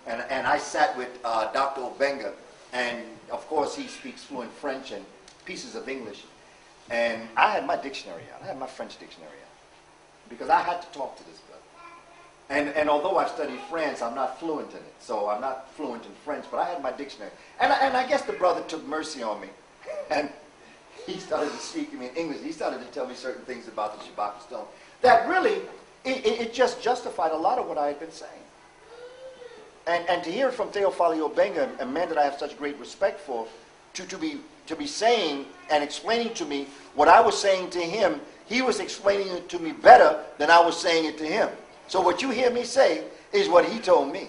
And I sat with Dr. Obenga, and of course he speaks fluent French and pieces of English. And I had my dictionary out. I had my French dictionary out, because I had to talk to this brother. And although I've studied France, I'm not fluent in it. So I'm not fluent in French, but I had my dictionary. And I guess the brother took mercy on me. And he started to speak to me in English. He started to tell me certain things about the Shabaka stone that really, it just justified a lot of what I had been saying. And to hear it from Theophilio Benga, a man that I have such great respect for, to be saying and explaining to me what I was saying to him, he was explaining it to me better than I was saying it to him. So what you hear me say is what he told me.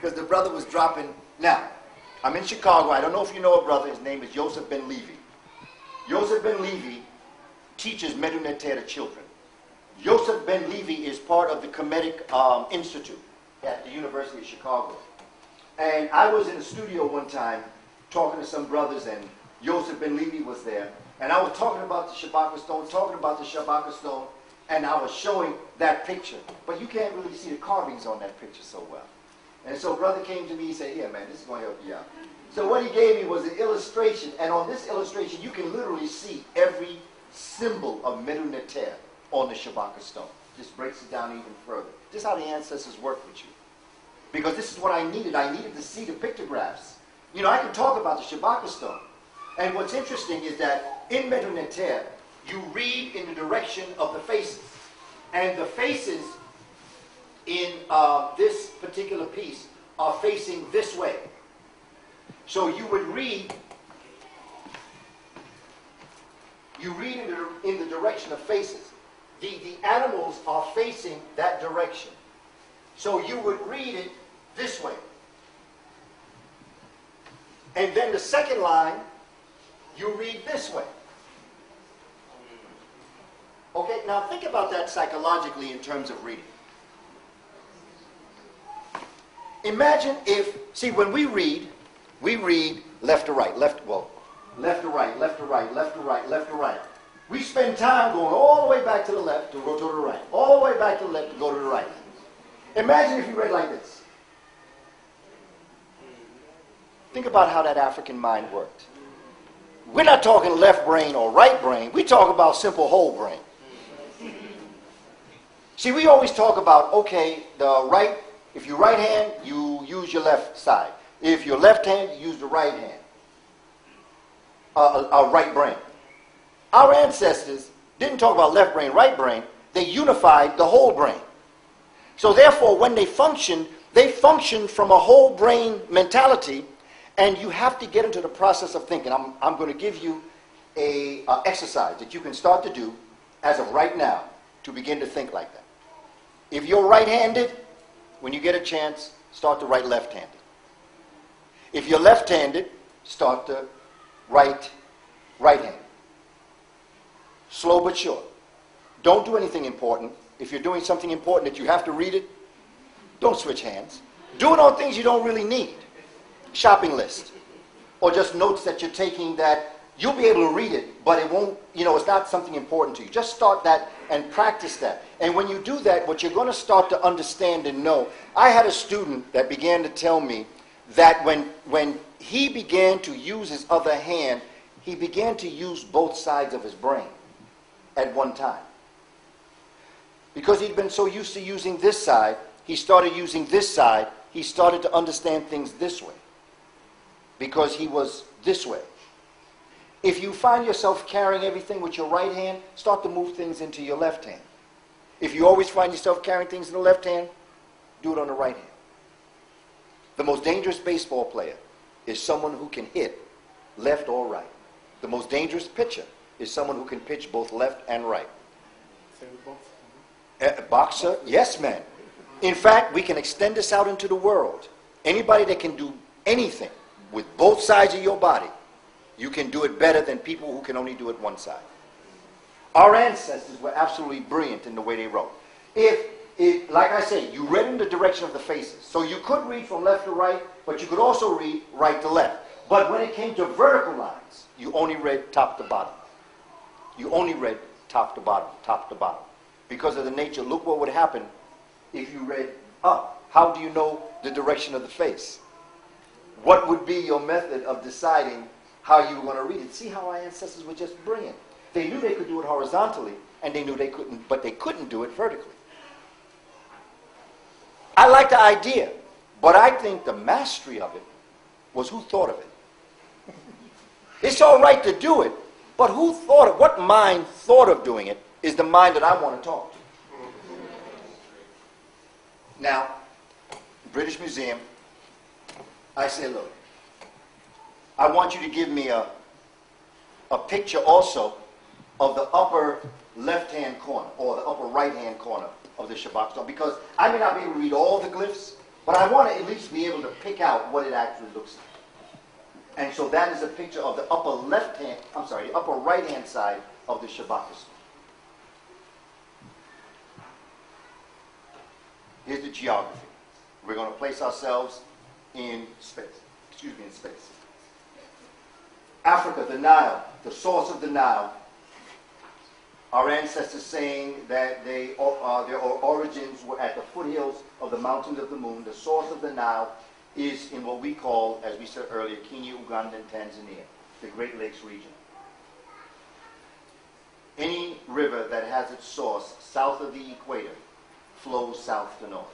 Because the brother was dropping. Now, I'm in Chicago. I don't know if you know a brother. His name is Yosef Ben Levi. Yosef Ben Levi teaches Meduneter to children. Yosef Ben Levi is part of the Kemetic Institute at the University of Chicago. And I was in the studio one time talking to some brothers, and Yosef Ben Levi was there. And I was talking about the Shabaka stone, and I was showing that picture. But you can't really see the carvings on that picture so well. And so brother came to me, he said, here man, this is going to help you out. So what he gave me was an illustration, and on this illustration you can literally see every symbol of Meduneter on the Shabaka stone. Just breaks it down even further. This is how the ancestors work with you. Because this is what I needed. I needed to see the pictographs. I can talk about the Shabaka stone. And what's interesting is that in Meduneter, you read in the direction of the faces. And the faces in this particular piece are facing this way. So you would read, in the direction of faces. The animals are facing that direction. So you would read it this way. And then the second line, you read this way. Okay, now think about that psychologically in terms of reading. Imagine if, when we read left to right, left to right, left to right, left to right, left to right. We spend time going all the way back to the left to go to the right, all the way back to the left to go to the right. Imagine if you read like this. Think about how that African mind worked. We're not talking left brain or right brain. We talk about simple whole brain. See, we always talk about, okay, if you're right hand, you use your left side. If you're left hand, you use the right hand. Right brain. Our ancestors didn't talk about left brain, right brain. They unified the whole brain. So therefore, when they function from a whole brain mentality, and you have to get into the process of thinking. I'm going to give you a exercise that you can start to do as of right now to begin to think like that. If you're right-handed, when you get a chance, start to write left-handed. If you're left-handed, start to write right-handed. Slow but sure. Don't do anything important. If you're doing something important that you have to read it, don't switch hands. Do it on things you don't really need. Shopping list. Or just notes that you're taking that you'll be able to read it, but it won't, it's not something important to you. Just start that and practice that. And when you do that, what you're going to start to understand and know. I had a student that began to tell me that when he began to use his other hand, he began to use both sides of his brain at one time. Because he'd been so used to using this side, he started using this side. He started to understand things this way. Because he was this way. If you find yourself carrying everything with your right hand, start to move things into your left hand. If you always find yourself carrying things in the left hand, do it on the right hand. The most dangerous baseball player is someone who can hit left or right. The most dangerous pitcher is someone who can pitch both left and right. Boxer, yes, man. In fact, we can extend this out into the world. Anybody that can do anything with both sides of your body, you can do it better than people who can only do it one side. Our ancestors were absolutely brilliant in the way they wrote. If, like I say, you read in the direction of the faces. So you could read from left to right, but you could also read right to left. But when it came to vertical lines, you only read top to bottom. You only read top to bottom, top to bottom. Because of the nature, look what would happen if you read up. How do you know the direction of the face? What would be your method of deciding how you were going to read it? See how our ancestors were just brilliant. They knew they could do it horizontally, and they knew they couldn't, but they couldn't do it vertically. I like the idea, but I think the mastery of it was who thought of it. It's all right to do it, but who thought of, what mind thought of doing it is the mind that I want to talk to. Now, British Museum, I say, look, I want you to give me a picture also of the upper left-hand corner or the upper right-hand corner of the Shabbat stone, because I may not be able to read all the glyphs, but I want to at least be able to pick out what it actually looks like. And so that is a picture of the upper left-hand, I'm sorry, the upper right-hand side of the Shabbat stone. Here's the geography. We're going to place ourselves in space. In space. Africa, the Nile, the source of the Nile. Our ancestors saying that their origins were at the foothills of the mountains of the moon. The source of the Nile is in what we call, as we said earlier, Kenya, Uganda, and Tanzania, the Great Lakes region. Any river that has its source south of the equator flows south to north.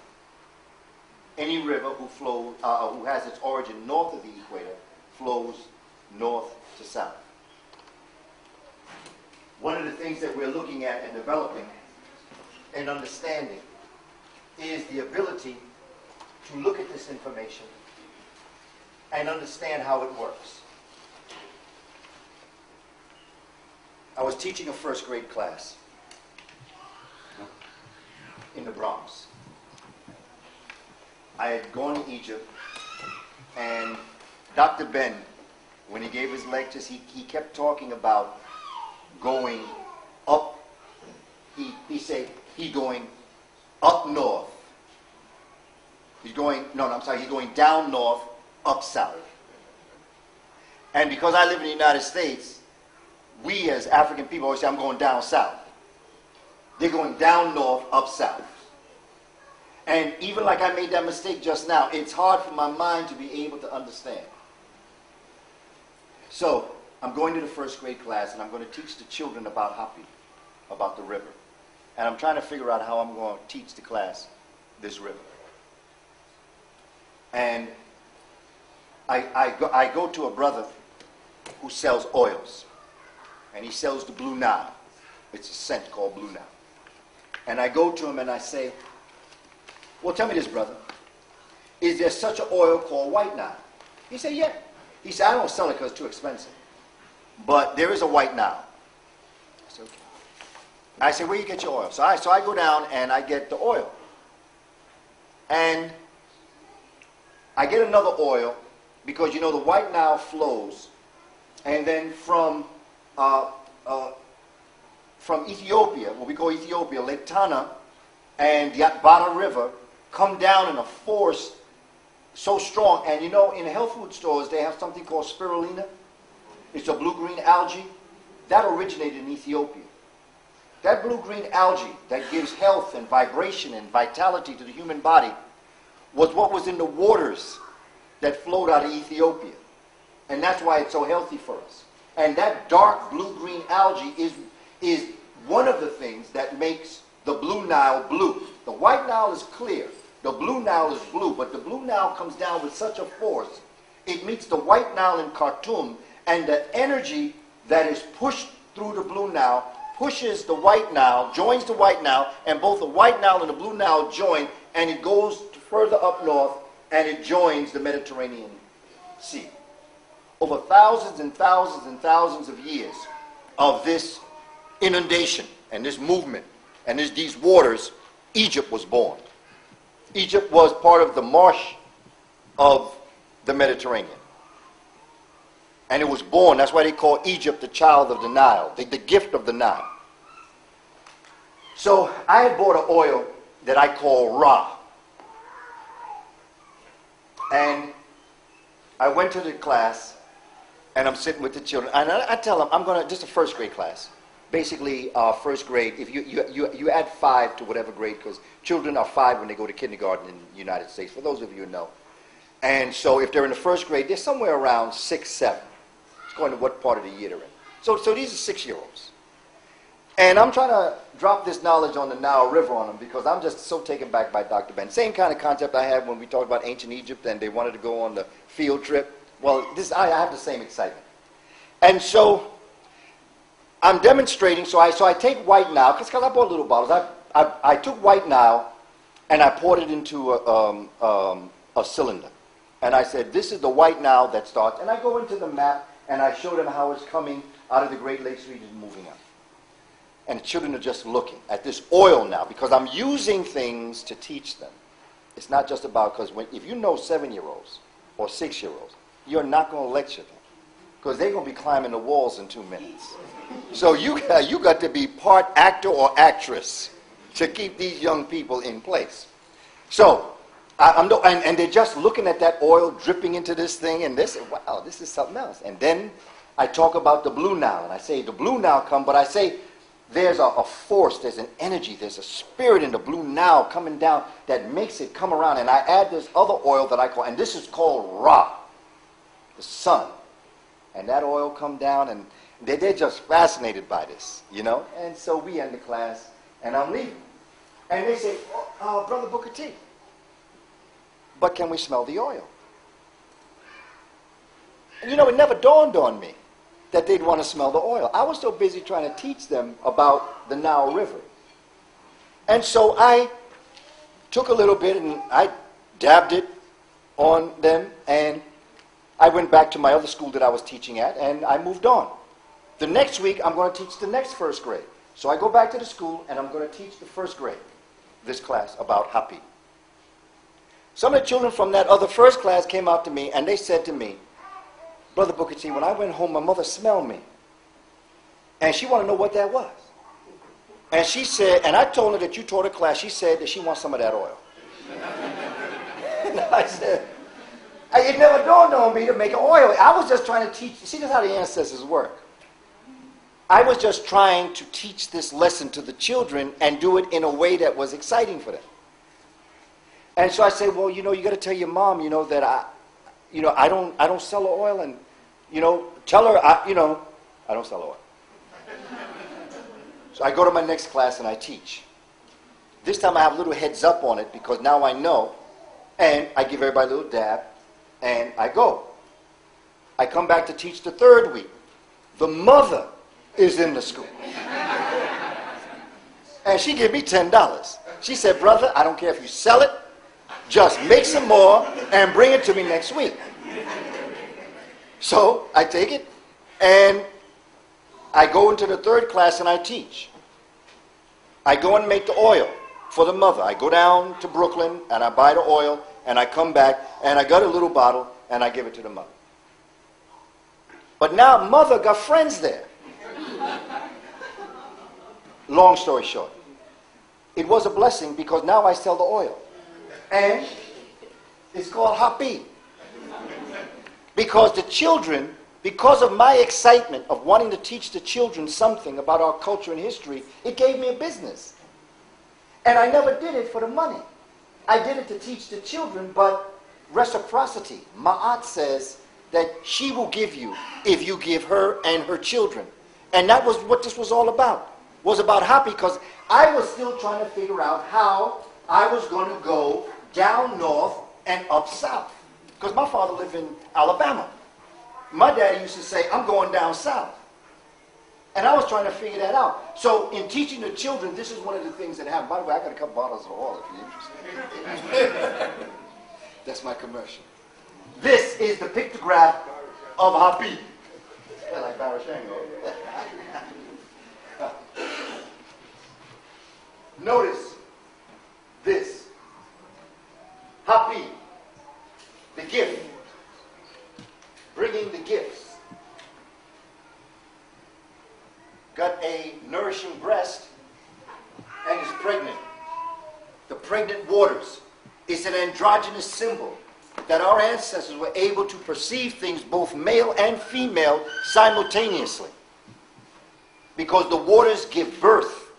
Any river who has its origin north of the equator flows north to south. One of the things that we're looking at and developing and understanding is the ability to look at this information and understand how it works. I was teaching a first grade class in the Bronx. I had gone to Egypt, and Dr. Ben, when he gave his lectures, he kept talking about going up. He said he's going up north. He's going down north, up south. And because I live in the United States, we as African people always say, I'm going down south. They're going down north, up south. And even like I made that mistake just now, it's hard for my mind to be able to understand. So, I'm going to the first grade class, and I'm going to teach the children about Hapi, about the river. And I'm trying to figure out how I'm going to teach the class this river. And I go to a brother who sells oils. And he sells the Blue Nile. It's a scent called Blue Nile. And I go to him and I say, well, tell me this, brother. Is there such an oil called White Nile? He said, yeah. He said, I don't sell it because it's too expensive. But there is a White Nile. I said, okay. I said, where do you get your oil? So I go down and I get the oil. And I get another oil because, you know, the White Nile flows. And then from Ethiopia, what we call Ethiopia, Lake Tana and the Atbara River come down in a force so strong. And you know, in health food stores, they have something called spirulina. It's a blue-green algae. That originated in Ethiopia. That blue-green algae that gives health and vibration and vitality to the human body was what was in the waters that flowed out of Ethiopia. And that's why it's so healthy for us. And that dark blue-green algae is one of the things that makes the Blue Nile blue. The White Nile is clear. The Blue Nile is blue, but the Blue Nile comes down with such a force. It meets the White Nile in Khartoum, and the energy that is pushed through the Blue Nile pushes the White Nile, joins the White Nile, and both the White Nile and the Blue Nile join, and it goes further up north, and it joins the Mediterranean Sea. Over thousands and thousands and thousands of years of this inundation and this movement and these waters, Egypt was born. Egypt was part of the marsh of the Mediterranean. And it was born, that's why they call Egypt the child of the Nile, the gift of the Nile. So I had bought an oil that I call Ra. And I went to the class, and I'm sitting with the children, and I tell them, I'm going to, just a first grade class. Basically, first grade, if you add 5 to whatever grade, because children are 5 when they go to kindergarten in the United States, for those of you who know. And so if they're in the first grade, they're somewhere around 6, 7. It's going to what part of the year they're in. So these are 6-year-olds. And I'm trying to drop this knowledge on the Nile River on them because I'm just so taken back by Dr. Ben. Same kind of concept I had when we talked about ancient Egypt and they wanted to go on the field trip. Well, I have the same excitement. And so I'm demonstrating, so I take White Nile, because I bought little bottles. I took White Nile and I poured it into a cylinder. And I said, this is the White Nile that starts. And I go into the map and I show them how it's coming out of the Great Lakes region moving up. And the children are just looking at this oil now because I'm using things to teach them. It's not just about, because if you know 7-year-olds or 6-year-olds, you're not going to lecture them because they're going to be climbing the walls in 2 minutes. So you got to be part actor or actress to keep these young people in place. So, and they're just looking at that oil dripping into this thing, and they say, wow, this is something else. And then I talk about the Blue Nile, and I say, the Blue Nile come, but I say, there's a force, there's an energy, there's a spirit in the Blue Nile coming down that makes it come around. And I add this other oil that I call, and this is called Ra, the sun. And that oil come down, and they're just fascinated by this, you know. And so we end the class, and I'm leaving. And they say, oh, Brother Booker T, but can we smell the oil? And you know, it never dawned on me that they'd want to smell the oil. I was so busy trying to teach them about the Nile River. And so I took a little bit and I dabbed it on them, and I went back to my other school that I was teaching at, and I moved on. The next week, I'm going to teach the next first grade. So I go back to the school, and I'm going to teach the first grade, this class, about Hapi. Some of the children from that other first class came out to me, and they said to me, Brother Booker T, when I went home, my mother smelled me. And she wanted to know what that was. And she said, and I told her that you taught a class, she said that she wants some of that oil. And I said, it never dawned on me to make oil. I was just trying to teach, see, that's how the ancestors work. I was just trying to teach this lesson to the children and do it in a way that was exciting for them. And so I said, well, you know, you got to tell your mom, you know, that I don't sell oil, and, you know, tell her, I don't sell oil. So I go to my next class and I teach. This time I have a little heads up on it because now I know, and I give everybody a little dab, and I go. I come back to teach the third week. The mother is in the school. And she gave me $10. She said, brother, I don't care if you sell it, just make some more and bring it to me next week. So I take it and I go into the third class and I teach. I go and make the oil for the mother. I go down to Brooklyn and I buy the oil and I come back and I got a little bottle and I give it to the mother. But now mother got friends there. Long story short, it was a blessing because now I sell the oil. And it's called Hapi. Because the children, because of my excitement of wanting to teach the children something about our culture and history, it gave me a business. And I never did it for the money. I did it to teach the children, but reciprocity. Ma'at says that she will give you if you give her and her children. And that was what this was all about. was about happy because I was still trying to figure out how I was going to go down north and up south. Because my father lived in Alabama. My daddy used to say, I'm going down south. And I was trying to figure that out. So in teaching the children, this is one of the things that happen. By the way, I got a couple bottles of oil if you're interested. That's my commercial. This is the pictograph of Hapi. Yeah, like Barashango. Notice this. Hapi, the gift. Bringing the gifts. Got a nourishing breast and is pregnant. The pregnant waters is an androgynous symbol that our ancestors were able to perceive things both male and female simultaneously. Because the waters give birth.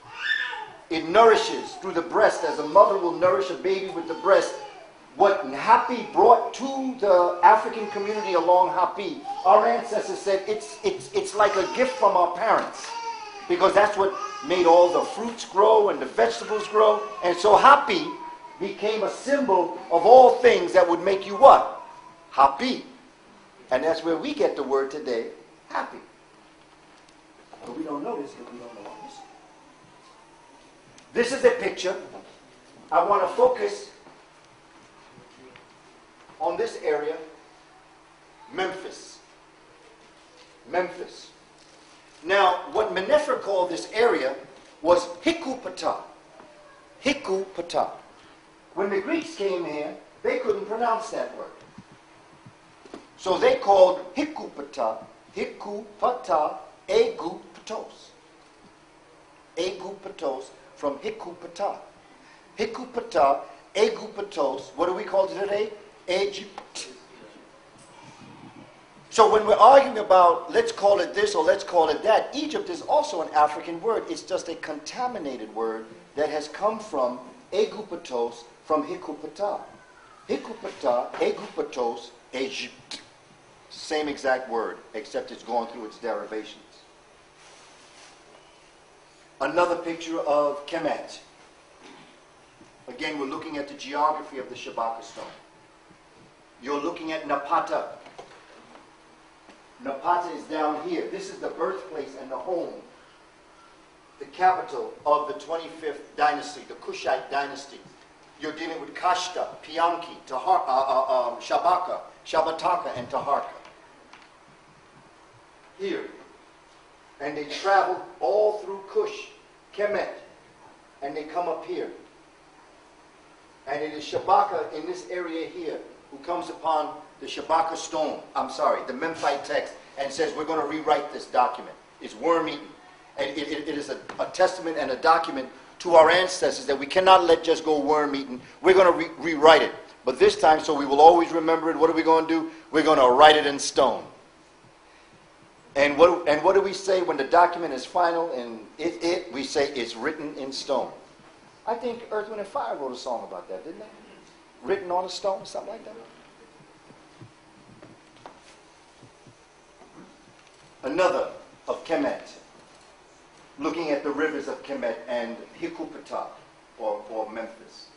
It nourishes through the breast as a mother will nourish a baby with the breast. What Hapi brought to the African community along Hapi, our ancestors said it's like a gift from our parents. Because that's what made all the fruits grow and the vegetables grow. And so Hapi became a symbol of all things that would make you what? Happy. And that's where we get the word today, happy. But we don't know this because we don't know our history. This is a picture. I want to focus on this area, Memphis. Memphis. Now, what Menefer called this area was Hikupata. Hikupata. When the Greeks came here, they couldn't pronounce that word. So they called Hikupata, Egupatos. Egupatos from Hikupata. Hikupata, Egupatos. What do we call it today? Egypt. So when we're arguing about let's call it this or let's call it that, Egypt is also an African word. It's just a contaminated word that has come from Egupatos, from Hikupata. Hikupata, Egupatos, Egypt. Same exact word, except it's gone through its derivations. Another picture of Kemet. Again, we're looking at the geography of the Shabaka stone. You're looking at Napata. Napata is down here. This is the birthplace and the home, the capital of the 25th dynasty, the Kushite dynasty. You're dealing with Kashta, Pianki, Shabaka, Shabataka, and Taharka. Here. And they travel all through Kush, Kemet, and they come up here. And it is Shabaka in this area here who comes upon the Shabaka stone, the Memphite text, and says, we're going to rewrite this document. It's worm-eaten. And it is a testament and a document to our ancestors that we cannot let just go worm-eaten. We're going to rewrite it. But this time, so we will always remember it, what are we going to do? We're going to write it in stone. And what do we say when the document is final? And we say it's written in stone. I think Earth, Wind, and Fire wrote a song about that, didn't they? Written on a stone, something like that. Another of Kemet, looking at the rivers of Kemet and Hikupata, or Memphis.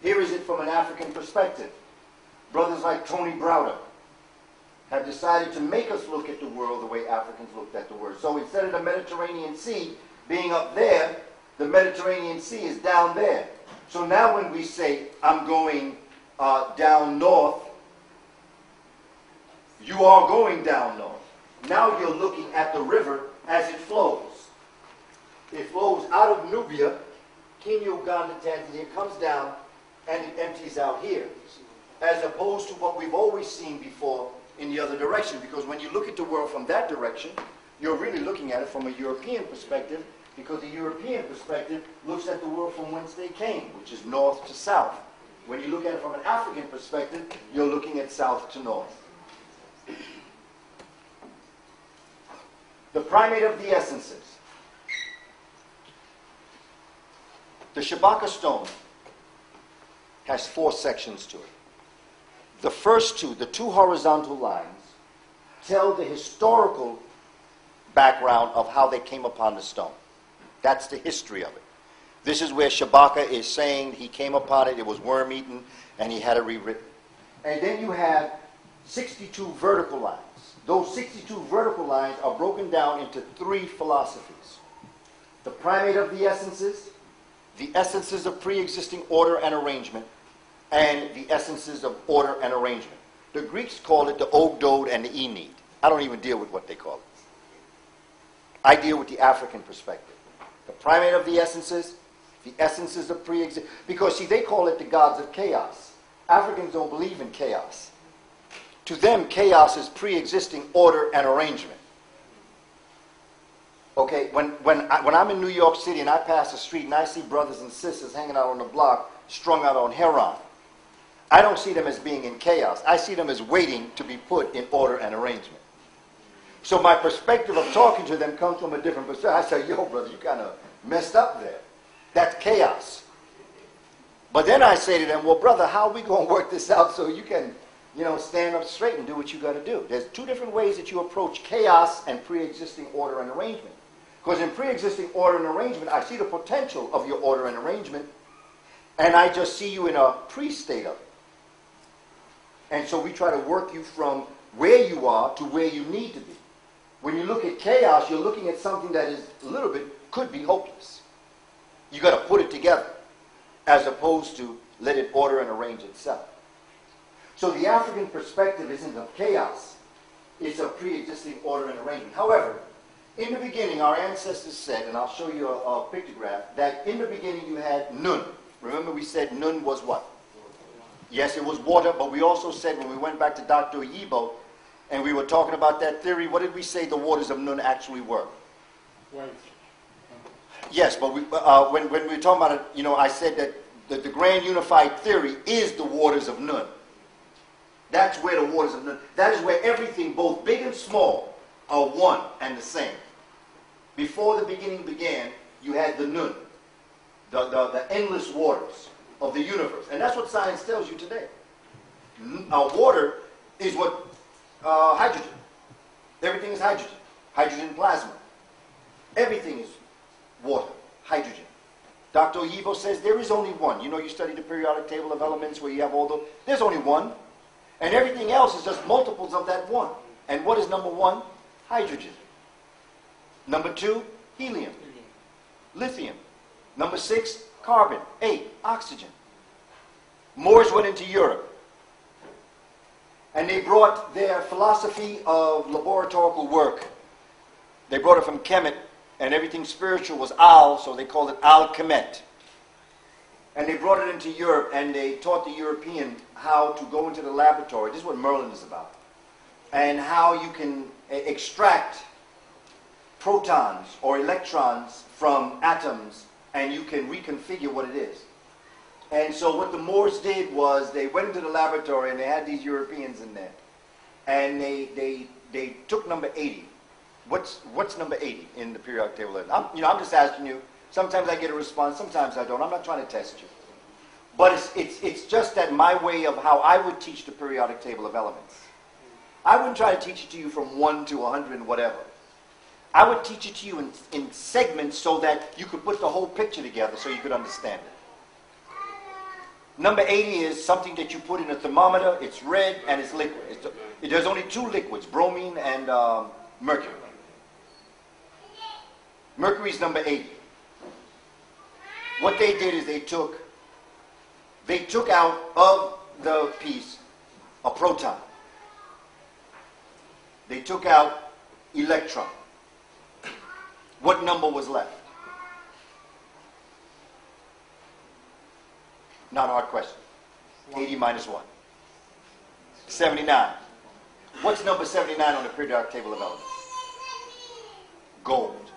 Here is it from an African perspective. Brothers like Tony Browder have decided to make us look at the world the way Africans looked at the world. So instead of the Mediterranean Sea being up there, the Mediterranean Sea is down there. So now when we say, I'm going down north, you are going down north. Now you're looking at the river as it flows. It flows out of Nubia, Kenya, Uganda, Tanzania, comes down, and it empties out here. As opposed to what we've always seen before in the other direction. Because when you look at the world from that direction, you're really looking at it from a European perspective, because the European perspective looks at the world from whence they came, which is north to south. When you look at it from an African perspective, you're looking at south to north. The primate of the essences. The Shabaka stone has 4 sections to it. The first 2, the 2 horizontal lines, tell the historical background of how they came upon the stone. That's the history of it. This is where Shabaka is saying he came upon it, it was worm-eaten, and he had it rewritten. And then you have 62 vertical lines. Those 62 vertical lines are broken down into 3 philosophies. The primate of the essences of pre-existing order and arrangement, and the essences of order and arrangement. The Greeks call it the Ogdod and the Enid. I don't even deal with what they call it. I deal with the African perspective. The primate of the essences of pre-existing, because see, they call it the gods of chaos. Africans don't believe in chaos. To them, chaos is pre-existing order and arrangement. Okay, when I'm in New York City and I pass the street and I see brothers and sisters hanging out on the block, strung out on heroin, I don't see them as being in chaos. I see them as waiting to be put in order and arrangement. So my perspective of talking to them comes from a different perspective. I say, yo, brother, you kind of messed up there. That's chaos. But then I say to them, well, brother, how are we going to work this out so you can, stand up straight and do what you got to do? There's 2 different ways that you approach chaos and pre-existing order and arrangement. Because in pre-existing order and arrangement, I see the potential of your order and arrangement, and I just see you in a pre-state of it. And so we try to work you from where you are to where you need to be. When you look at chaos, you're looking at something that is a little bit, could be hopeless. You got to put it together, as opposed to let it order and arrange itself. So the African perspective isn't of chaos. It's of pre-existing order and arrangement. However, in the beginning, our ancestors said, and I'll show you a pictograph, that in the beginning you had Nun. Remember we said Nun was what? Yes, it was water, but we also said when we went back to Dr. Yibo, and we were talking about that theory, what did we say the waters of Nun actually were? Right. Yes, but when we were talking about it, I said that the grand unified theory is the waters of Nun. That's where the waters of Nun, that is where everything, both big and small, are one and the same. Before the beginning began, you had the Nun, the endless waters of the universe. And that's what science tells you today. Water is what hydrogen. Everything is hydrogen. Hydrogen plasma. Everything is water, hydrogen. Dr. Yibo says there is only one. You study the periodic table of elements where you have all those. There's only one. And everything else is just multiples of that one. And what is number 1? Hydrogen. Number 2, helium. Lithium. Number 6, carbon. 8, oxygen. Moors went into Europe. And they brought their philosophy of laboratorical work. They brought it from Kemet, and everything spiritual was Al, so they called it Al-Kemet. And they brought it into Europe, and they taught the European how to go into the laboratory. This is what Merlin is about. And how you can extract protons or electrons from atoms, and you can reconfigure what it is. And so what the Moors did was they went into the laboratory, and they had these Europeans in there. And they took number 80. What's number 80 in the periodic table? I'm just asking you. Sometimes I get a response, sometimes I don't. I'm not trying to test you. But it's just that my way of how I would teach the periodic table of elements. I wouldn't try to teach it to you from 1 to 100 and whatever. I would teach it to you in segments so that you could put the whole picture together so you could understand it. Number 80 is something that you put in a thermometer. It's red and it's liquid. There's only 2 liquids, bromine and mercury. Mercury is number 80. What they did is they took out of the piece a proton. They took out electron. What number was left? Not a hard question. 80 minus 1. 79. What's number 79 on the periodic table of elements? Gold.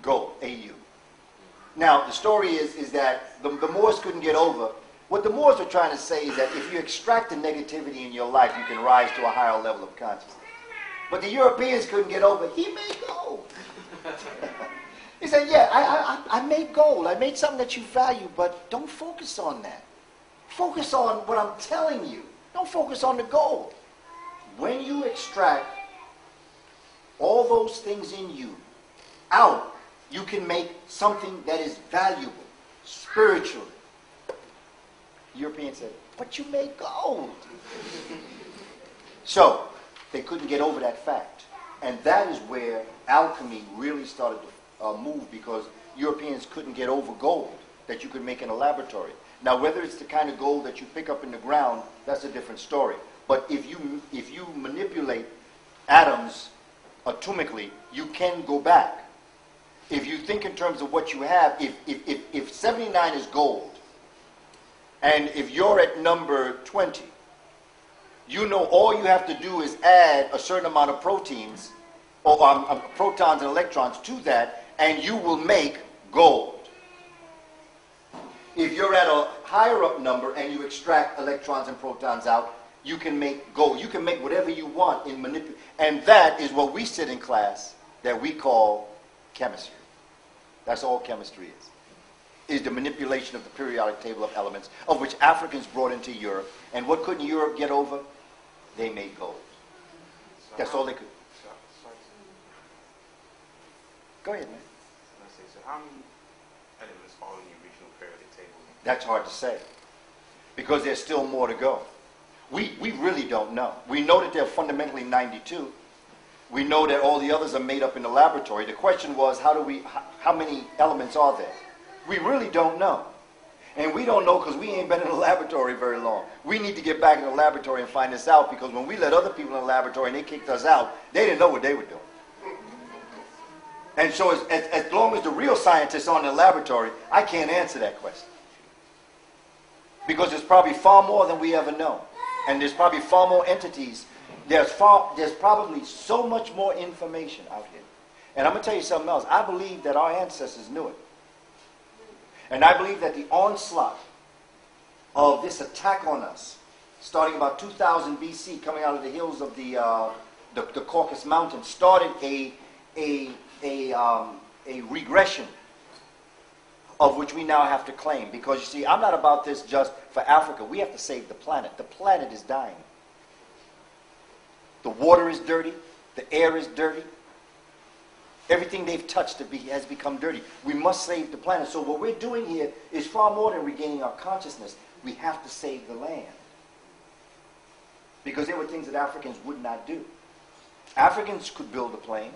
Gold, AU. Now, the story is that the Moors couldn't get over. What the Moors are trying to say is that if you extract the negativity in your life, you can rise to a higher level of consciousness. But the Europeans couldn't get over, he made gold. He said, yeah, I made gold. I made something that you value, but don't focus on that. Focus on what I'm telling you. Don't focus on the gold. When you extract all those things in you out, you can make something that is valuable spiritually. Europeans said, but you made gold. So they couldn't get over that fact. And that is where alchemy really started to move, because Europeans couldn't get over gold that you could make in a laboratory. Now, whether it's the kind of gold that you pick up in the ground, that's a different story. But if you manipulate atoms atomically, you can go back. If you think in terms of what you have, if 79 is gold, and if you're at number 20, you know all you have to do is add a certain amount of proteins, or protons and electrons to that, and you will make gold. If you're at a higher up number and you extract electrons and protons out, you can make gold. You can make whatever you want in manipulation. And that is what we sit in class that we call chemistry. That's all chemistry is the manipulation of the periodic table of elements, of which Africans brought into Europe. And what couldn't Europe get over? They made gold. That's all they could. Go ahead, man. So how many elements fall in the original periodic table? That's hard to say, because there's still more to go. We really don't know. We know that they're fundamentally 92. We know that all the others are made up in the laboratory. The question was, how many elements are there? We really don't know. And we don't know because we ain't been in the laboratory very long. We need to get back in the laboratory and find this out, because when we let other people in the laboratory and they kicked us out, they didn't know what they were doing. And so as long as the real scientists are in the laboratory, I can't answer that question. Because there's probably far more than we ever know. And there's probably far more entities. There's probably so much more information out here. And I'm going to tell you something else. I believe that our ancestors knew it. And I believe that the onslaught of this attack on us, starting about 2000 BC, coming out of the hills of the Caucasus Mountains, started a regression of which we now have to claim. Because you see, I'm not about this just for Africa. We have to save the planet. The planet is dying. The water is dirty. The air is dirty. Everything they've touched has become dirty. We must save the planet. So what we're doing here is far more than regaining our consciousness. We have to save the land. Because there were things that Africans would not do. Africans could build a plane,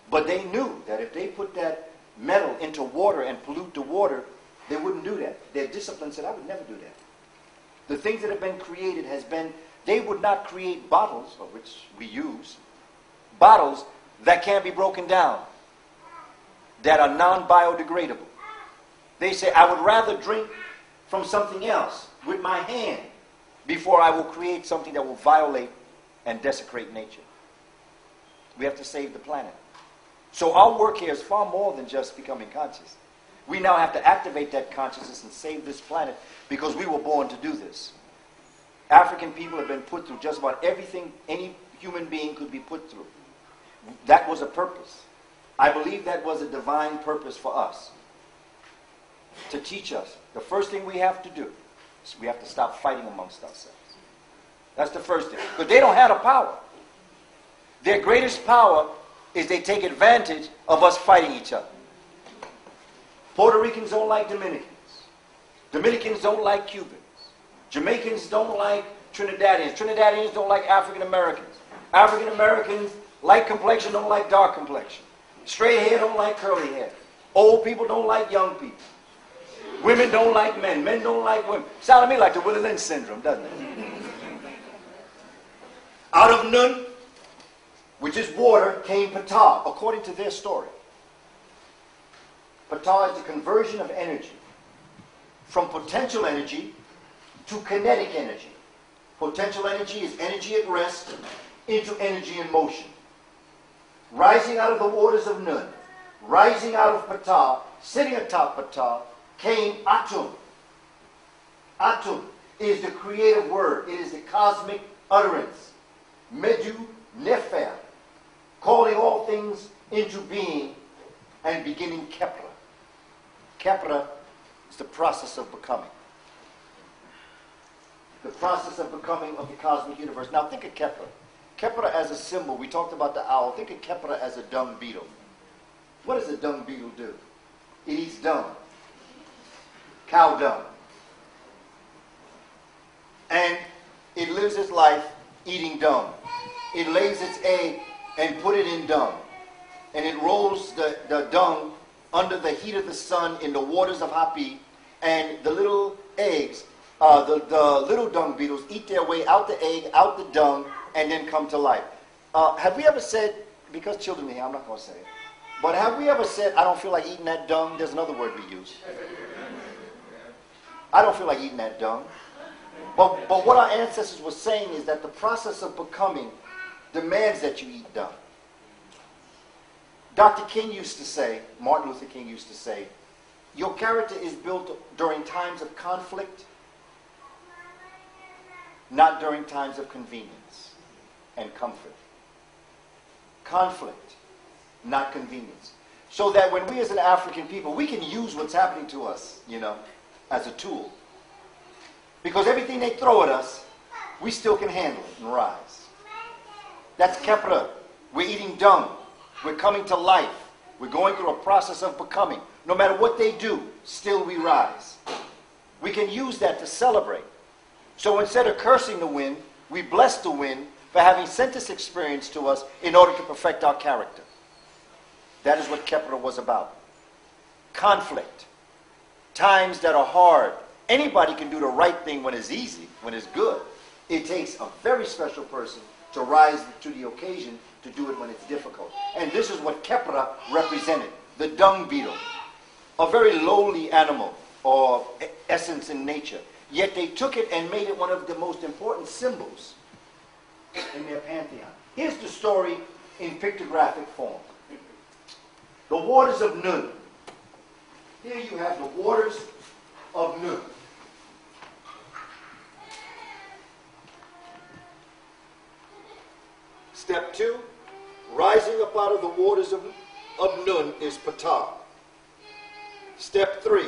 but they knew that if they put that metal into water and pollute the water, they wouldn't do that. Their discipline said, I would never do that. The things that have been created has been, they would not create bottles, of which we use, bottles that can't be broken down, that are non-biodegradable. They say, I would rather drink from something else with my hand before I will create something that will violate and desecrate nature. We have to save the planet. So our work here is far more than just becoming conscious. We now have to activate that consciousness and save this planet, because we were born to do this. African people have been put through just about everything any human being could be put through. That was a purpose. I believe that was a divine purpose for us. To teach us. The first thing we have to do is we have to stop fighting amongst ourselves. That's the first thing. Because they don't have the power. Their greatest power is they take advantage of us fighting each other. Puerto Ricans don't like Dominicans. Dominicans don't like Cubans. Jamaicans don't like Trinidadians. Trinidadians don't like African Americans. African Americans, light complexion, don't like dark complexion. Straight hair don't like curly hair. Old people don't like young people. Women don't like men. Men don't like women. Sounds to me like the Willie Lynch syndrome, doesn't it? Out of Nun, which is water, came Ptah, according to their story. Ptah is the conversion of energy from potential energy to kinetic energy. Potential energy is energy at rest into energy in motion. Rising out of the waters of Nun, rising out of Ptah, sitting atop Ptah, came Atum. Atum is the creative word. It is the cosmic utterance. Medu Nefer, calling all things into being and beginning Kepra. Kepra is the process of becoming. The process of becoming of the cosmic universe. Now think of Kepra. Kepra as a symbol. We talked about the owl. Think of Kepra as a dung beetle. What does a dung beetle do? It eats dung. Cow dung. And it lives its life eating dung. It lays its egg and put it in dung. And it rolls the dung under the heat of the sun in the waters of Hapi. And the little eggs, the little dung beetles eat their way out the egg, out the dung, and then come to life. Have we ever said, because children are here, I'm not going to say it, but have we ever said, I don't feel like eating that dung? There's another word we use. I don't feel like eating that dung. But what our ancestors were saying is that the process of becoming demands that you eat dung. Dr. King used to say, Martin Luther King used to say, your character is built during times of conflict, not during times of convenience and comfort. Conflict, not convenience. So that when we as an African people, we can use what's happening to us, as a tool. Because everything they throw at us, we still can handle it and rise. That's Kepra. We're eating dung. We're coming to life. We're going through a process of becoming. No matter what they do, still we rise. We can use that to celebrate. So instead of cursing the wind, we bless the wind for having sent this experience to us in order to perfect our character. That is what Kepra was about. Conflict. Times that are hard. Anybody can do the right thing when it's easy, when it's good. It takes a very special person to rise to the occasion to do it when it's difficult. And this is what Kepra represented, the dung beetle. A very lowly animal or essence in nature. Yet they took it and made it one of the most important symbols in their pantheon. Here's the story in pictographic form. The waters of Nun. Here you have the waters of Nun. Step 2, rising up out of the waters of Nun is Ptah. Step 3,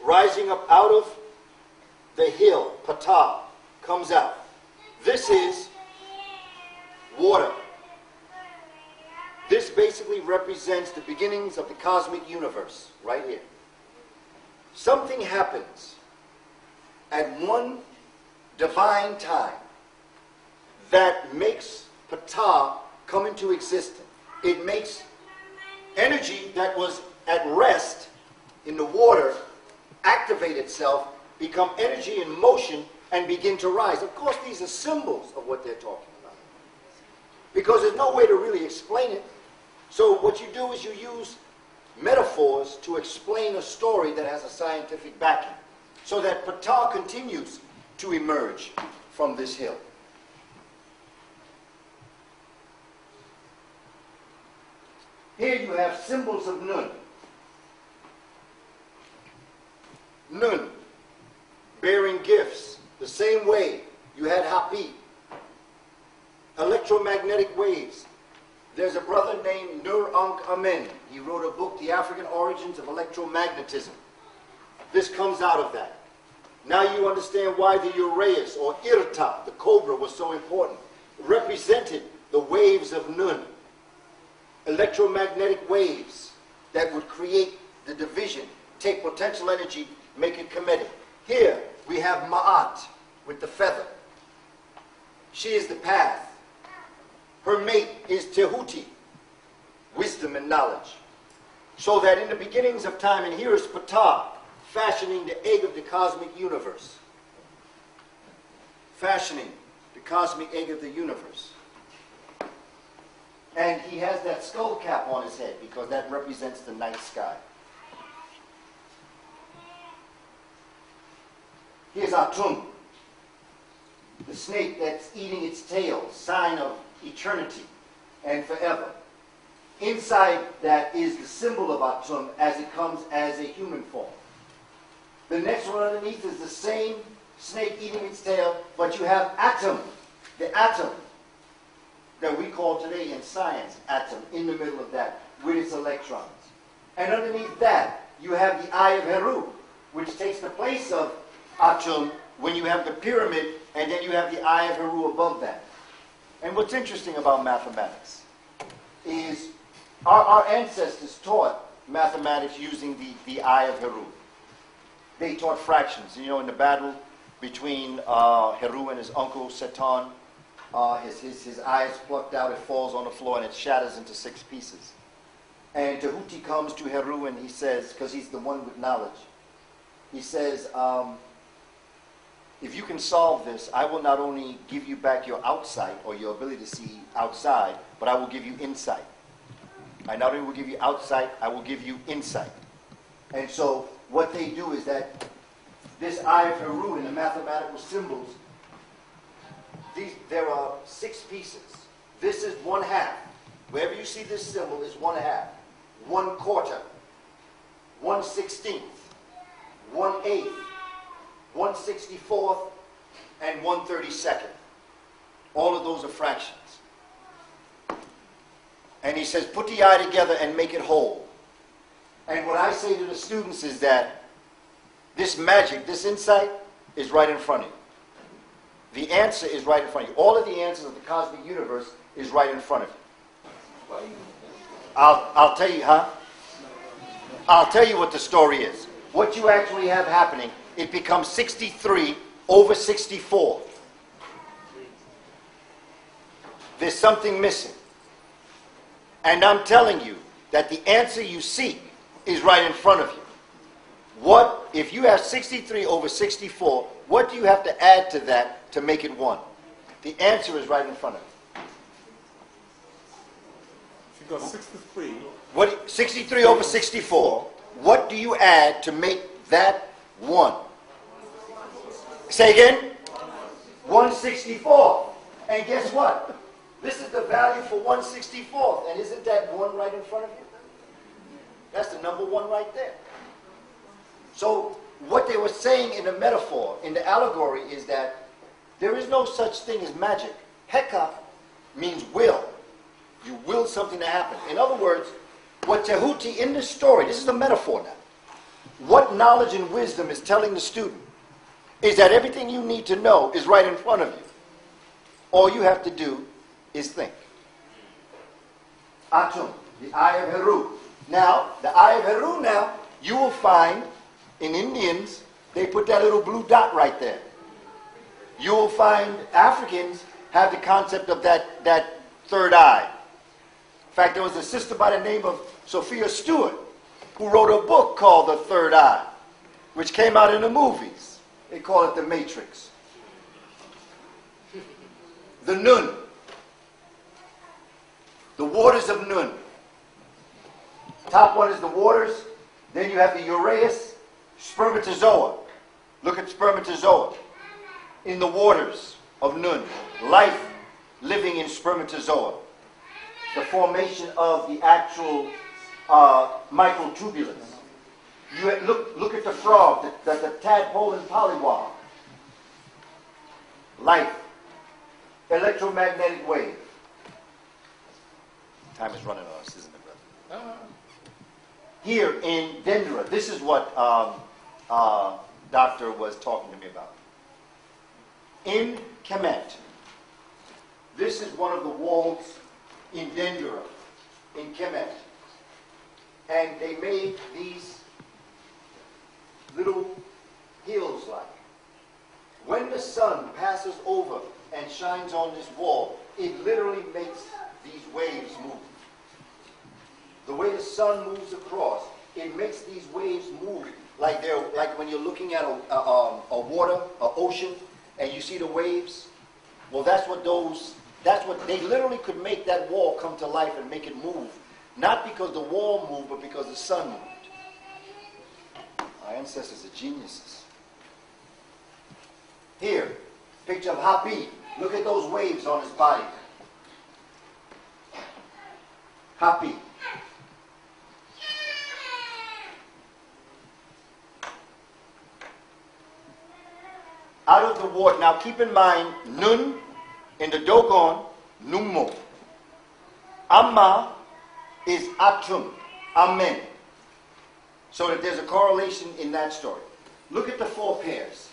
rising up out of the hill, Ptah, comes out. This is water. This basically represents the beginnings of the cosmic universe, right here. Something happens at one divine time that makes Ptah come into existence. It makes energy that was at rest in the water activate itself, become energy in motion, and begin to rise. Of course, these are symbols of what they're talking about, because there's no way to really explain it. So what you do is you use metaphors to explain a story that has a scientific backing, so that Ptah continues to emerge from this hill. Here you have symbols of Nun. Nun, bearing gifts, the same way you had Hapi. Electromagnetic waves. There's a brother named Nur Ankh Amen. He wrote a book, The African Origins of Electromagnetism. This comes out of that. Now you understand why the Uraeus, or Irta, the cobra, was so important. It represented the waves of Nun. Electromagnetic waves that would create the division, take potential energy, make it kinetic. Here we have Ma'at with the feather. She is the path. Her mate is Tehuti, wisdom and knowledge. So that in the beginnings of time, and here is Ptah, fashioning the egg of the cosmic universe. Fashioning the cosmic egg of the universe. And he has that skull cap on his head because that represents the night sky. Here's Atum, the snake that's eating its tail, sign of eternity and forever. Inside that is the symbol of Atum as it comes as a human form. The next one underneath is the same snake eating its tail, but you have Atom, the atom that we call today in science atom, in the middle of that with its electrons. And underneath that, you have the Eye of Heru, which takes the place of Atum when you have the pyramid, and then you have the Eye of Heru above that. And what's interesting about mathematics is Our ancestors taught mathematics using the eye of Heru. They taught fractions. You know, in the battle between Heru and his uncle Seton, his eye is plucked out, it falls on the floor, and it shatters into 6 pieces. And Tahuti comes to Heru and he says, because he's the one with knowledge, he says, if you can solve this, I will not only give you back your outsight or your ability to see outside, but I will give you insight. I not only will give you outsight, I will give you insight. And so what they do is that this eye of Heru in the mathematical symbols, there are 6 pieces. This is 1/2. Wherever you see this symbol is 1/2. 1/4, 1/16, 1/8, 1/64, and 1/32. All of those are fractions. And he says, put the eye together and make it whole. And what I say to the students is that this magic, this insight, is right in front of you. The answer is right in front of you. All of the answers of the cosmic universe is right in front of you. I'll tell you, I'll tell you what the story is. What you actually have happening, it becomes 63 over 64. There's something missing. And I'm telling you that the answer you seek is right in front of you. What, if you have 63 over 64, what do you have to add to that to make it 1? The answer is right in front of you. If you got 63. 63 over 64. What do you add to make that 1? Say again? 164. And guess what? This is the value for 1/64. And isn't that 1 right in front of you? That's the number 1 right there. So what they were saying in the metaphor, in the allegory, is that there is no such thing as magic. Heka means will. You will something to happen. In other words, what Tahuti in this story, this is a metaphor now, what knowledge and wisdom is telling the student is that everything you need to know is right in front of you. All you have to do is think. Atum, the eye of Heru. Now, the eye of Heru now, you will find in Indians, they put that little blue dot right there. You will find Africans have the concept of that third eye. In fact, there was a sister by the name of Sophia Stewart who wrote a book called The Third Eye, which came out in the movies. They call it The Matrix. The Nun. The waters of Nun. Top one is the waters. Then you have the Uranus, spermatozoa. Look at spermatozoa. In the waters of Nun. Life living in spermatozoa. The formation of the actual microtubulus. You look at the frog, the tadpole and pollywog. Life. Electromagnetic wave. Time is running on us, isn't it, brother? Here in Dendra, this is what Doctor was talking to me about. In Kemet, this is one of the walls in Dendra, in Kemet. And they made these little hills like. When the sun passes over and shines on this wall, it literally makes these waves move. The way the sun moves across, it makes these waves move like when you're looking at a water, an ocean, and you see the waves. Well, that's what they literally could make that wall come to life and make it move. Not because the wall moved, but because the sun moved. Our ancestors are geniuses. Here, picture of Hapi. Look at those waves on his body. Hapi. Out of the water. Now keep in mind, Nun in the Dogon, Nummo. Amma is Atum. Amen. So that there's a correlation in that story. Look at the 4 pairs.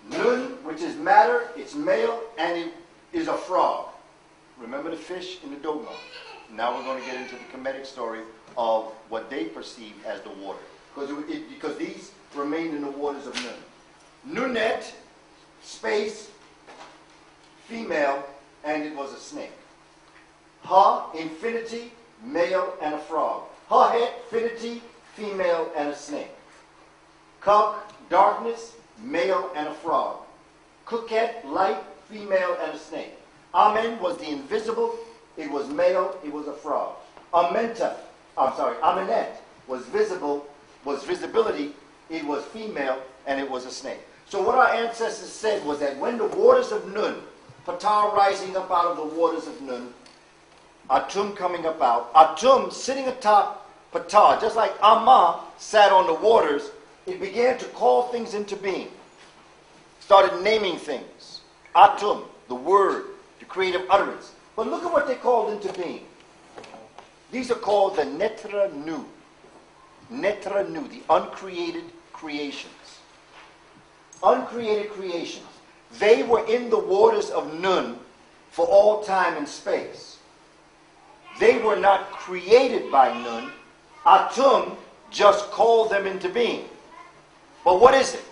Nun, which is matter, it's male, and it is a frog. Remember the fish in the Dogon. Now we're going to get into the Kemetic story of what they perceive as the water. Because these remained in the waters of Nun. Nunet, space, female, and it was a snake. Ha, infinity, male, and a frog. Ha-het, finity, female, and a snake. Kuk, darkness, male, and a frog. Kuket, light, female, and a snake. Amen was the invisible. It was male. It was a frog. Amentet was visibility. It was female, and it was a snake. So what our ancestors said was that when the waters of Nun, Ptah rising up out of the waters of Nun, Atum coming up out, Atum sitting atop Ptah, just like Amma sat on the waters, it began to call things into being. Started naming things. Atum, the word, the creative utterance. But look at what they called into being. These are called the Netra Nu. Netra Nu, the uncreated creations. Uncreated creations. They were in the waters of Nun for all time and space. They were not created by Nun. Atum just called them into being. But what is it?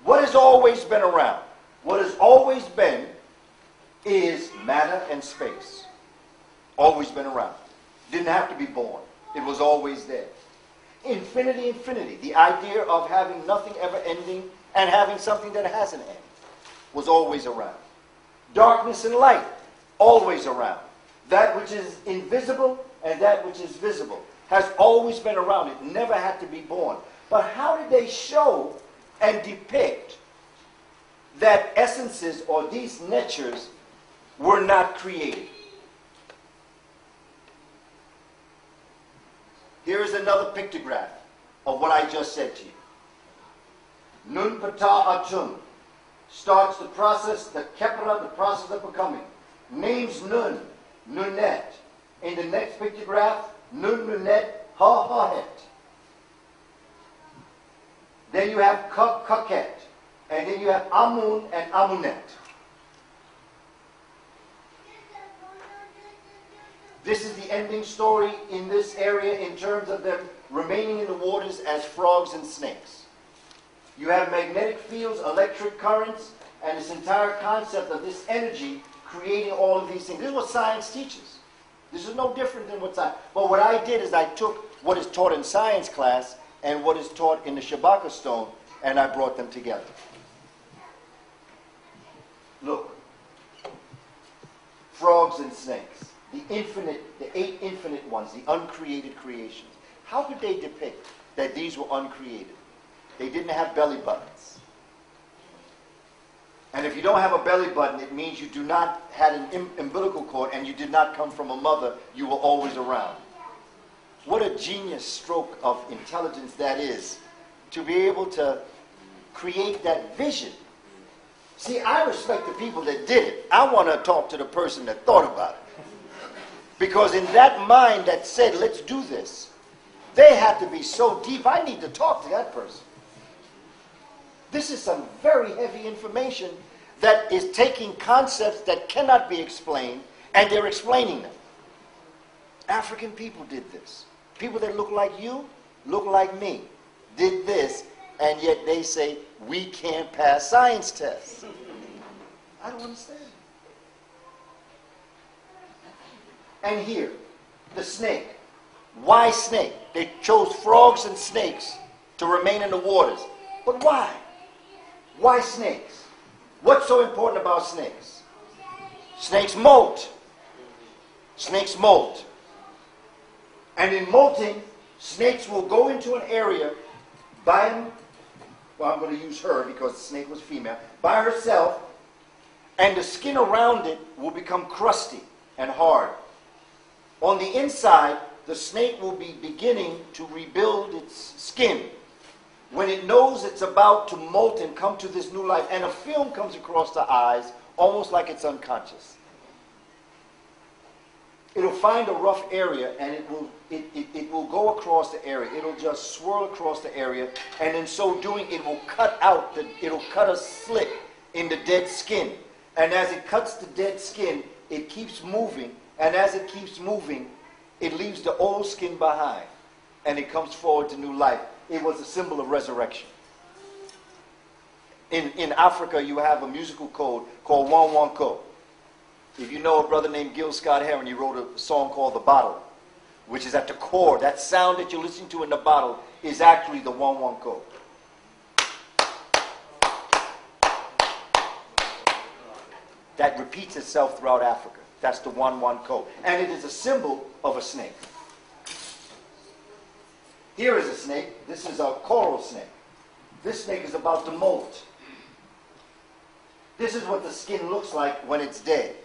What has always been around? What has always been is matter and space. Always been around. Didn't have to be born. It was always there. Infinity, infinity. The idea of having nothing ever ending and having something that has an end was always around. Darkness and light, always around. That which is invisible and that which is visible has always been around. It never had to be born. But how did they show and depict that essences or these natures were not created? Here is another pictograph of what I just said to you. Nun Ptah Atum starts the process, the Kepra, the process of becoming. Names Nun, Nunet. In the next pictograph, Nun Nunet, Ha Ha-het. Then you have Kuk Kuket. And then you have Amun and Amunet. This is the ending story in this area in terms of them remaining in the waters as frogs and snakes. You have magnetic fields, electric currents, and this entire concept of this energy creating all of these things. This is what science teaches. This is no different than what science. But what I did is I took what is taught in science class and what is taught in the Shabaka stone, and I brought them together. Look. Frogs and snakes. The infinite, the 8 infinite ones, the uncreated creations. How could they depict that these were uncreated? They didn't have belly buttons. And if you don't have a belly button, it means you do not have an umbilical cord and you did not come from a mother. You were always around. What a genius stroke of intelligence that is, to be able to create that vision. See, I respect the people that did it. I want to talk to the person that thought about it. Because in that mind that said, let's do this, they had to be so deep. I need to talk to that person. This is some very heavy information that is taking concepts that cannot be explained, and they're explaining them. African people did this. People that look like you, look like me, did this, and yet they say, we can't pass science tests. I don't understand. And here, the snake. Why snake? They chose frogs and snakes to remain in the waters. But why? Why snakes? What's so important about snakes? Snakes molt. Snakes molt. And in molting, snakes will go into an area by, well, I'm going to use her because the snake was female, by herself, and the skin around it will become crusty and hard. On the inside, the snake will be beginning to rebuild its skin. When it knows it's about to molt and come to this new life, and a film comes across the eyes, almost like it's unconscious. It'll find a rough area, and it will go across the area. It'll just swirl across the area, and in so doing, it will cut a slit in the dead skin. And as it cuts the dead skin, it keeps moving. And as it keeps moving, it leaves the old skin behind and it comes forward to new life. It was a symbol of resurrection. In Africa, you have a musical code called One One Code. If you know a brother named Gil Scott-Heron, he wrote a song called The Bottle, which is at the core. That sound that you're listening to in the bottle is actually the One One Code. That repeats itself throughout Africa. That's the One One Code. And it is a symbol of a snake. Here is a snake. This is a coral snake. This snake is about to molt. This is what the skin looks like when it's dead.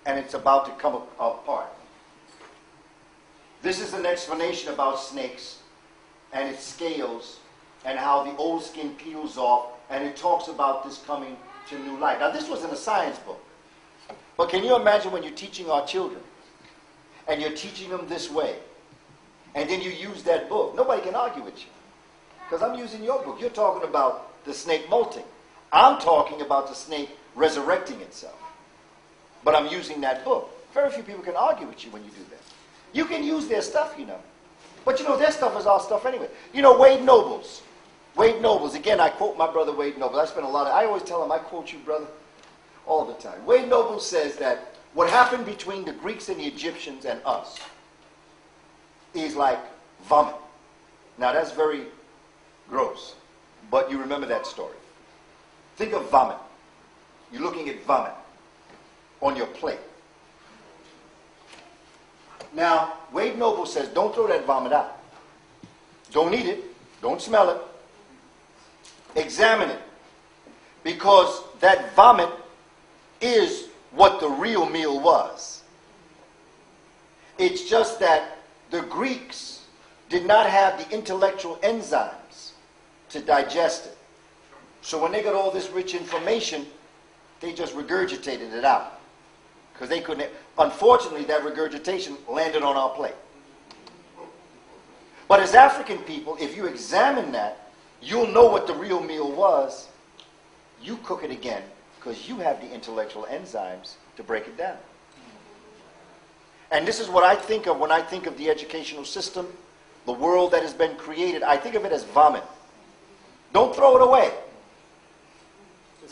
And it's about to come apart. This is an explanation about snakes and its scales and how the old skin peels off, and it talks about this coming to new life. Now, this was in a science book. But can you imagine when you're teaching our children and you're teaching them this way, and then you use that book? Nobody can argue with you because I'm using your book. You're talking about the snake molting. I'm talking about the snake resurrecting itself. But I'm using that book. Very few people can argue with you when you do that. You can use their stuff, you know. But you know, their stuff is our stuff anyway. You know, Wade Nobles. Wade Nobles. Again, I quote my brother Wade Nobles. I always tell him, I quote you, brother, all the time. Wade Nobles says that what happened between the Greeks and the Egyptians and us is like vomit. Now, that's very gross. But you remember that story. Think of vomit. You're looking at vomit on your plate. Now, Wade Noble says, don't throw that vomit out. Don't eat it. Don't smell it. Examine it. Because that vomit is what the real meal was. It's just that the Greeks did not have the intellectual enzymes to digest it. So when they got all this rich information, they just regurgitated it out. Because they couldn't. Unfortunately, that regurgitation landed on our plate. But as African people, if you examine that, you'll know what the real meal was. You cook it again because you have the intellectual enzymes to break it down. And this is what I think of when I think of the educational system, the world that has been created. I think of it as vomit. Don't throw it away.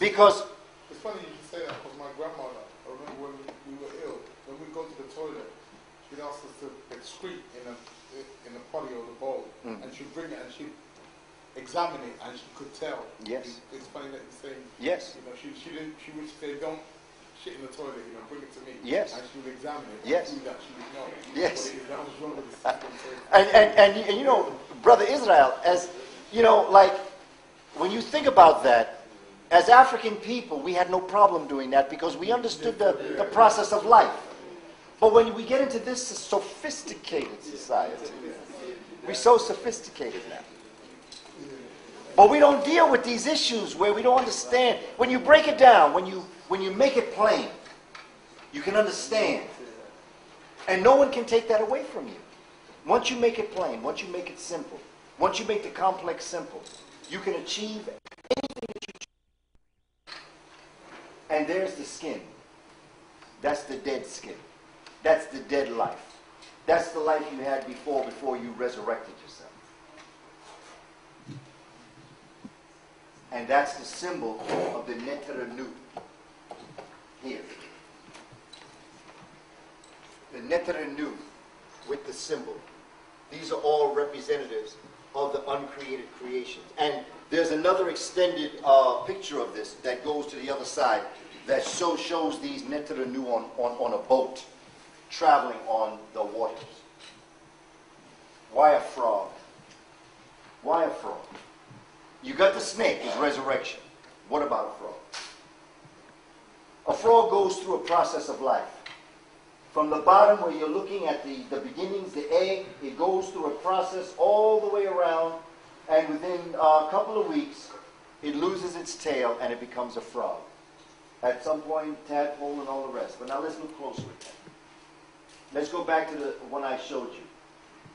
Because it's funny you should say that because my grandmother, I remember when we were ill, when we go to the toilet, she'd ask us to excrete in a potty or the bowl, and she'd bring it and she'd examine it and she could tell. Yes. It's funny that you're saying. Yes. You know, she would say, don't shit in the toilet, you know, bring it to me. Yes. And she would examine it. Yes. And do that, she would know. Yes. That was wrong with the system. And you know, Brother Israel, as you know, like when you think about that, as African people, we had no problem doing that because we understood the process of life. But when we get into this sophisticated society, we're so sophisticated now. But we don't deal with these issues where we don't understand. When you break it down, when you make it plain, you can understand. And no one can take that away from you. Once you make it plain, once you make it simple, once you make the complex simple, you can achieve anything that you choose. And there's the skin. That's the dead skin. That's the dead life. That's the life you had before you resurrected yourself. And that's the symbol of the Neterenu here. The Neterenu with the symbol. These are all representatives of the uncreated creations. And there's another extended picture of this that goes to the other side that shows these Neterenu on a boat traveling on the waters. Why a frog? Why a frog? You got the snake, is resurrection. What about a frog? A frog goes through a process of life. From the bottom where you're looking at the beginnings, the egg, it goes through a process all the way around, and within a couple of weeks, it loses its tail and it becomes a frog. At some point, tadpole and all the rest. But now let's look closer at that. Let's go back to the one I showed you.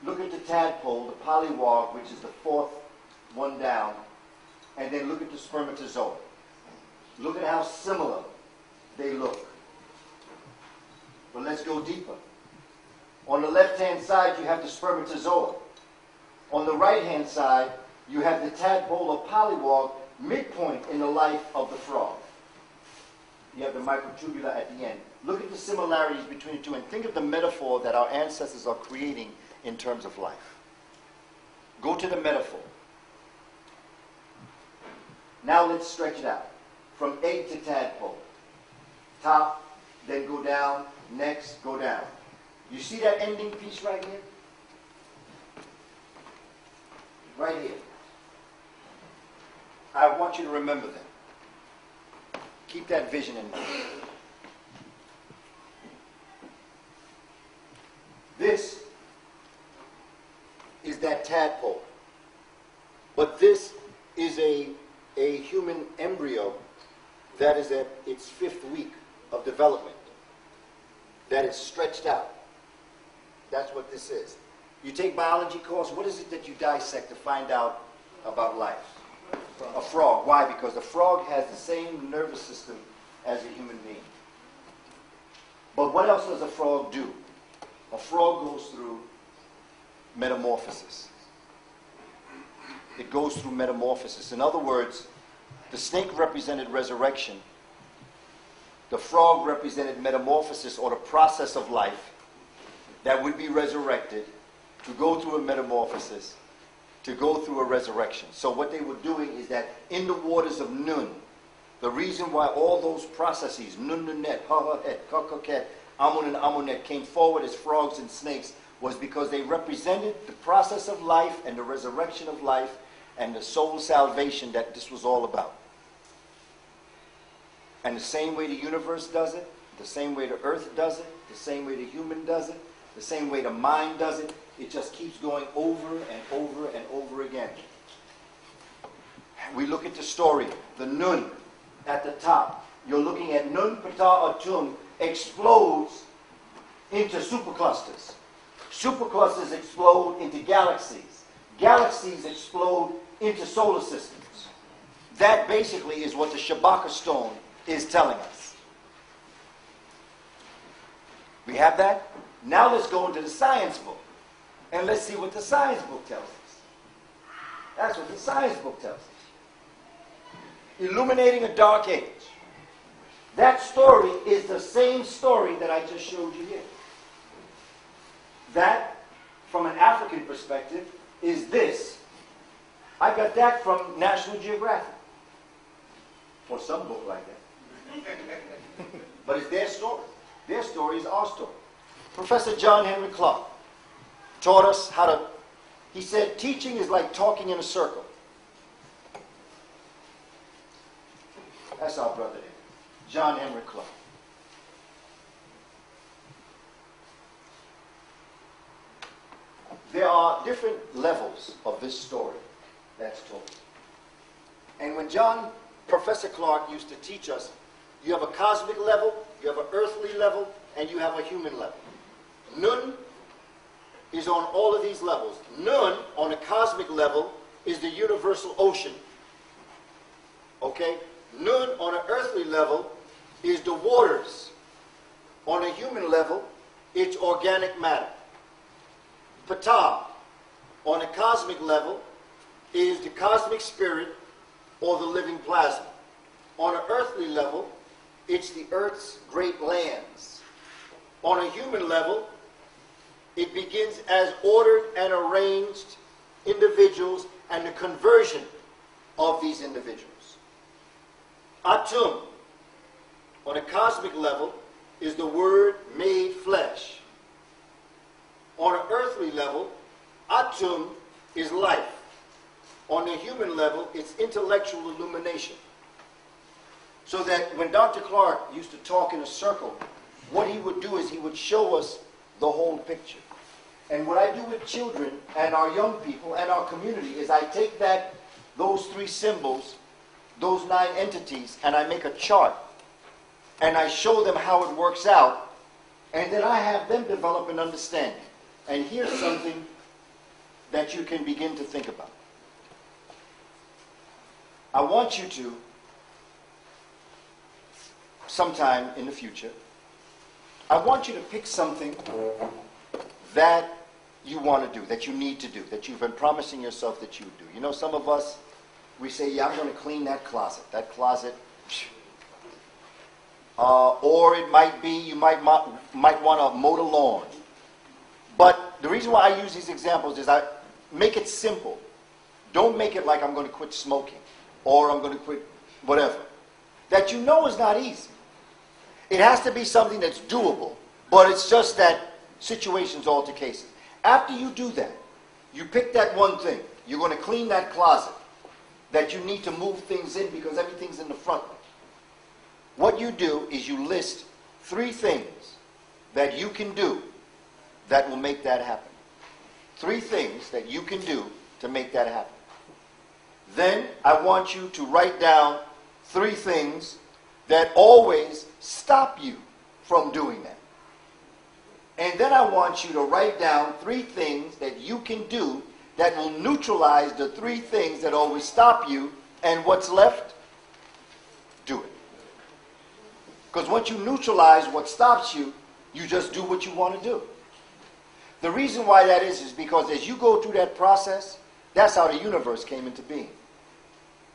Look at the tadpole, the polywog, which is the fourth one down, and then look at the spermatozoa. Look at how similar they look. But let's go deeper. On the left-hand side, you have the spermatozoa. On the right-hand side, you have the tadpole or polywog, midpoint in the life of the frog. You have the microtubula at the end. Look at the similarities between the two and think of the metaphor that our ancestors are creating in terms of life. Go to the metaphor. Now let's stretch it out. From egg to tadpole. Top, then go down, next, go down. You see that ending piece right here? Right here. I want you to remember that. Keep that vision in mind. This is that tadpole. But this is a human embryo that is at its 5th week of development. That is stretched out. That's what this is. You take biology course, what is it that you dissect to find out about life? A frog. Why? Because the frog has the same nervous system as a human being. But what else does a frog do? A frog goes through metamorphosis. It goes through metamorphosis. In other words, the snake represented resurrection. The frog represented metamorphosis, or the process of life that would be resurrected, to go through a metamorphosis, to go through a resurrection. So what they were doing is that in the waters of Nun, the reason why all those processes, Nun Nunet, Ha Ha Het, Kakoket, Amun and Amunet, came forward as frogs and snakes was because they represented the process of life and the resurrection of life and the soul salvation that this was all about. And the same way the universe does it, the same way the earth does it, the same way the human does it, the same way the mind does it, it just keeps going over and over and over again. We look at the story, the Nun at the top. You're looking at Nun Ptah Atum explodes into superclusters. Superclusters explode into galaxies. Galaxies explode into solar systems. That basically is what the Shabaka stone is telling us. We have that? Now let's go into the science book. And let's see what the science book tells us. That's what the science book tells us. Illuminating a dark age. That story is the same story that I just showed you here. That, from an African perspective, is this. I got that from National Geographic. Or some book like that. But it's their story. Their story is our story. Professor John Henry Clark taught us how to, he said, teaching is like talking in a circle. That's our brother there, John Henry Clark. There are different levels of this story that's told. And when Professor Clark used to teach us, you have a cosmic level, you have an earthly level, and you have a human level. Nun is on all of these levels. Nun, on a cosmic level, is the universal ocean. Okay? Nun, on an earthly level, is the waters. On a human level, it's organic matter. Ptah, on a cosmic level, is the cosmic spirit or the living plasma. On an earthly level, it's the earth's great lands. On a human level, it begins as ordered and arranged individuals and the conversion of these individuals. Atum, on a cosmic level, is the Word made flesh. On an earthly level, Atum is life. On a human level, it's intellectual illumination. So that when Dr. Clark used to talk in a circle, what he would do is he would show us the whole picture. And what I do with children and our young people and our community is I take those 3 symbols, those 9 entities, and I make a chart. And I show them how it works out. And then I have them develop an understanding. And here's something that you can begin to think about. I want you to, sometime in the future, I want you to pick something that you want to do, that you need to do, that you've been promising yourself that you would do. You know, some of us, we say, yeah, I'm going to clean that closet. That closet. Or it might be you might want to mow the lawn. But the reason why I use these examples is I make it simple. Don't make it like I'm going to quit smoking or I'm going to quit whatever. That you know is not easy. It has to be something that's doable, but it's just that situations alter cases. After you do that, you pick that one thing. You're going to clean that closet that you need to move things in because everything's in the front. What you do is you list 3 things that you can do that will make that happen. 3 things that you can do to make that happen. Then I want you to write down 3 things that always stop you from doing that. And then I want you to write down 3 things that you can do that will neutralize the 3 things that always stop you, and what's left, do it. Because once you neutralize what stops you, you just do what you want to do. The reason why that is because as you go through that process, that's how the universe came into being.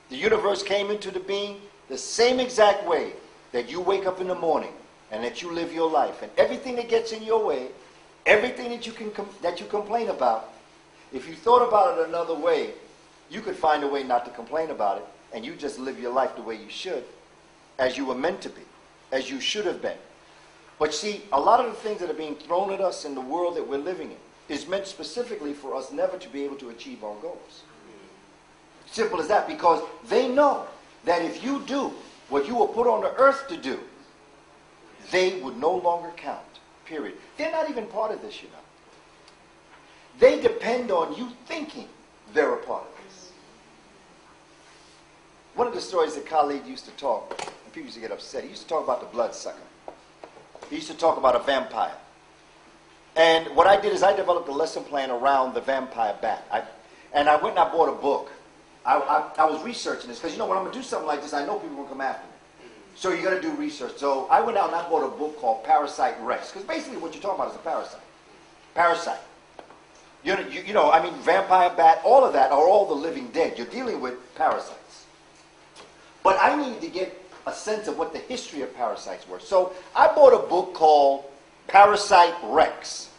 The universe came into the being the same exact way that you wake up in the morning and that you live your life. And everything that gets in your way, everything that you complain about, if you thought about it another way, you could find a way not to complain about it, and you just live your life the way you should, as you were meant to be, as you should have been. But see, a lot of the things that are being thrown at us in the world that we're living in is meant specifically for us never to be able to achieve our goals. Simple as that, because they know that if you do what you were put on the earth to do, they would no longer count, period. They're not even part of this, you know. They depend on you thinking they're a part of this. One of the stories that Khalid used to talk, and people used to get upset, he used to talk about the bloodsucker. He used to talk about a vampire. And what I did is I developed a lesson plan around the vampire bat. I went and I bought a book. I was researching this because, you know, when I'm going to do something like this, I know people will come after me. So you got to do research. So I went out and I bought a book called Parasite Rex. Because basically what you're talking about is a parasite. Parasite. You know, I mean, vampire bat, all of that are all the living dead. You're dealing with parasites. But I needed to get a sense of what the history of parasites were. So I bought a book called Parasite Rex,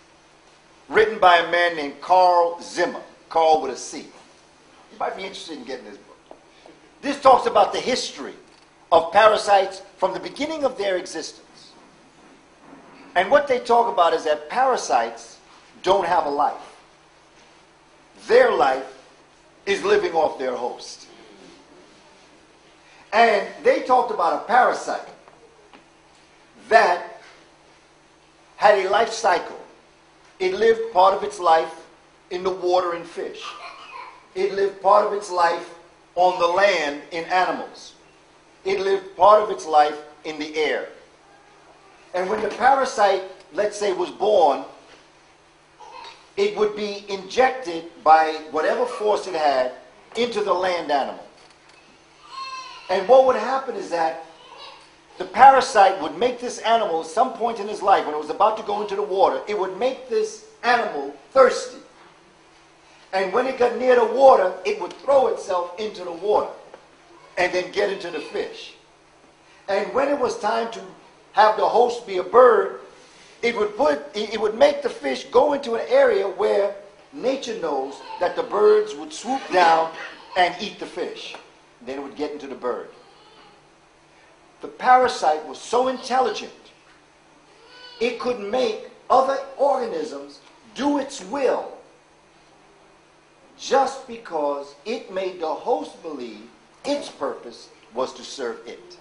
written by a man named Carl Zimmer, Carl with a C. You might be interested in getting this book. This talks about the history of parasites from the beginning of their existence. And what they talk about is that parasites don't have a life. Their life is living off their host. And they talked about a parasite that had a life cycle. It lived part of its life in the water and fish. It lived part of its life on the land in animals. It lived part of its life in the air. And when the parasite, let's say, was born, it would be injected by whatever force it had into the land animal. And what would happen is that the parasite would make this animal, at some point in his life, when it was about to go into the water, it would make this animal thirsty. And when it got near the water, it would throw itself into the water and then get into the fish. And when it was time to have the host be a bird, it would make the fish go into an area where nature knows that the birds would swoop down and eat the fish. Then it would get into the bird. The parasite was so intelligent, it could make other organisms do its will just because it made the host believe its purpose was to serve it.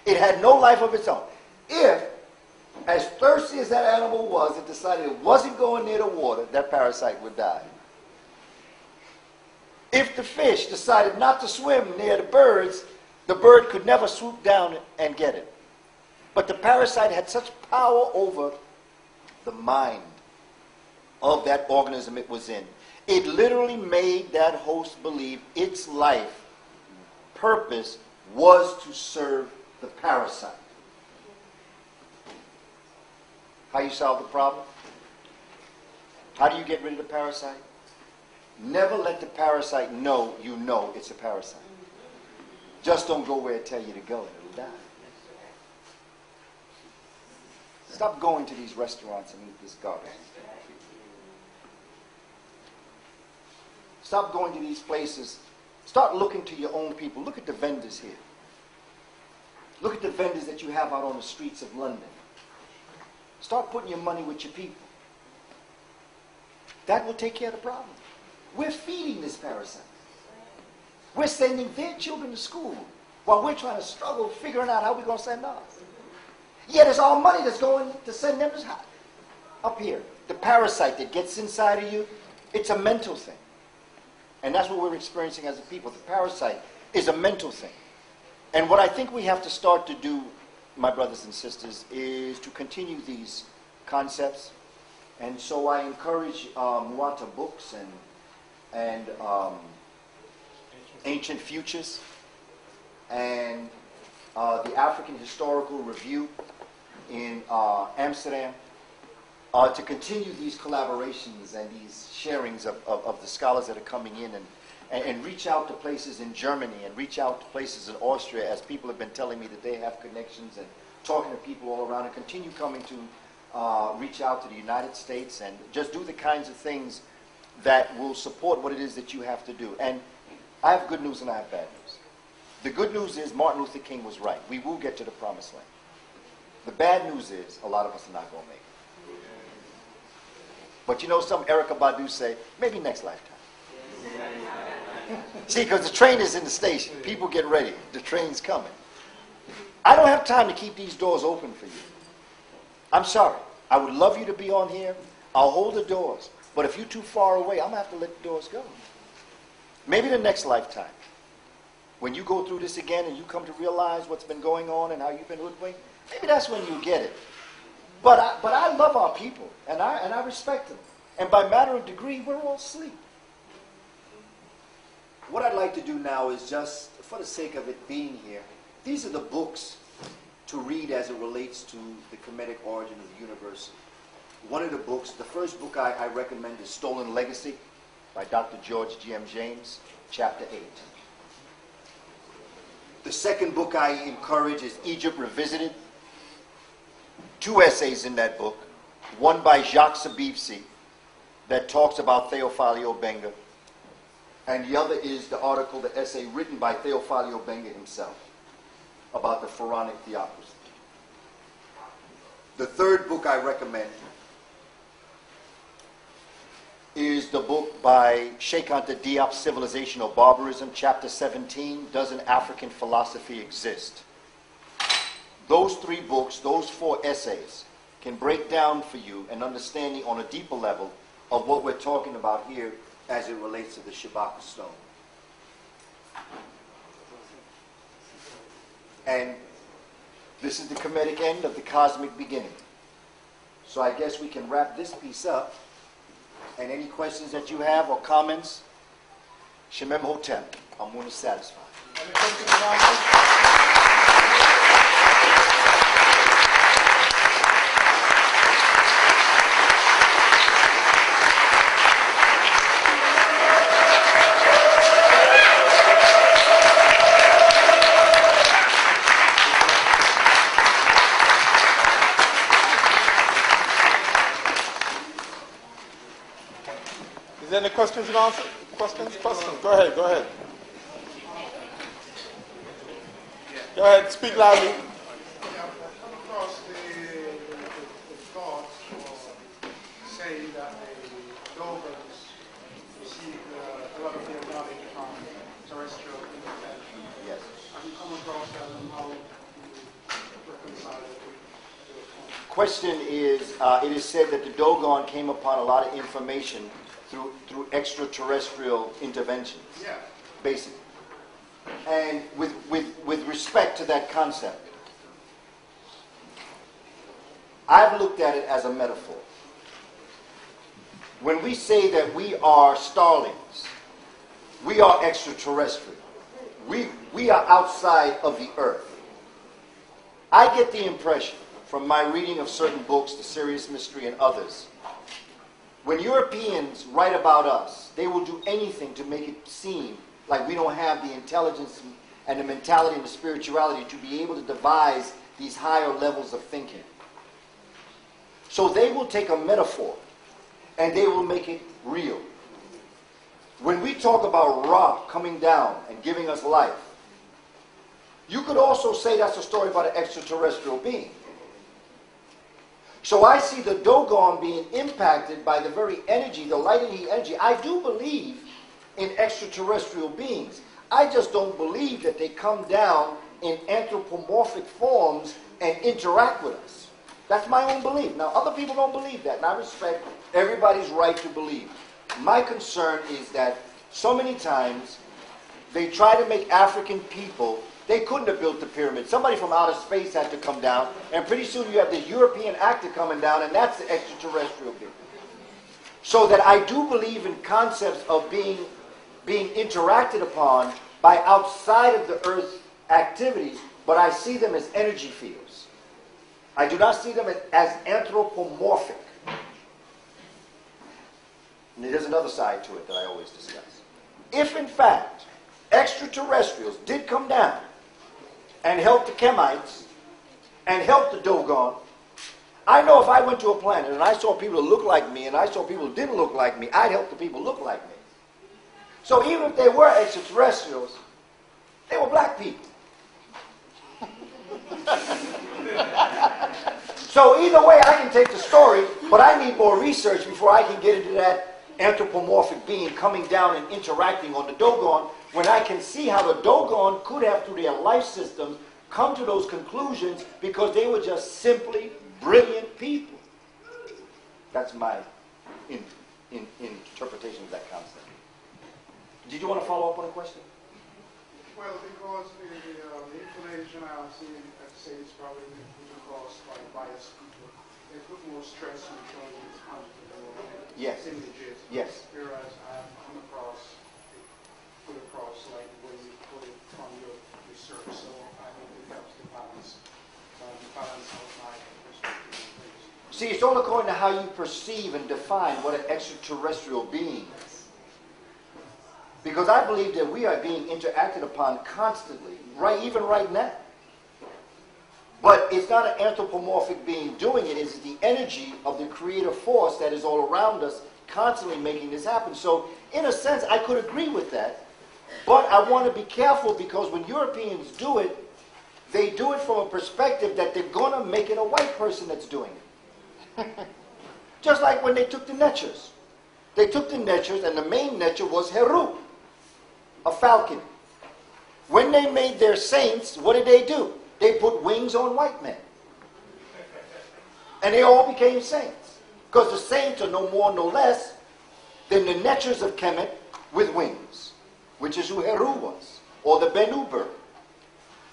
It had no life of its own. If, as thirsty as that animal was, it decided it wasn't going near the water, that parasite would die. If the fish decided not to swim near the bird could never swoop down and get it. But the parasite had such power over the mind of that organism it was in. It literally made that host believe its life purpose was to serve the parasite. How you solve the problem? How do you get rid of the parasite? Never let the parasite know you know it's a parasite. Just don't go where it tell you to go and it'll die. Stop going to these restaurants and eat this garbage. Stop going to these places. Start looking to your own people. Look at the vendors here. Look at the vendors that you have out on the streets of London. Start putting your money with your people. That will take care of the problem. We're feeding this parasite. We're sending their children to school while we're trying to struggle figuring out how we're going to send ours. Yet it's our money that's going to send them up here. The parasite that gets inside of you, it's a mental thing. And that's what we're experiencing as a people. The parasite is a mental thing. And what I think we have to start to do, my brothers and sisters, is to continue these concepts. And so I encourage Muata books and Ancient Futures and the African Historical Review in Amsterdam to continue these collaborations and these sharings of the scholars that are coming in and reach out to places in Germany and reach out to places in Austria, as people have been telling me that they have connections, and talking to people all around, and continue coming to reach out to the United States and just do the kinds of things that will support what it is that you have to do. And I have good news and I have bad news. The good news is Martin Luther King was right. We will get to the promised land. The bad news is a lot of us are not going to make it. But you know, some Erykah Badu say, maybe next lifetime. See, because the train is in the station. People get ready. The train's coming. I don't have time to keep these doors open for you. I'm sorry. I would love you to be on here. I'll hold the doors. But if you're too far away, I'm going to have to let the doors go. Maybe the next lifetime. When you go through this again and you come to realize what's been going on and how you've been hoodwinked, maybe that's when you get it. But I love our people, and I respect them. And by matter of degree, we're all asleep. What I'd like to do now is just, for the sake of it being here, these are the books to read as it relates to the Kemetic origin of the universe. One of the books, the first book I recommend is Stolen Legacy by Dr. George G.M. James, Chapter 8. The second book I encourage is Egypt Revisited. 2 essays in that book. One by Jacques Sabibsi that talks about Theophilus Obenga. And the other is the article, the essay written by Theophilus Obenga himself about the pharaonic theocracy. The third book I recommend is the book by Sheikh Anta Diop, Civilization or Barbarism, Chapter 17, Does an African Philosophy Exist? Those 3 books, those 4 essays, can break down for you an understanding on a deeper level of what we're talking about here as it relates to the Shabaka stone. And this is the Kemetic end of the cosmic beginning. So I guess we can wrap this piece up. And any questions that you have or comments, Shemem Hotep, I'm going to satisfy. Is there any questions and answers? Questions? Go ahead, go ahead. Go ahead, speak loudly. I've come across the thought of saying that the Dogons received a lot of their knowledge from terrestrial intervention. Yes. Have you come across that, and how do you reconcile it with Question is, it is said that the Dogon came upon a lot of information through extraterrestrial interventions. Yeah. Basically. And with respect to that concept, I've looked at it as a metaphor. When we say that we are starlings, we are extraterrestrial. We are outside of the earth. I get the impression from my reading of certain books, The Serious Mystery and others, when Europeans write about us, they will do anything to make it seem like we don't have the intelligence and the mentality and the spirituality to be able to devise these higher levels of thinking. So they will take a metaphor and they will make it real. When we talk about Ra coming down and giving us life, you could also say that's a story about an extraterrestrial being. So I see the Dogon being impacted by the very energy, the light and heat energy. I do believe in extraterrestrial beings. I just don't believe that they come down in anthropomorphic forms and interact with us. That's my own belief. Now, other people don't believe that, and I respect everybody's right to believe. My concern is that so many times they try to make African people. They couldn't have built the pyramid. Somebody from outer space had to come down, and pretty soon you have the European actor coming down, and that's the extraterrestrial being. So that I do believe in concepts of being interacted upon by outside of the Earth activities, but I see them as energy fields. I do not see them as anthropomorphic. And there's another side to it that I always discuss. If, in fact, extraterrestrials did come down and help the Kemites and help the Dogon, I know if I went to a planet and I saw people who looked like me and I saw people who didn't look like me, I'd help the people who look like me. So even if they were extraterrestrials, they were black people. So either way, I can take the story, but I need more research before I can get into that anthropomorphic being coming down and interacting on the Dogon, when I can see how the Dogon could have, through their life systems, come to those conclusions because they were just simply brilliant people. That's my interpretation of that concept. Did you want to follow up on a question? Well, because the information I'm seeing at the States probably put across by biased people. They put more stress on showing these Yes. images. Yes. Whereas I'm put across like the way you put it from your research. So I think it helps to balance out my perspective. See, it's all according to how you perceive and define what an extraterrestrial being is. Because I believe that we are being interacted upon constantly, even right now. But it's not an anthropomorphic being doing it. It's the energy of the creative force that is all around us constantly making this happen. So, in a sense, I could agree with that. But I want to be careful because when Europeans do it, they do it from a perspective that they're going to make it a white person that's doing it. Just like when they took the Netchers. They took the Netchers, and the main Netcher was Heru, a falcon. When they made their saints, what did they do? They put wings on white men. And they all became saints. Because the saints are no more, no less than the Netchers of Kemet with wings, which is who Heru was, or the Bennu bird.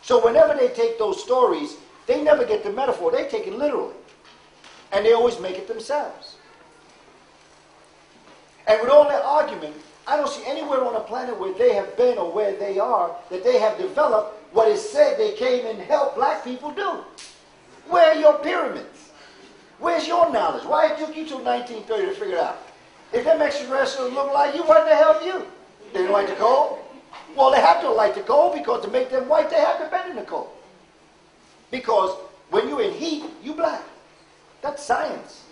So whenever they take those stories, they never get the metaphor. They take it literally. And they always make it themselves. And with all that argument, I don't see anywhere on the planet where they have been or where they are that they have developed what is said they came and helped black people do. Where are your pyramids? Where's your knowledge? Why it took you till 1930 to figure it out? If them extraterrestrials look like you, why the hell you? They didn't like the coal? Well, they have to like the coal because to make them white, they have to bend in the coal. Because when you're in heat, you black. That's science.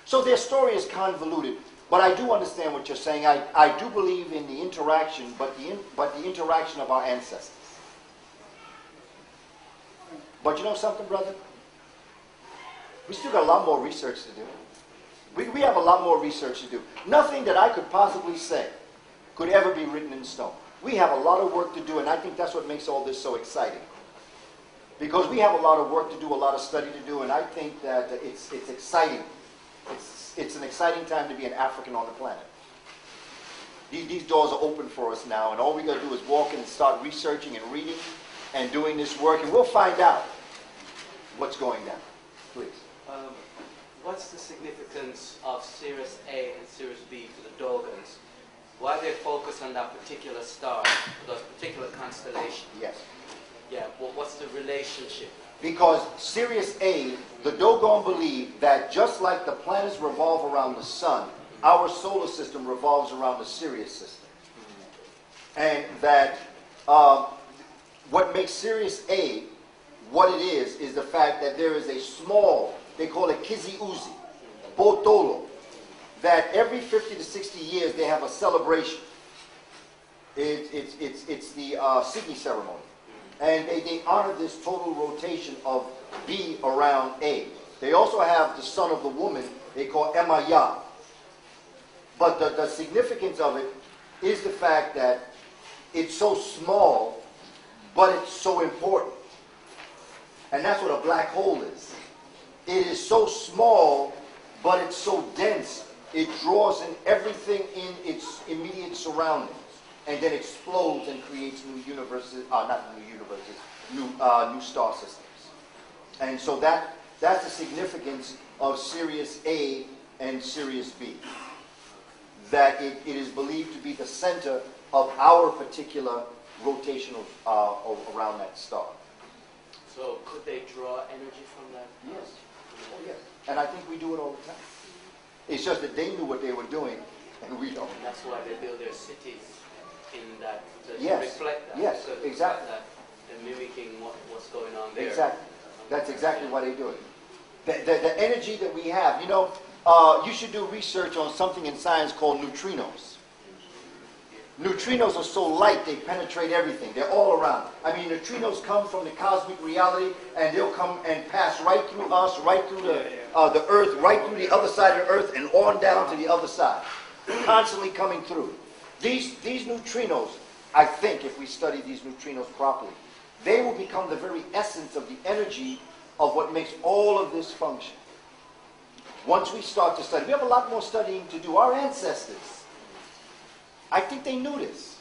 So their story is convoluted. But I do understand what you're saying. I do believe in the interaction, but the interaction of our ancestors. But you know something, brother? We still got a lot more research to do. We have a lot more research to do. Nothing that I could possibly say could ever be written in stone. We have a lot of work to do, and I think that's what makes all this so exciting. Because we have a lot of work to do, a lot of study to do, and I think that it's exciting. It's an exciting time to be an African on the planet. These doors are open for us now, and all we got to do is walk in and start researching and reading and doing this work, and we'll find out what's going down. Please. What's the significance of Sirius A and Sirius B for the Dogons? Why they focus on that particular star, those particular constellations? Yes. Yeah, well, what's the relationship Because Sirius A, the Dogon believe that just like the planets revolve around the sun, our solar system revolves around the Sirius system. And that what makes Sirius A what it is the fact that there is a small, they call it Kizi Uzi, Botolo, that every 50 to 60 years they have a celebration. It's the Sydney ceremony. And they honor this total rotation of B around A. They also have the son of the woman they call Emma Ya. But the significance of it is the fact that it's so small, but it's so important. And that's what a black hole is. It is so small, but it's so dense. It draws in everything in its immediate surroundings, and then explodes and creates new universes, not new universes, new star systems. And so that's the significance of Sirius A and Sirius B. That it is believed to be the center of our particular rotational around that star. So could they draw energy from that? Yes. Oh, yes. And I think we do it all the time. It's just that they knew what they were doing, and we don't. And that's why they build their cities in that to Yes. reflect that. Yes, because exactly. That they're mimicking what's going on there. Exactly. That's exactly why they do it. The energy that we have, you should do research on something in science called neutrinos. Neutrinos are so light, they penetrate everything. They're all around. I mean, neutrinos come from the cosmic reality, and they'll come and pass right through us, right through the Earth, right through the other side of the Earth, and on down to the other side. Constantly coming through. These neutrinos, I think, if we study these neutrinos properly, they will become the very essence of the energy of what makes all of this function. Once we start to study, we have a lot more studying to do. Our ancestors, I think they knew this.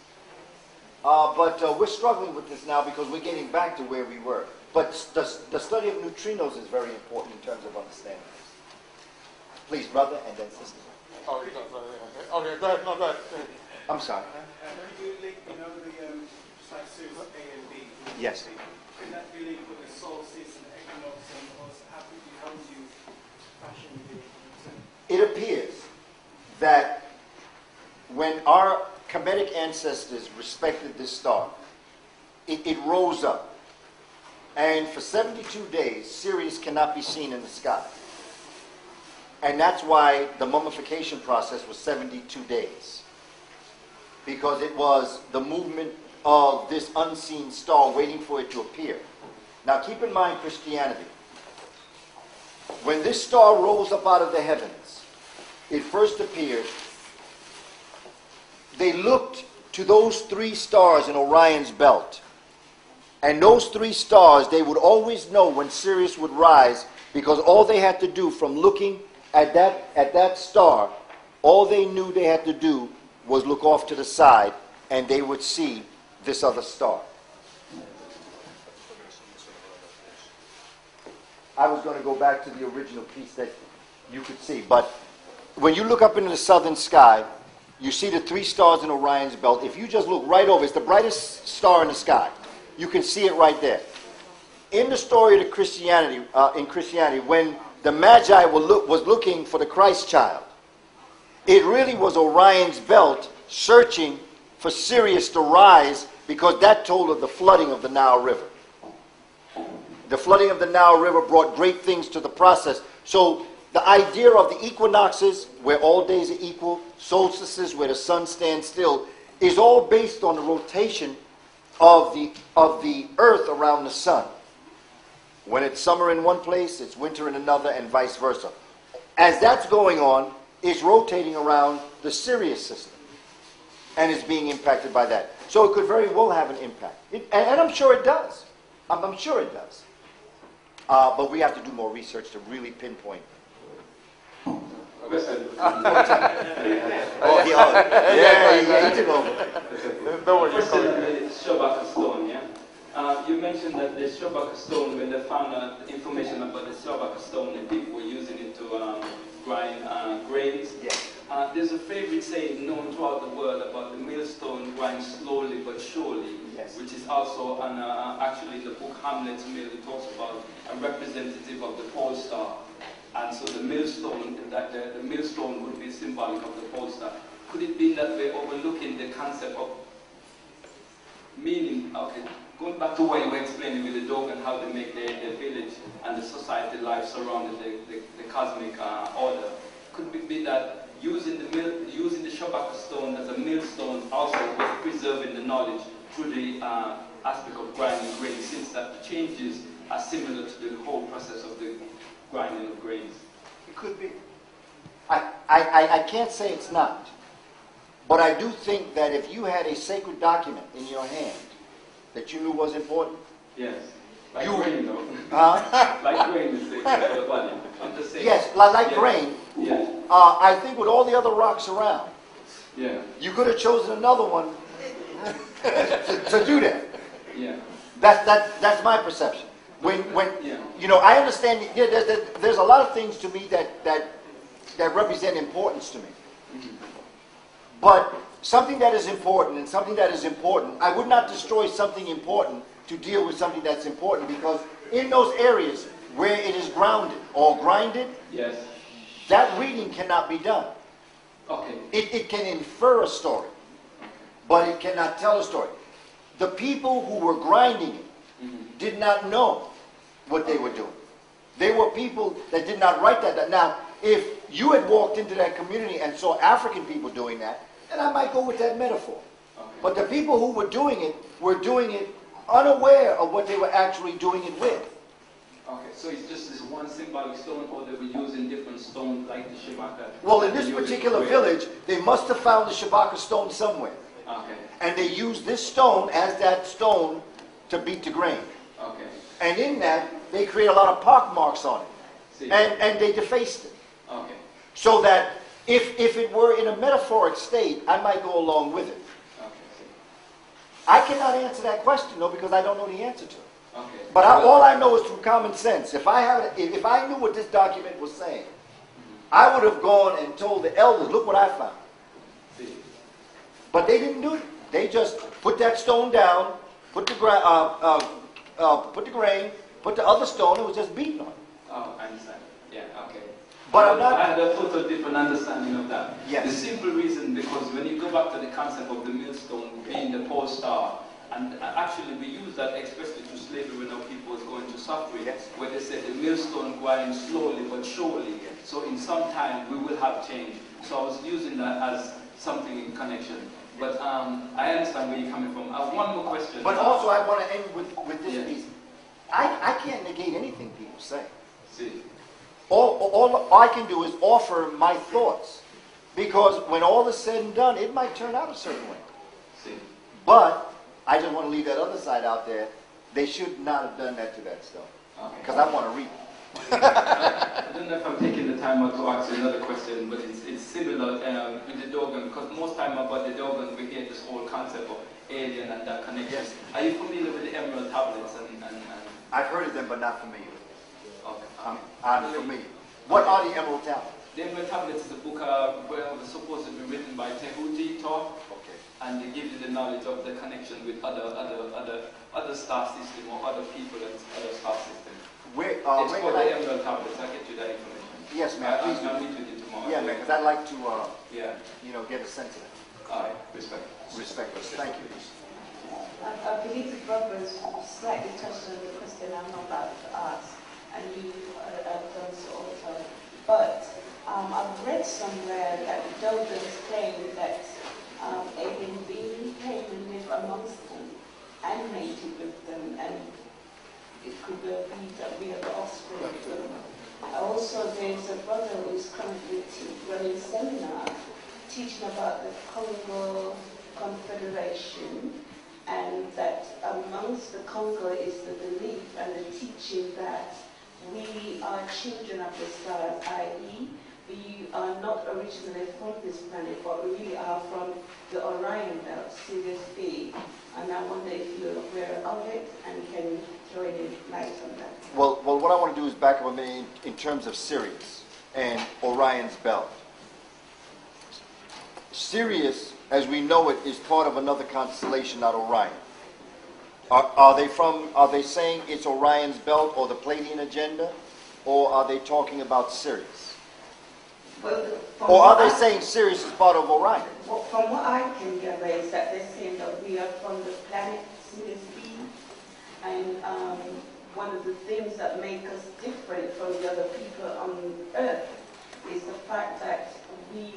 But we're struggling with this now because we're getting back to where we were. But the study of neutrinos is very important in terms of understanding this. Please, brother, and then sister. Okay, go ahead. No, go ahead. I'm sorry. Could you link, the like Sirius A and B? Yes. Could that be linked with the solstice and equinox, and how would you fashion the? It appears that when our Kemetic ancestors respected this star, it rose up. And for 72 days, Sirius cannot be seen in the sky. And that's why the mummification process was 72 days. Because it was the movement of this unseen star waiting for it to appear. Now keep in mind Christianity. When this star rose up out of the heavens, it first appeared. They looked to those three stars in Orion's belt. And those three stars, they would always know when Sirius would rise, because all they had to do from looking at that star, all they knew they had to do was look off to the side, and they would see this other star. I was going to go back to the original piece that you could see, but when you look up into the southern sky, you see the three stars in Orion's belt. If you just look right over, it's the brightest star in the sky. You can see it right there. In the story of Christianity, when the Magi was looking for the Christ child, it really was Orion's belt searching for Sirius to rise, because that told of the flooding of the Nile River. The flooding of the Nile River brought great things to the process. So the idea of the equinoxes, where all days are equal, solstices, where the sun stands still, is all based on the rotation of the earth around the sun. When it's summer in one place, it's winter in another, and vice versa. As that's going on, it's rotating around the Sirius system, and it's being impacted by that. So it could very well have an impact. And I'm sure it does. I'm sure it does. But we have to do more research to really pinpoint. He took over. Shobaka stone, yeah? You mentioned that the Shobaka stone, when they found out information about the Shobaka stone, the people were using it to grind grains. Yes. There's a favorite saying known throughout the world about the millstone grinds slowly but surely, Yes. which is also actually in the book Hamlet's Mill. It talks about a representative of the pole star, and so the millstone, the millstone would be symbolic of the pole star. Could it be that we're overlooking the concept of meaning? Okay, going back to what you were explaining with the Dogon, how they make their village and the society life surrounding the cosmic order. Could it be that using the Shabaka stone as a millstone also was preserving the knowledge through the aspect of grinding grain, since that the changes are similar to the whole process of the grinding of grains? It could be. I can't say it's not. But I do think that if you had a sacred document in your hand that you knew was important, yes, like you, grain, though. Like grain is the body. I'm just saying. Yes, like grain. Yeah. I think with all the other rocks around, Yeah. you could have chosen another one to do that. Yeah. That's my perception. When Yeah. you know, I understand. Yeah, there's a lot of things to me that represent importance to me. But something that is important and something that is important, I would not destroy something important to deal with something that's important, because in those areas where it is grounded or grinded, Yes. that reading cannot be done. Okay. It can infer a story, but it cannot tell a story. The people who were grinding it did not know what they were doing. They were people that did not write that. Now, if you had walked into that community and saw African people doing that, then I might go with that metaphor. Okay. But the people who were doing it unaware of what they were actually doing it with. Okay, so it's just this one symbolic stone, or they were using different stones like the Shabaka? Well, in this particular village, they must have found the Shabaka stone somewhere. Okay. And they used this stone as that stone to beat the grain. Okay. And in that, they create a lot of pock marks on it. See. And they defaced it. Okay. So that if it were in a metaphoric state, I might go along with it. Okay. See. I cannot answer that question, though, because I don't know the answer to it. Okay. But all I know is through common sense. If I knew what this document was saying, I would have gone and told the elders, look what I found. See. But they didn't do it. They just put that stone down, put the grain, put the other stone, and was just beating on it. Oh, I understand. Yeah, okay. But I'm not... I had a total different understanding of that. Yes. The simple reason, because when you go back to the concept of the millstone being the pole star, and actually we use that especially to slavery when our people was going to suffering, Yes. where they said the millstone grinds slowly but surely. So in some time we will have change. So I was using that as something in connection. But I understand where you're coming from. I have one more question. But also I want to end with this Yeah. piece. I can't negate anything people say. See. All I can do is offer my thoughts. Because when all is said and done, it might turn out a certain way. See. But I just want to leave that other side out there. They should not have done that to that stone. Because I want to read it. I don't know if I'm taking the time out to ask you another question, but it's similar with the Dogon, because most time about the Dogon we hear this whole concept of alien and that connection. Yes. Are you familiar with the emerald tablets? And I've heard of them, but not familiar. Okay. I'm familiar. What are the emerald tablets? The emerald tablets is a book where it was supposed to be written by Tehuti Tor, Okay. and they give you the knowledge of the connection with other star system or other people and other star system. Where It's called can the I... emerald tablets. I'll get you that information. Yes, ma'am. Please I'll do. meet with you tomorrow. Yeah, man, because I'd like to, Yeah. get a sense of that. All right. Respect. Respect us. Thank you. I believe the brothers slightly touched on the question I'm about to ask, and you have done so also. But I've read somewhere that the Dogons claim that alien being came and lived amongst them and mated with them, and it could be that we are the offspring of them. Also, there's a brother who is currently running a seminar teaching about the Congo Confederation, and that amongst the Congo is the belief and the teaching that we are children of the stars, i.e., we are not originally from this planet, but we really are from the Orion belt, Sirius B. And I wonder if you're aware of it and can throw any light on that. Well, what I want to do is back up a minute in terms of Sirius and Orion's belt. Sirius, as we know it, is part of another constellation, not Orion. Are they saying it's Orion's belt or the Pleiadian agenda, or are they talking about Sirius? Well, or are they saying Sirius is part of Orion? Well, from what I can gather is that they're saying that we are from the planet Sirius B, and one of the things that make us different from the other people on Earth is the fact that we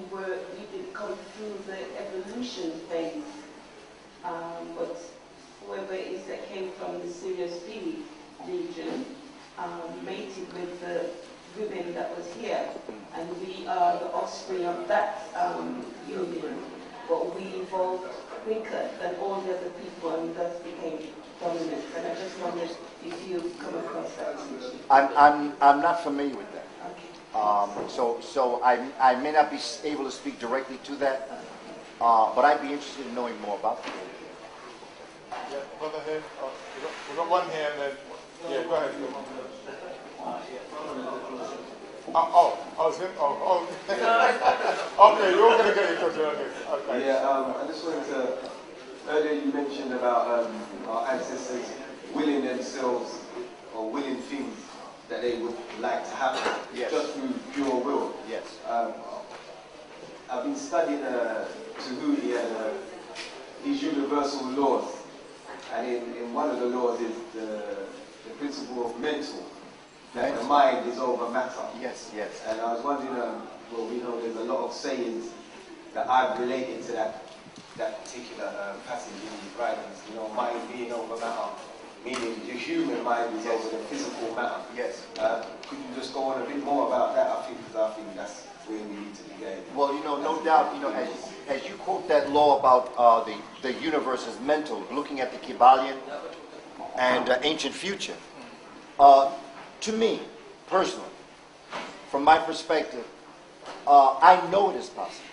didn't come through the evolution phase, but whoever it is that came from the Sirius B region mated with the women that was here, and we are the offspring of that union, but we evolved quicker than all the other people and thus became dominant. And I just wondered if you've come across that issue. I'm not familiar with that. Okay. So I may not be able to speak directly to that, but I'd be interested in knowing more about that. Yeah, brother here. We got one here and then. Yeah, go ahead. It's him? Okay, you're all going to get your question. Okay. Yeah, I just wanted to. Earlier you mentioned about our ancestors willing themselves or willing things that they would like to happen, yes, just through pure will. Yes. I've been studying Tahuti and these universal laws, and in one of the laws is the principle of mental, that the mind is over matter. Yes, yes. And I was wondering, well, we know there's a lot of sayings that I've related to that particular passage in these writings. You know, mind being over matter, meaning the human mind is over the physical matter. Yes. Could you just go on a bit more about that? I think that's where we need to be going. Well, no doubt, as you quote that law about the universe is mental, looking at the Kybalion and ancient future, to me, personally, from my perspective, I know it is possible.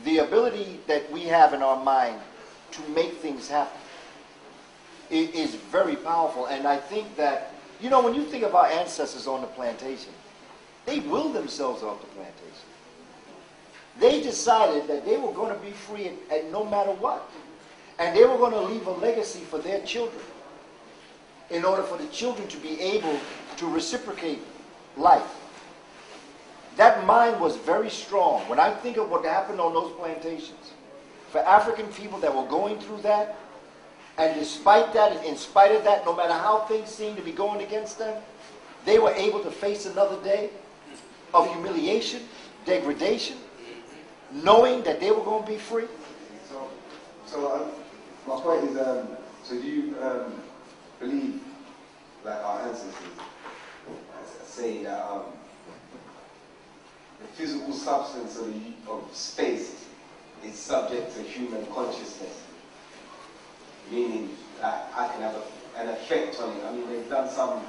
The ability that we have in our mind to make things happen is very powerful. And I think that, when you think of our ancestors on the plantation, they willed themselves off the plantation. They decided that they were going to be free at no matter what. And they were going to leave a legacy for their children in order for the children to be able to reciprocate life. That mind was very strong. When I think of what happened on those plantations, for African people that were going through that, and despite that, in spite of that, no matter how things seemed to be going against them, they were able to face another day of humiliation, degradation, knowing that they were going to be free. So my point is, so do you believe, like our ancestors, say that the physical substance of space is subject to human consciousness, meaning that I can have an effect on it? I mean, they've done some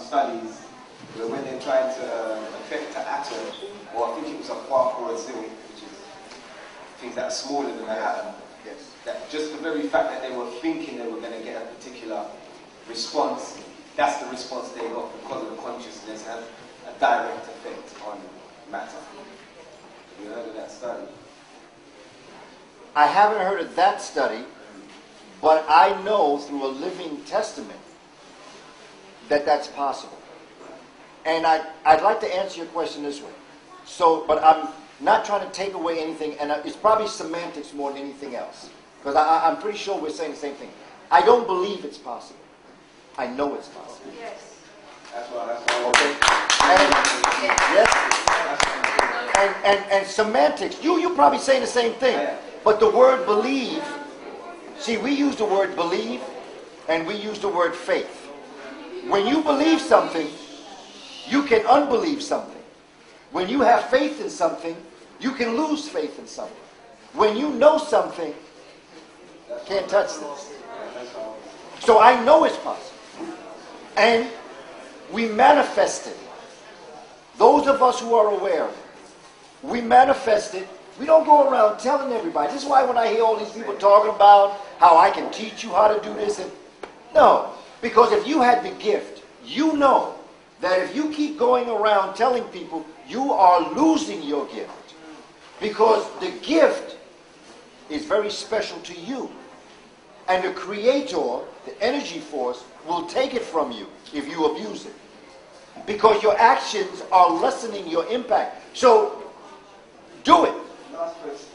studies where when they're trying to affect an atom, or I think it was a quark or a zillion, which is things that are smaller than an atom, Yes. that just the very fact that they were thinking they were going to get a particular response, that's the response they got because of the consciousness, has a direct effect on matter. Have you heard of that study? I haven't heard of that study, but I know through a living testament that that's possible. And I'd like to answer your question this way. But I'm not trying to take away anything, and it's probably semantics more than anything else. Because I'm pretty sure we're saying the same thing. I don't believe it's possible. I know it's possible. Yes. That's why. Okay. And semantics, you probably saying the same thing. But the word believe, see, we use the word believe, and we use the word faith. When you believe something, you can unbelieve something. When you have faith in something, you can lose faith in something. When you know something, can't touch this. So I know it's possible. And we manifest it. Those of us who are aware, we manifest it. We don't go around telling everybody. This is why when I hear all these people talking about how I can teach you how to do this, no. Because if you had the gift, you know that if you keep going around telling people you are losing your gift, because the gift is very special to you, and the Creator, the energy force, will take it from you if you abuse it, because your actions are lessening your impact. So do it. Last question,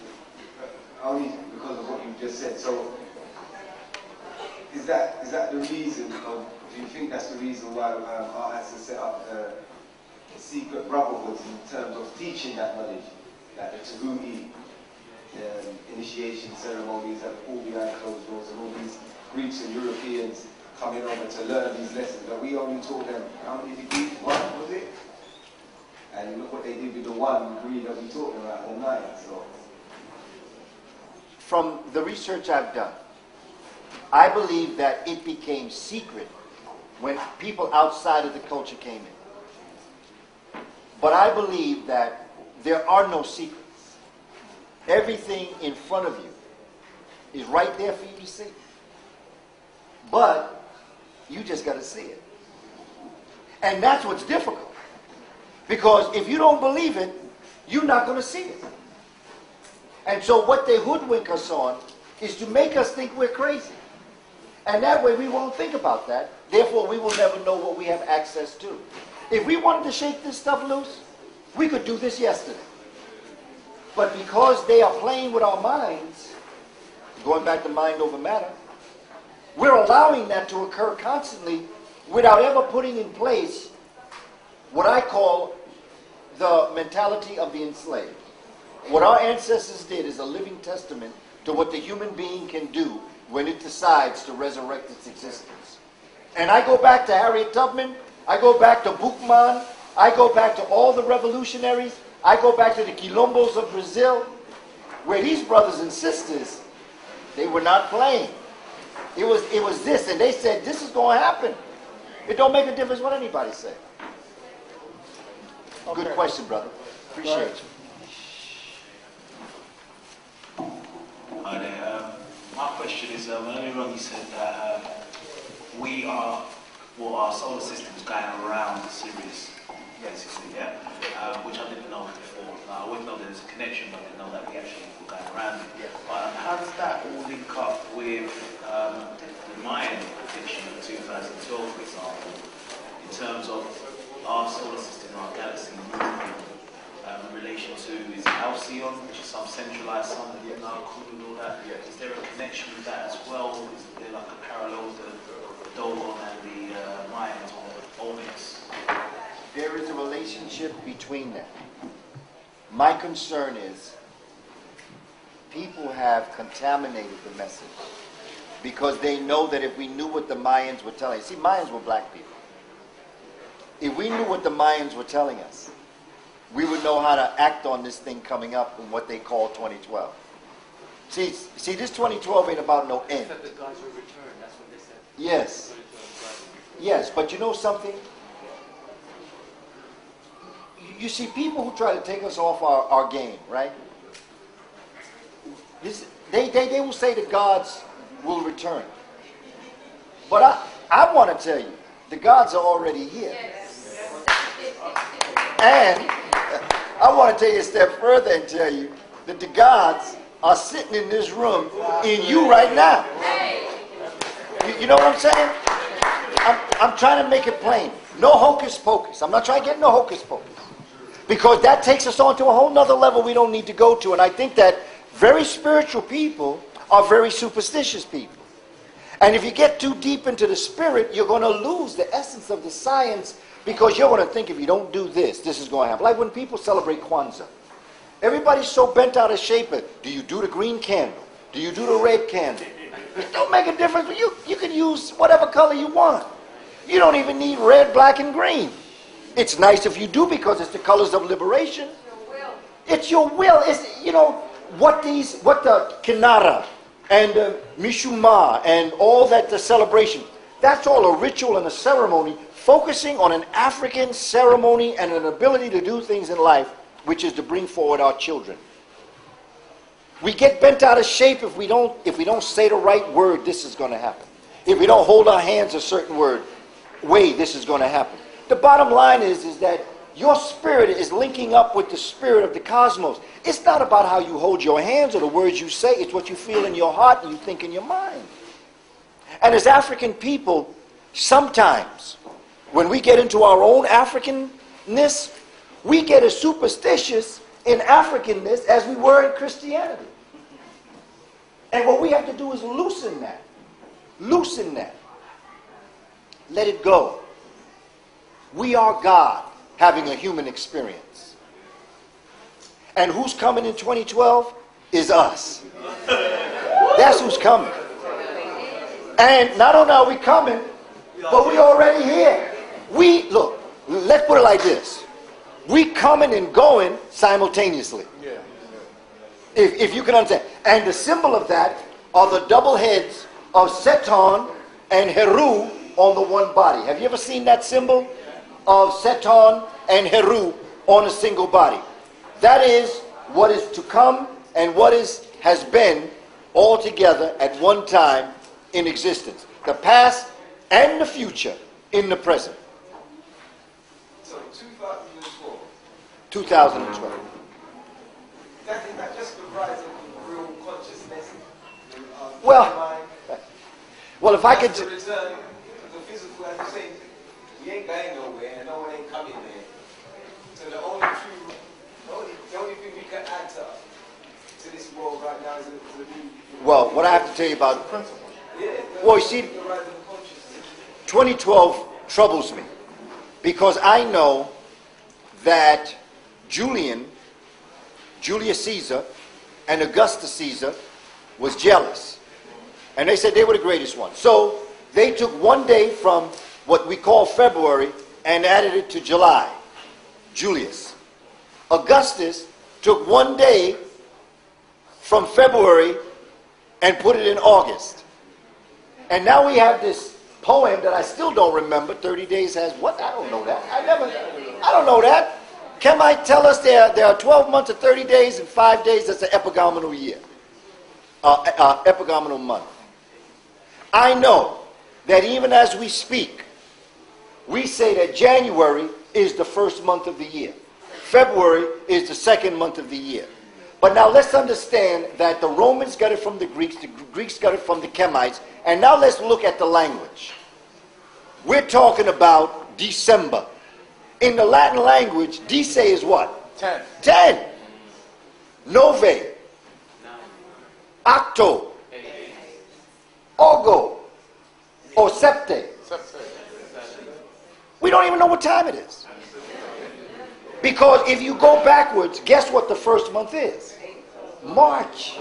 only because of what you just said. So is that the reason, or do you think that's the reason why our has to set up secret brotherhoods in terms of teaching that knowledge, like the Tahuti, initiation ceremonies that all behind closed doors, and all these Greeks and Europeans coming over to learn these lessons? But we only taught them how many degrees? One, was it? And look what they did with the 1 degree that we talked about all night. So, from the research I've done, I believe that it became secret when people outside of the culture came in. But I believe that there are no secrets. Everything in front of you is right there for you to see. But you just got to see it. And that's what's difficult. Because if you don't believe it, you're not going to see it. And so what they hoodwink us on is to make us think we're crazy. And that way we won't think about that. Therefore, we will never know what we have access to. If we wanted to shake this stuff loose, we could do this yesterday. But because they are playing with our minds, going back to mind over matter, we're allowing that to occur constantly without ever putting in place what I call the mentality of the enslaved. What our ancestors did is a living testament to what the human being can do when it decides to resurrect its existence. And I go back to Harriet Tubman, I go back to Buchmann, I go back to all the revolutionaries, I go back to the Quilombos of Brazil, where these brothers and sisters, they were not playing. It was this, and they said, this is going to happen. It don't make a difference what anybody said. Okay. Good question, brother. Appreciate you. Hi there. My question is, earlier on you said that our solar system is going around Sirius, basically, yeah? Which I didn't know before. I always know there's a connection, but I didn't know that we actually were going around it. Yeah. But how does that all link up with the Mayan prediction of 2012, for example, in terms of our solar system, our galaxy moving in relation to, is it Halcyon, which is some centralized sun that you know, and all that? Is there a connection with that as well? Is there like a parallel to the Dogon and the Mayans or the Olmecs? There is a relationship between them. My concern is people have contaminated the message because they know that if we knew what the Mayans were telling us, see, Mayans were black people. If we knew what the Mayans were telling us, we would know how to act on this thing coming up in what they call 2012. See, this 2012 ain't about no end. Except the gods will return, that's what they said. Yes. Yes, but you know something? You see, people who try to take us off our game, right? They will say the gods will return. But I want to tell you, the gods are already here. And I want to take you a step further and tell you that the gods are sitting in this room in you right now. You know what I'm saying? I'm trying to make it plain. No hocus pocus. I'm not trying to get no hocus pocus. Because that takes us on to a whole nother level we don't need to go to. And I think that very spiritual people are very superstitious people. And if you get too deep into the spirit, you're going to lose the essence of the science, because you're going to think if you don't do this, this is going to happen. Like when people celebrate Kwanzaa. Everybody's so bent out of shape. Do you do the green candle? Do you do the red candle? It don't make a difference. You can use whatever color you want. You don't even need red, black, and green. It's nice if you do because it's the colors of liberation. It's your will. It's, you know, what the Kinara and Mishuma and all that, the celebration, that's all a ritual and a ceremony focusing on an African ceremony and an ability to do things in life, which is to bring forward our children. We get bent out of shape if we don't say the right word, this is going to happen. If we don't hold our hands a certain way, this is going to happen. The bottom line is that your spirit is linking up with the spirit of the cosmos. It's not about how you hold your hands or the words you say. It's what you feel in your heart and you think in your mind. And as African people, sometimes when we get into our own Africanness, we get as superstitious in Africanness as we were in Christianity. And what we have to do is loosen that. Loosen that. Let it go. We are God having a human experience. And who's coming in 2012 is us. That's who's coming. And not only are we coming, but we already here. Look, let's put it like this. We coming and going simultaneously. If you can understand. And the symbol of that are the double heads of Seton and Heru on the one body. Have you ever seen that symbol of Seton and Heru on a single body? That is what is to come and what has been all together at one time in existence. The past and the future in the present. So 2012. 2012. That just provides a real consciousness. Well, if I could... To return to the physical, as you say, we ain't going nowhere and no one ain't coming there. So the only thing we can add to this world right now is a new... Well, what I have to tell you about... Well, you see, 2012 troubles me because I know that Julius Caesar and Augustus Caesar was jealous. And they said they were the greatest ones. So they took one day from what we call February and added it to July. Julius. Augustus took one day from February and put it in August. And now we have this poem that I still don't remember. 30 days has what? I don't know that. I don't know that. Can I tell us there are 12 months of 30 days and 5 days that's an epigomenal year. Epigomenal month. I know that even as we speak, we say that January is the first month of the year. February is the second month of the year. But now let's understand that the Romans got it from the Greeks got it from the Kemites, and now let's look at the language. We're talking about December. In the Latin language, Dice is what? 10. 10. Nove. Octo. Ogo. Or septe. We don't even know what time it is. Because if you go backwards, guess what the first month is? March.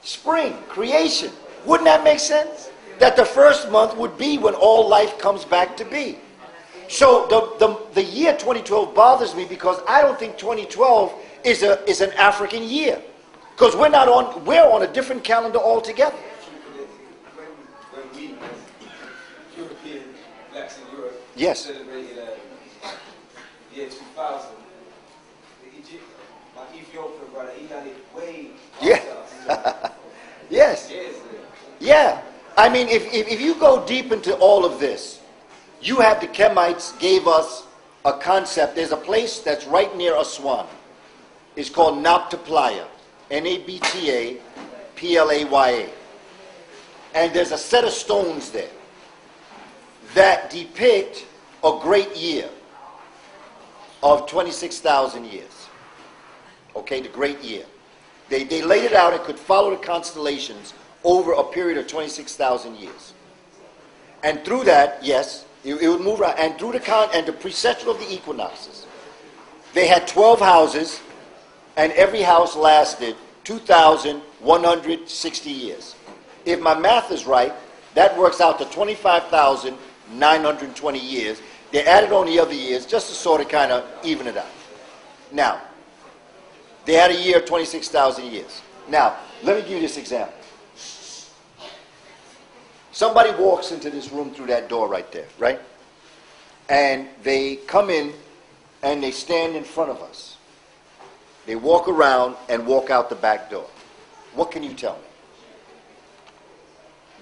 Spring, creation. Wouldn't that make sense? That the first month would be when all life comes back to be. So the year 2012 bothers me because I don't think 2012 is an African year. Because we're on a different calendar altogether. When we, European blacks in Europe, yes, celebrated the year 2000, my Ethiopian brother, he done it way after us. Yes. Yeah. I mean, if you go deep into all of this, you have the Kemites gave us a concept. There's a place that's right near Aswan. It's called Nabta Playa. Nabta Playa. And there's a set of stones there that depict a great year of 26,000 years. Okay, the great year. They laid it out and could follow the constellations over a period of 26,000 years. And through that, yes, it would move around. And through the precession of the equinoxes, they had 12 houses, and every house lasted 2,160 years. If my math is right, that works out to 25,920 years. They added on the other years just to sort of kind of even it out. Now, they had a year of 26,000 years. Now, let me give you this example. Somebody walks into this room through that door right there, right? And they come in and they stand in front of us. They walk around and walk out the back door. What can you tell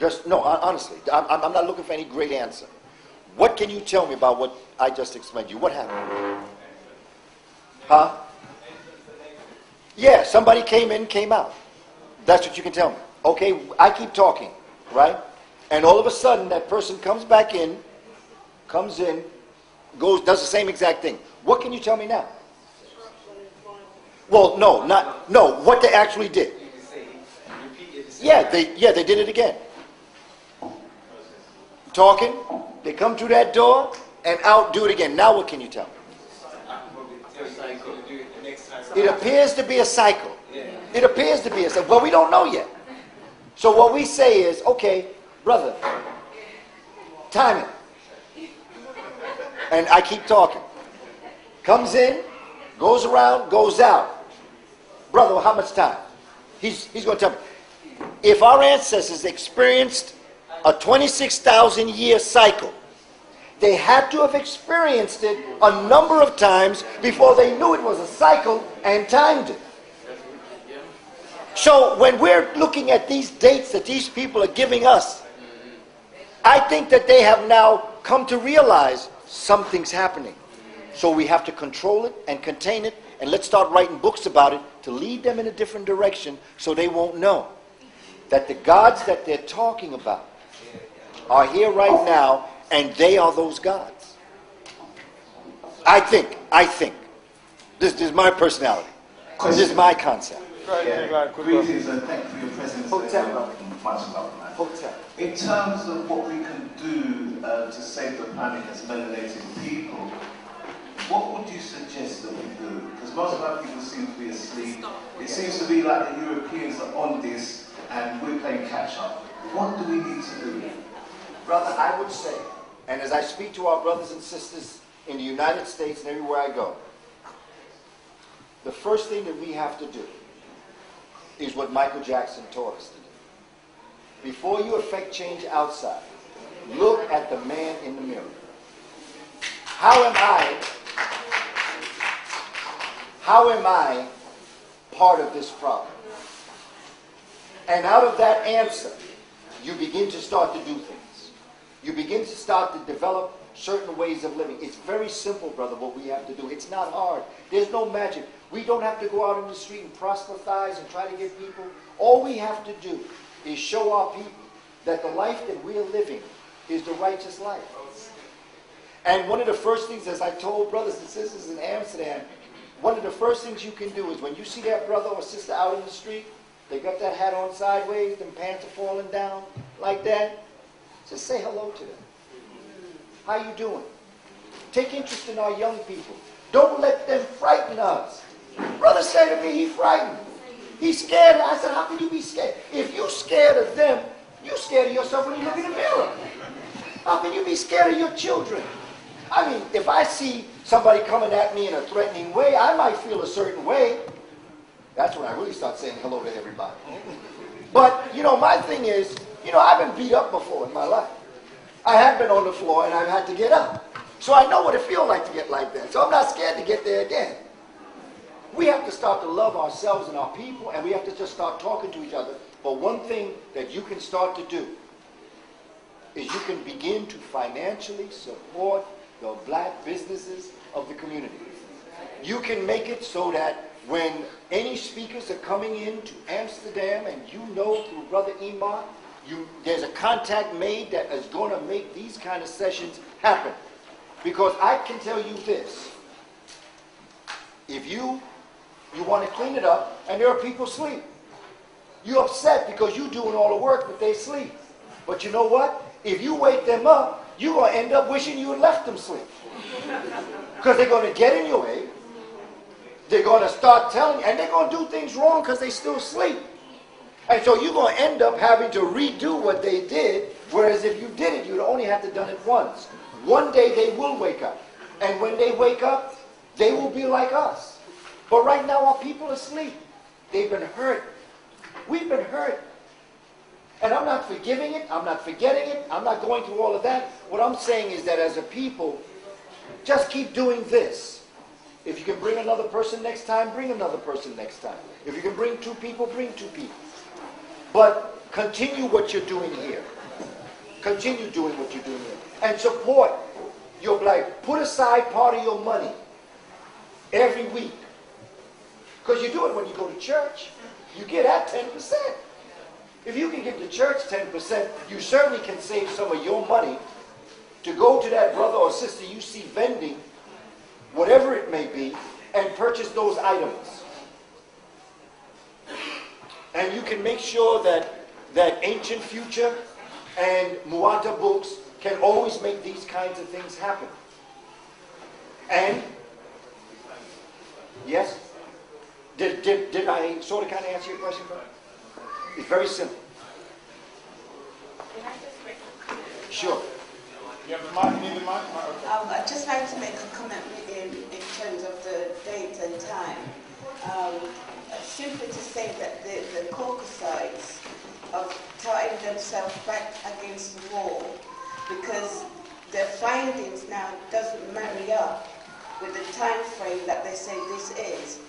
me? Honestly, I'm not looking for any great answer. What can you tell me about what I just explained to you? What happened? Huh? Yeah, somebody came in, came out. That's what you can tell me. Okay, I keep talking, right? And all of a sudden, that person comes back in, comes in, goes, does the same exact thing. What can you tell me now? Well, no, what they actually did. Yeah, they did it again. Talking, they come through that door, and out, do it again. Now what can you tell me? It appears to be a cycle. It appears to be a cycle. Well, we don't know yet. So what we say is, okay, brother, time it. And I keep talking. Comes in, goes around, goes out. Brother, well, how much time? He's going to tell me. If our ancestors experienced a 26,000 year cycle, they had to have experienced it a number of times before they knew it was a cycle and timed it. So when we're looking at these dates that these people are giving us, I think that they have now come to realize something's happening. So we have to control it and contain it, and let's start writing books about it to lead them in a different direction so they won't know that the gods that they're talking about are here right now, and they are those gods. I think. This is my personality. This is my concept. Greetings and thank you for your presence. Much love, man. In terms of what we can do to save the planet as melanated people, what would you suggest that we do? Because most of our people seem to be asleep. It seems to be like the Europeans are on this and we're playing catch up. What do we need to do? Brother, I would say, and as I speak to our brothers and sisters in the United States and everywhere I go, the first thing that we have to do is what Michael Jackson taught us to do. Before you affect change outside, look at the man in the mirror. How am I part of this problem? And out of that answer, you begin to start to do things. You begin to start to develop certain ways of living. It's very simple, brother, what we have to do. It's not hard. There's no magic. We don't have to go out in the street and proselytize and try to get people. All we have to do is show our people that the life that we're living is the righteous life. And one of the first things, as I told brothers and sisters in Amsterdam, one of the first things you can do is when you see that brother or sister out in the street, they got that hat on sideways, them pants are falling down like that, just say hello to them. How you doing? Take interest in our young people. Don't let them frighten us. Brother said to me, he's frightened. He's scared. I said, how can you be scared? If you're scared of them, you're scared of yourself when you look in the mirror. How can you be scared of your children? I mean, if I see somebody coming at me in a threatening way, I might feel a certain way. That's when I really start saying hello to everybody. But, my thing is, I've been beat up before in my life. I have been on the floor and I've had to get up. So I know what it feels like to get like that. So I'm not scared to get there again. We have to start to love ourselves and our people, and we have to just start talking to each other. But one thing that you can start to do is you can begin to financially support the black businesses of the community. You can make it so that when any speakers are coming into Amsterdam, and through Brother Imar, there's a contact made that is going to make these kind of sessions happen. Because I can tell you this. If you want to clean it up, and there are people asleep. You're upset because you're doing all the work, but they sleep. But you know what? If you wake them up, you're going to end up wishing you had left them sleep. Because they're going to get in your way. They're going to start telling you, and they're going to do things wrong because they still sleep. And so you're going to end up having to redo what they did, whereas if you did it, you'd only have to done it once. One day they will wake up. And when they wake up, they will be like us. But right now our people are asleep. They've been hurt. We've been hurt. And I'm not forgiving it. I'm not forgetting it. I'm not going through all of that. What I'm saying is that as a people, just keep doing this. If you can bring another person next time, bring another person next time. If you can bring 2 people, bring 2 people. But continue what you're doing here. Continue doing what you're doing here. and support your black. Put aside part of your money every week. Because you do it when you go to church. You get at 10%. If you can give the church 10%, you certainly can save some of your money to go to that brother or sister you see vending, whatever it may be, and purchase those items. And you can make sure that Ancient Future and Muata Books can always make these kinds of things happen. And, yes? Did I sort of kind of answer your question, brother? It's very simple. Can I just make a comment? Sure. You have the mic? You need the mic? Okay. I'd just like to make a comment in terms of the date and time. Simply to say that the Caucasites are tying themselves back against the wall because their findings now doesn't marry up with the time frame that they say this is.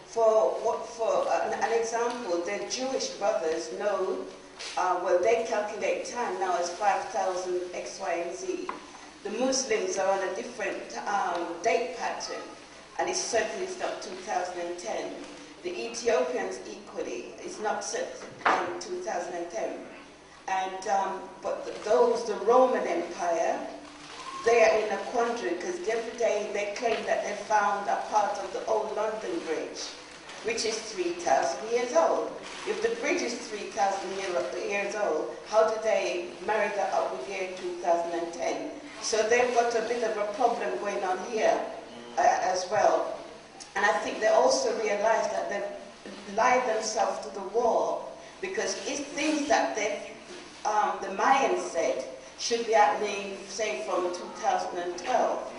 For an example, the Jewish brothers know, well, they calculate time now as 5,000 X, Y, and Z. The Muslims are on a different date pattern, and it's certainly not 2010. The Ethiopians equally, it's not set in 2010. And, but the Roman Empire, they are in a quandary because every day they claim that they found a part of the old London Bridge, which is 3,000 years old. If the bridge is 3,000 years old, how do they marry that up with year 2010? So they've got a bit of a problem going on here as well. And I think they also realize that they've lied themselves to the wall because it's things that the Mayans said should be happening, say, from 2012.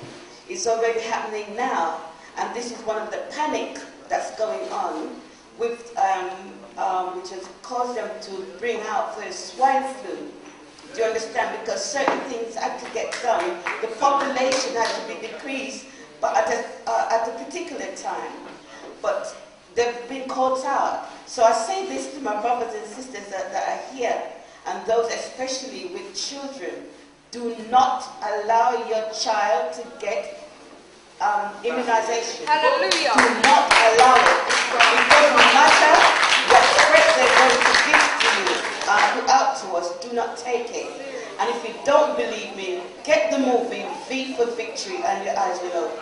It's already happening now, and this is one of the panic that's going on, with, which has caused them to bring out the swine flu. Do you understand? Because certain things had to get done. The population had to be decreased, but at a particular time. But they've been caught out. So I say this to my brothers and sisters that are here, and those especially with children. Do not allow your child to get immunization. Hallelujah. Do not allow it. Because no matter what threat they're going to give to you, out to us, do not take it. And if you don't believe me, get the movie V for Victory and your eyes will open.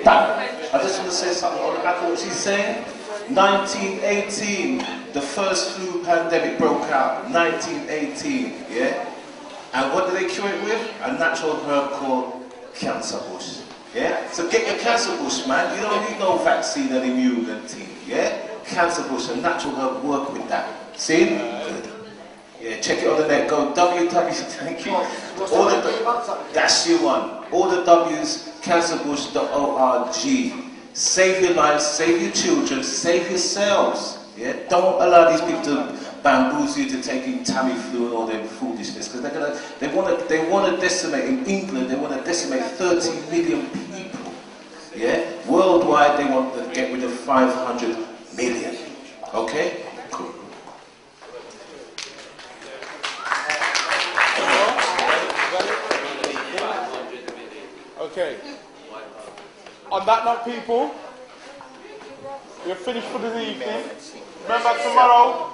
I just want to say something on the back of what she's saying. 1918, the first flu pandemic broke out. 1918, yeah? And what do they cure it with? A natural herb called cancer bush. Yeah? So get your cancer bush, man. You don't need no vaccine and immune and thing. Yeah? Cancer bush, a natural herb, work with that. See? Good. Yeah, check it on the net. Go www. Thank you. That's your one. All the W's, cancerbush.org. Save your lives, save your children, save yourselves. Yeah? Don't allow these people to bamboozle you to taking Tamiflu and all their foolishness, because they want to decimate in England. They want to decimate 30 million people. Yeah, worldwide they want to get rid of 500 million. Okay, cool. Okay. On that note, people, we're finished for this evening. Remember tomorrow,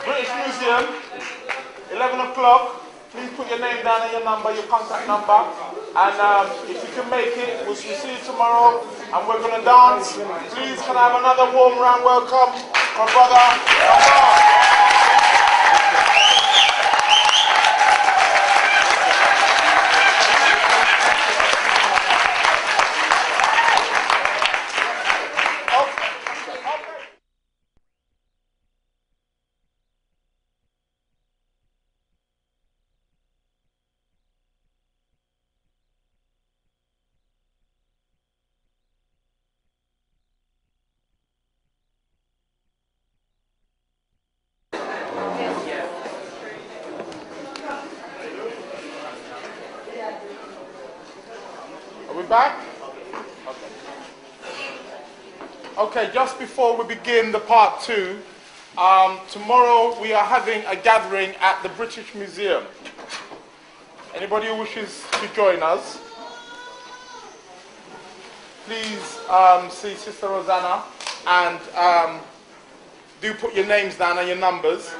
British Museum, 11 o'clock. Please put your name down and your number, your contact number. And if you can make it, we'll see you tomorrow. And we're going to dance. Please, can I have another warm round welcome from Brother? Back? Okay, just before we begin the part 2, Tomorrow we are having a gathering at the British Museum. Anybody who wishes to join us, please see Sister Rosanna and do put your names down and your numbers.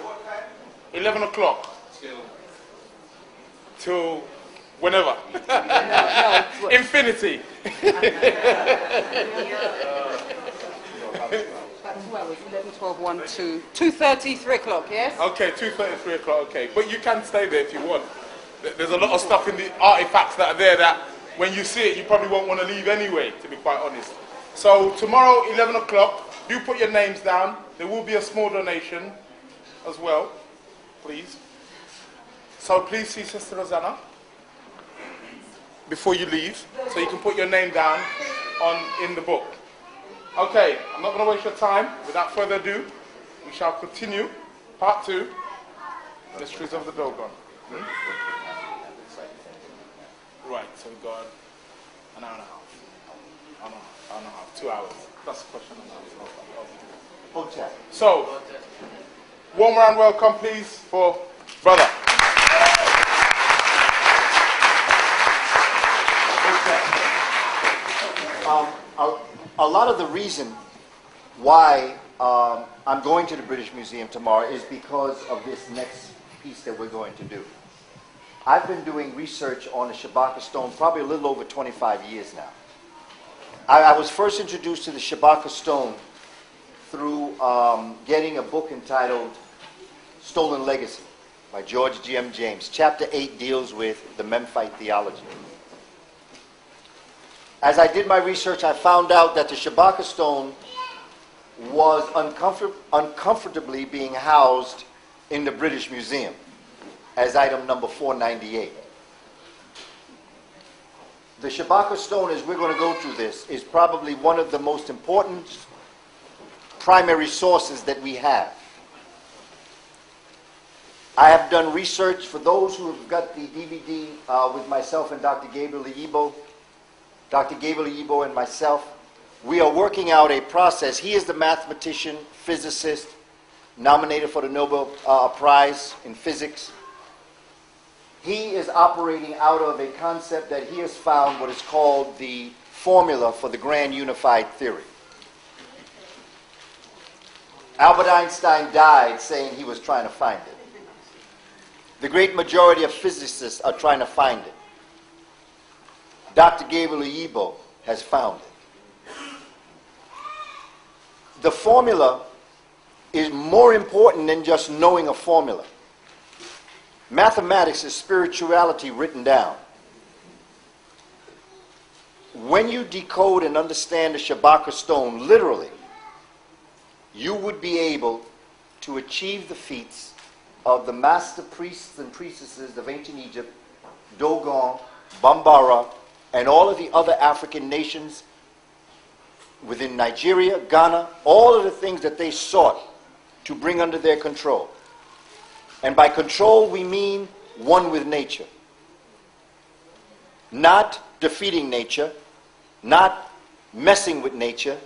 11 o'clock. Till whenever. Infinity. Well, it's 11, 12, 1, 2, 2:30, 3 o'clock, yes? Okay, 2:30, 3 o'clock, okay. But you can stay there if you want. There's a lot of stuff in the artifacts that are there that when you see it, you probably won't want to leave anyway, to be quite honest. So tomorrow, 11 o'clock, do put your names down. There will be a small donation as well, please. So please see Sister Rosanna before you leave, so you can put your name down in the book. Okay, I'm not going to waste your time. Without further ado, we shall continue. Part 2, Mysteries of the Dogon. Right, so we've got an hour and a half. Hour and a half, 2 hours. That's a question and answer. Okay. So, warm round welcome, please, for Brother. A lot of the reason why I'm going to the British Museum tomorrow is because of this next piece that we're going to do. I've been doing research on the Shabaka stone probably a little over 25 years now. I was first introduced to the Shabaka stone through getting a book entitled Stolen Legacy by George G.M. James. Chapter 8 deals with the Memphite theology. As I did my research, I found out that the Shabaka stone was uncomfortably being housed in the British Museum as item number 498. The Shabaka stone, as we're going to go through this, is probably one of the most important primary sources that we have. I have done research for those who have got the DVD with myself and Dr. Gabriel Iyibo. Dr. Gabriel Iyibo and myself, we are working out a process. He is the mathematician, physicist, nominated for the Nobel Prize in Physics. He is operating out of a concept that he has found what is called the formula for the grand unified theory. Albert Einstein died saying he was trying to find it. The great majority of physicists are trying to find it. Dr. Gabriel Iyibo has found it. The formula is more important than just knowing a formula. Mathematics is spirituality written down. When you decode and understand the Shabaka stone literally, you would be able to achieve the feats of the master priests and priestesses of ancient Egypt, Dogon, Bambara, and all of the other African nations within Nigeria, Ghana, all of the things that they sought to bring under their control. And by control, we mean one with nature. Not defeating nature, not messing with nature,